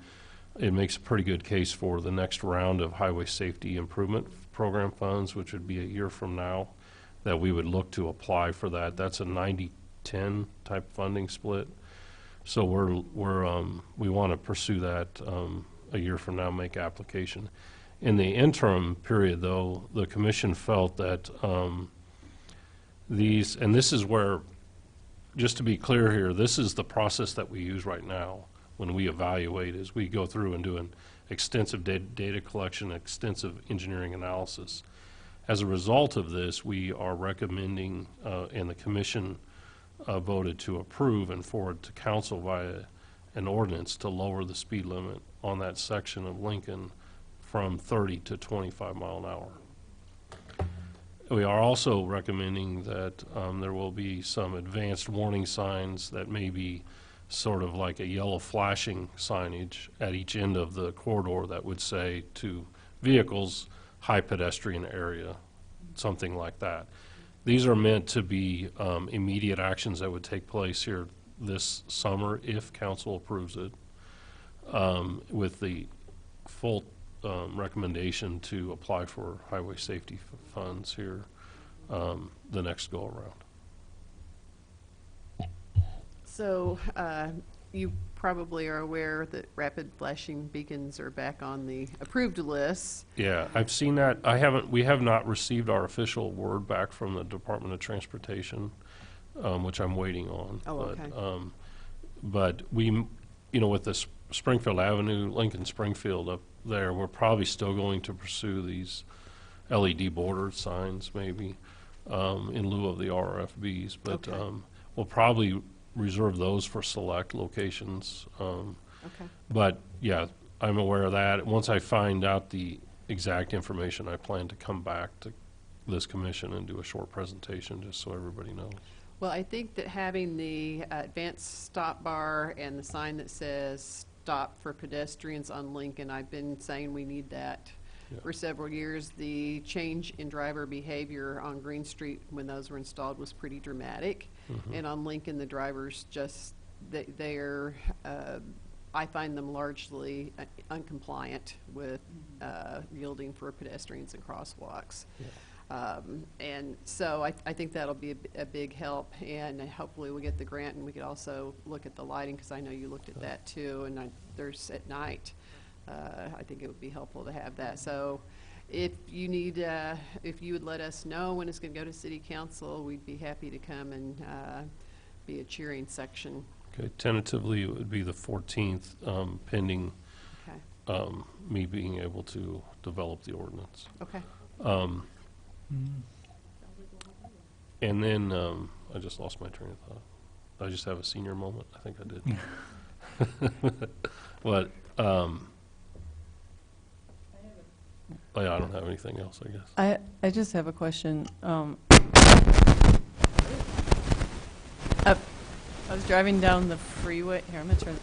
[SPEAKER 4] it makes a pretty good case for the next round of highway safety improvement program funds, which would be a year from now, that we would look to apply for that. That's a 90-10 type funding split. So we want to pursue that a year from now, make application. In the interim period, though, the commission felt that and this is where, just to be clear here, this is the process that we use right now when we evaluate, is we go through and do an extensive data collection, extensive engineering analysis. As a result of this, we are recommending, and the commission voted to approve and forward to council via an ordinance to lower the speed limit on that section of Lincoln from 30 to 25 mile an hour. We are also recommending that there will be some advanced warning signs that may be sort of like a yellow flashing signage at each end of the corridor that would say to vehicles, high pedestrian area, something like that. These are meant to be immediate actions that would take place here this summer if council approves it, with the full recommendation to apply for highway safety funds here the next go around.
[SPEAKER 6] So you probably are aware that rapid flashing beacons are back on the approved list.
[SPEAKER 4] Yeah, I've seen that. We have not received our official word back from the Department of Transportation. which I'm waiting on.
[SPEAKER 6] Oh,
[SPEAKER 4] But,
[SPEAKER 6] okay.
[SPEAKER 4] But we, with this Springfield Avenue, Lincoln Springfield up there, we're probably still going to pursue these LED border signs maybe, in lieu of the RFBs. But
[SPEAKER 6] Okay.
[SPEAKER 4] we'll probably reserve those for select locations.
[SPEAKER 6] Okay.
[SPEAKER 4] But, yeah, I'm aware of that. Once I find out the exact information, I plan to come back to this commission and do a short presentation, just so everybody knows.
[SPEAKER 6] Well, I think that having the advanced stop bar and the sign that says stop for pedestrians on Lincoln, I've been saying we need that
[SPEAKER 4] Yeah.
[SPEAKER 6] for several years. The change in driver behavior on Green Street when those were installed was pretty dramatic.
[SPEAKER 4] Mhm.
[SPEAKER 6] And on Lincoln, the drivers just, they're, I find them largely uncompliant with yielding for pedestrians and crosswalks.
[SPEAKER 4] Yeah.
[SPEAKER 6] And so I think that'll be a big help, and hopefully we'll get the grant, and we could also look at the lighting, because I know you looked at that too, and there's at night. I think it would be helpful to have that. So if you need, if you would let us know when it's going to go to city council, we'd be happy to come and be a cheering section.
[SPEAKER 4] Okay, tentatively, it would be the 14th, pending
[SPEAKER 6] Okay.
[SPEAKER 4] me being able to develop the ordinance.
[SPEAKER 6] Okay.
[SPEAKER 4] And then, I just lost my train of thought. Did I just have a senior moment? I think I did. But, yeah, I don't have anything else, I guess.
[SPEAKER 3] I just have a question. I was driving down the freeway. Here, I'm going to turn.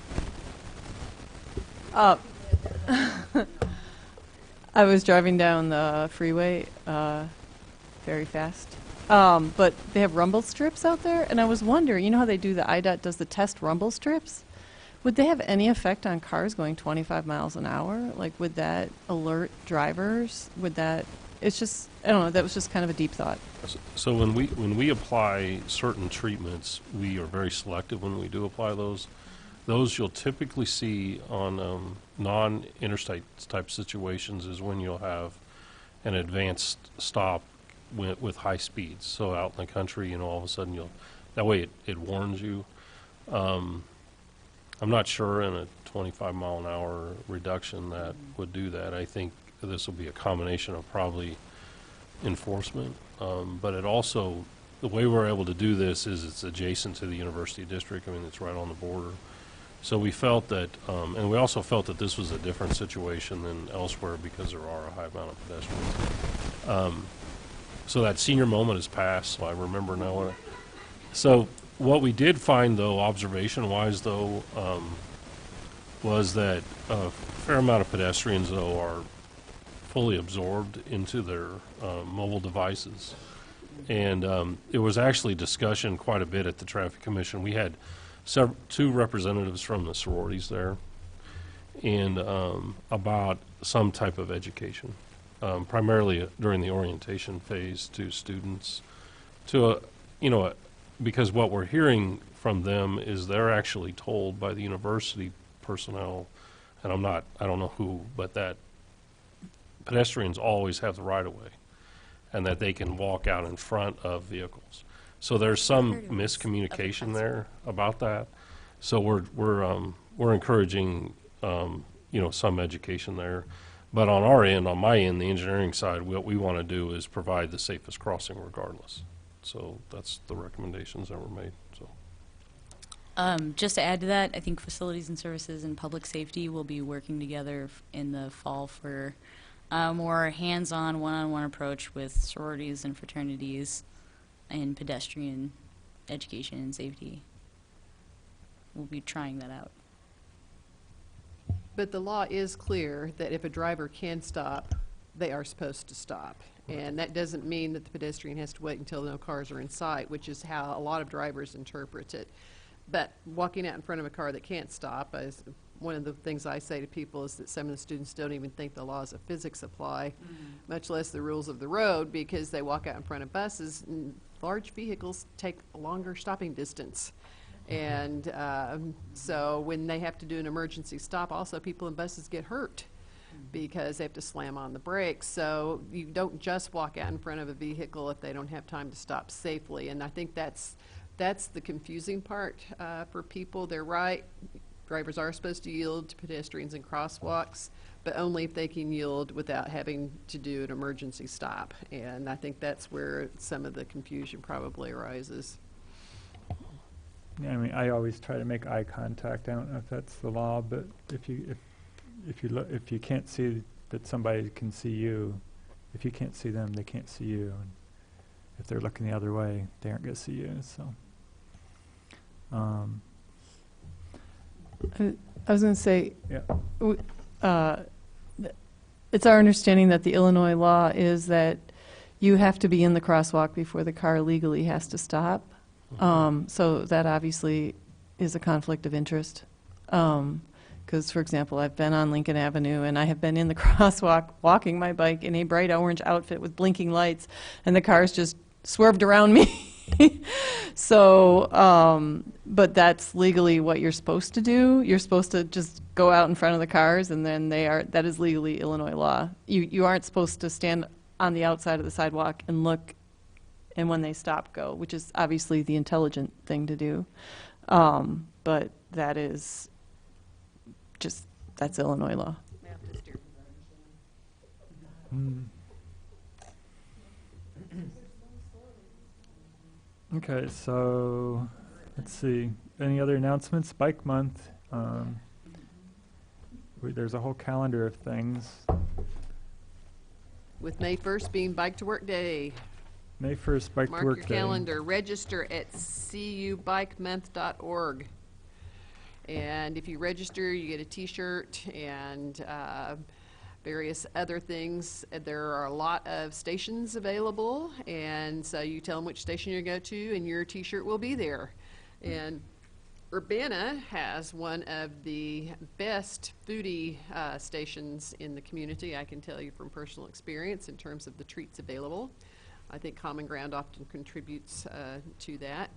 [SPEAKER 3] I was driving down the freeway very fast. But they have rumble strips out there, and I was wondering, you know how they do, the IDOT does the test rumble strips? Would they have any effect on cars going 25 miles an hour? Like, would that alert drivers? Would that, it's just, I don't know, that was just kind of a deep thought.
[SPEAKER 4] So when we apply certain treatments, we are very selective when we do apply those. Those you'll typically see on non-interstate type situations is when you'll have an advanced stop with high speeds. So out in the country, all of a sudden that way it warns you. I'm not sure in a 25 mile an hour reduction that would do that. I think this will be a combination of probably enforcement, but it also, the way we're able to do this is it's adjacent to the university district. I mean, it's right on the border. So we felt that, and we also felt that this was a different situation than elsewhere because there are a high amount of pedestrians. So that senior moment has passed, so I remember now. So what we did find, though, observation-wise, though, was that a fair amount of pedestrians, though, are fully absorbed into their mobile devices. And it was actually discussion quite a bit at the Traffic Commission. We had two representatives from the sororities there, and about some type of education, primarily during the orientation phase to students, because what we're hearing from them is they're actually told by the university personnel, and I don't know who, but that pedestrians always have the right of way, and that they can walk out in front of vehicles. So there's some miscommunication there about that. So we're encouraging some education there. But on our end, on my end, the engineering side, what we want to do is provide the safest crossing regardless. So that's the recommendations that were made. So
[SPEAKER 8] Just to add to that, I think Facilities and Services and Public Safety will be working together in the fall for a more hands-on, one-on-one approach with sororities and fraternities in pedestrian education and safety. We'll be trying that out.
[SPEAKER 6] But the law is clear that if a driver can stop, they are supposed to stop. And that doesn't mean that the pedestrian has to wait until no cars are in sight, which is how a lot of drivers interpret it. But walking out in front of a car that can't stop, is one of the things I say to people is that some of the students don't even think the laws of physics apply, much less the rules of the road, because they walk out in front of buses, and large vehicles take a longer stopping distance. And so when they have to do an emergency stop, also people in buses get hurt because they have to slam on the brakes. So you don't just walk out in front of a vehicle if they don't have time to stop safely. And I think that's That's the confusing part for people. They're right. Drivers are supposed to yield to pedestrians and crosswalks, but only if they can yield without having to do an emergency stop. And I think that's where some of the confusion probably arises.
[SPEAKER 1] Yeah, I mean, I always try to make eye contact. I don't know if that's the law, but if you can't see that somebody can see you, if you can't see them, they can't see you. And if they're looking the other way, they aren't going to see you. So,
[SPEAKER 3] I was going to say,
[SPEAKER 1] yeah.
[SPEAKER 3] It's our understanding that the Illinois law is that you have to be in the crosswalk before the car legally has to stop. So that obviously is a conflict of interest. Because, for example, I've been on Lincoln Avenue and I have been in the crosswalk walking my bike in a bright orange outfit with blinking lights, and the cars just swerved around me. So, but that's legally what you're supposed to do. You're supposed to just go out in front of the cars, and then that is legally Illinois law. You aren't supposed to stand on the outside of the sidewalk and look, and when they stop, go, which is obviously the intelligent thing to do. But that is that's Illinois law.
[SPEAKER 1] Okay, so let's see. Any other announcements? Bike month. There's a whole calendar of things.
[SPEAKER 6] With May 1st being Bike to Work Day.
[SPEAKER 1] May 1st, Bike to
[SPEAKER 6] Mark
[SPEAKER 1] Work
[SPEAKER 6] your
[SPEAKER 1] Day.
[SPEAKER 6] calendar. Register at cubikemonth.org. And if you register, you get a T-shirt and various other things. There are a lot of stations available, and so you tell them which station you go to, and your T-shirt will be there. And Urbana has one of the best foodie stations in the community, I can tell you from personal experience, in terms of the treats available. I think Common Ground often contributes to that.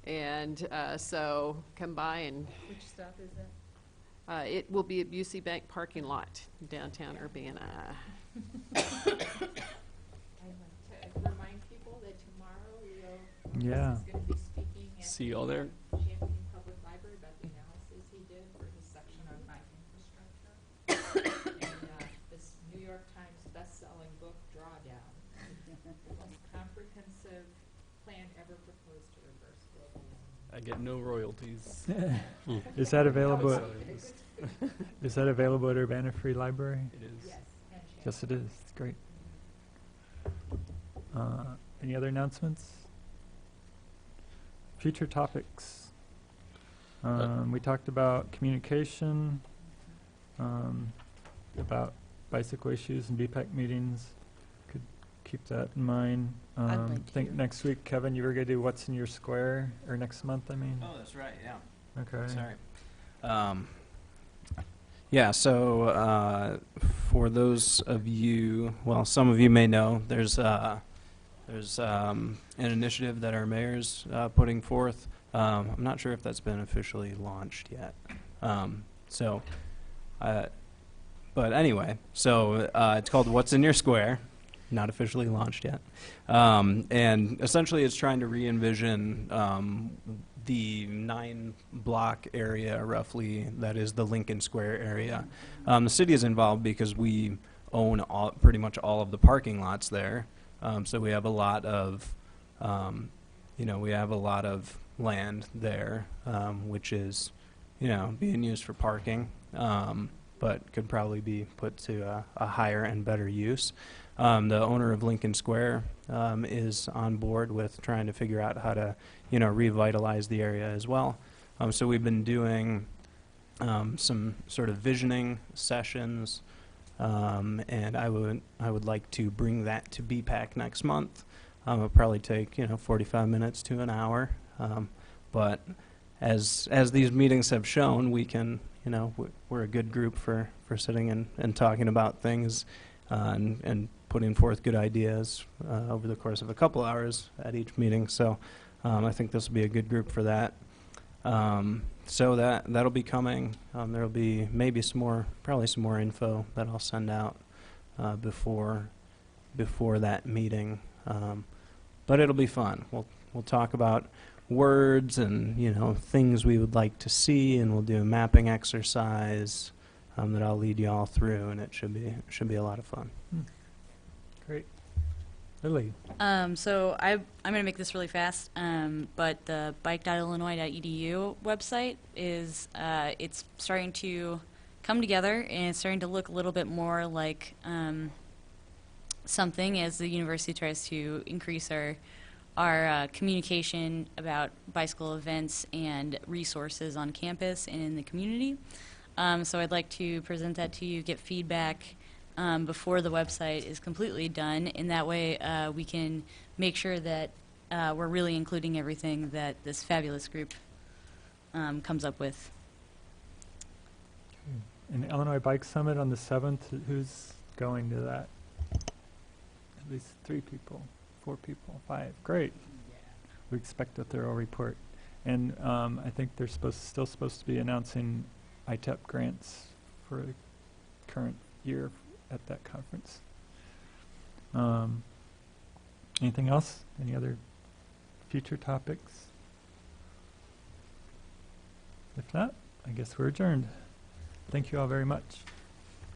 [SPEAKER 6] And so come by and...
[SPEAKER 7] Which stop is that?
[SPEAKER 6] It will be at Busey Bank parking lot, downtown Urbana.
[SPEAKER 7] I'd like to remind people that tomorrow Leo
[SPEAKER 1] Yeah.
[SPEAKER 7] is going to be speaking at
[SPEAKER 10] See you all there.
[SPEAKER 7] Champaign Public Library about the analysis he did for his section on bike infrastructure. And this New York Times best-selling book, Drawdown, the most comprehensive plan ever proposed to reverse global warming.
[SPEAKER 10] I get no royalties.
[SPEAKER 1] Is that available? Is that available at Urbana Free Library?
[SPEAKER 10] It is.
[SPEAKER 7] Yes, and
[SPEAKER 1] Yes, it is. It's great. Any other announcements? Future topics. We talked about communication, about bicycle issues and BPAC meetings. Could keep that in mind.
[SPEAKER 3] I'd
[SPEAKER 1] I
[SPEAKER 3] like
[SPEAKER 1] think
[SPEAKER 3] to.
[SPEAKER 1] next week, Kevin, you were going to do What's in Your Square, or next month, I mean.
[SPEAKER 13] Oh, that's right, yeah.
[SPEAKER 1] Okay.
[SPEAKER 13] Sorry. Yeah, so for those of you, well, some of you may know, there's an initiative that our mayor's putting forth. I'm not sure if that's been officially launched yet. But anyway, so it's called What's in Your Square, not officially launched yet. And essentially it's trying to re-envision the 9-block area, roughly, that is the Lincoln Square area. The city is involved because we own pretty much all of the parking lots there. So we have a lot of, we have a lot of land there, which is, being used for parking, but could probably be put to a higher and better use. The owner of Lincoln Square is on board with trying to figure out how to, revitalize the area as well. So we've been doing some sort of visioning sessions, and I would like to bring that to BPAC next month. It'll probably take 45 minutes to an hour, but as these meetings have shown, we can we're a good group for sitting and talking about things and putting forth good ideas over the course of a couple hours at each meeting. So I think this will be a good group for that. So that'll be coming. There'll be maybe probably some more info that I'll send out before that meeting. But it'll be fun. We'll talk about words and, things we would like to see, and we'll do a mapping exercise that I'll lead you all through, and it should be a lot of fun.
[SPEAKER 1] Great. Lily?
[SPEAKER 8] So I'm going to make this really fast, but the bike.illinois.edu website is it's starting to come together, and it's starting to look a little bit more like something as the university tries to increase our communication about bicycle events and resources on campus and in the community. So I'd like to present that to you, get feedback before the website is completely done. In that way, we can make sure that we're really including everything that this fabulous group comes up with.
[SPEAKER 1] An Illinois Bike Summit on the 7th, who's going to that? At least 3 people, 4 people, 5. Great. We expect a thorough report. And I think they're still supposed to be announcing ITEP grants for the current year at that conference. Anything else? Any other future topics? If not, I guess we're adjourned. Thank you all very much.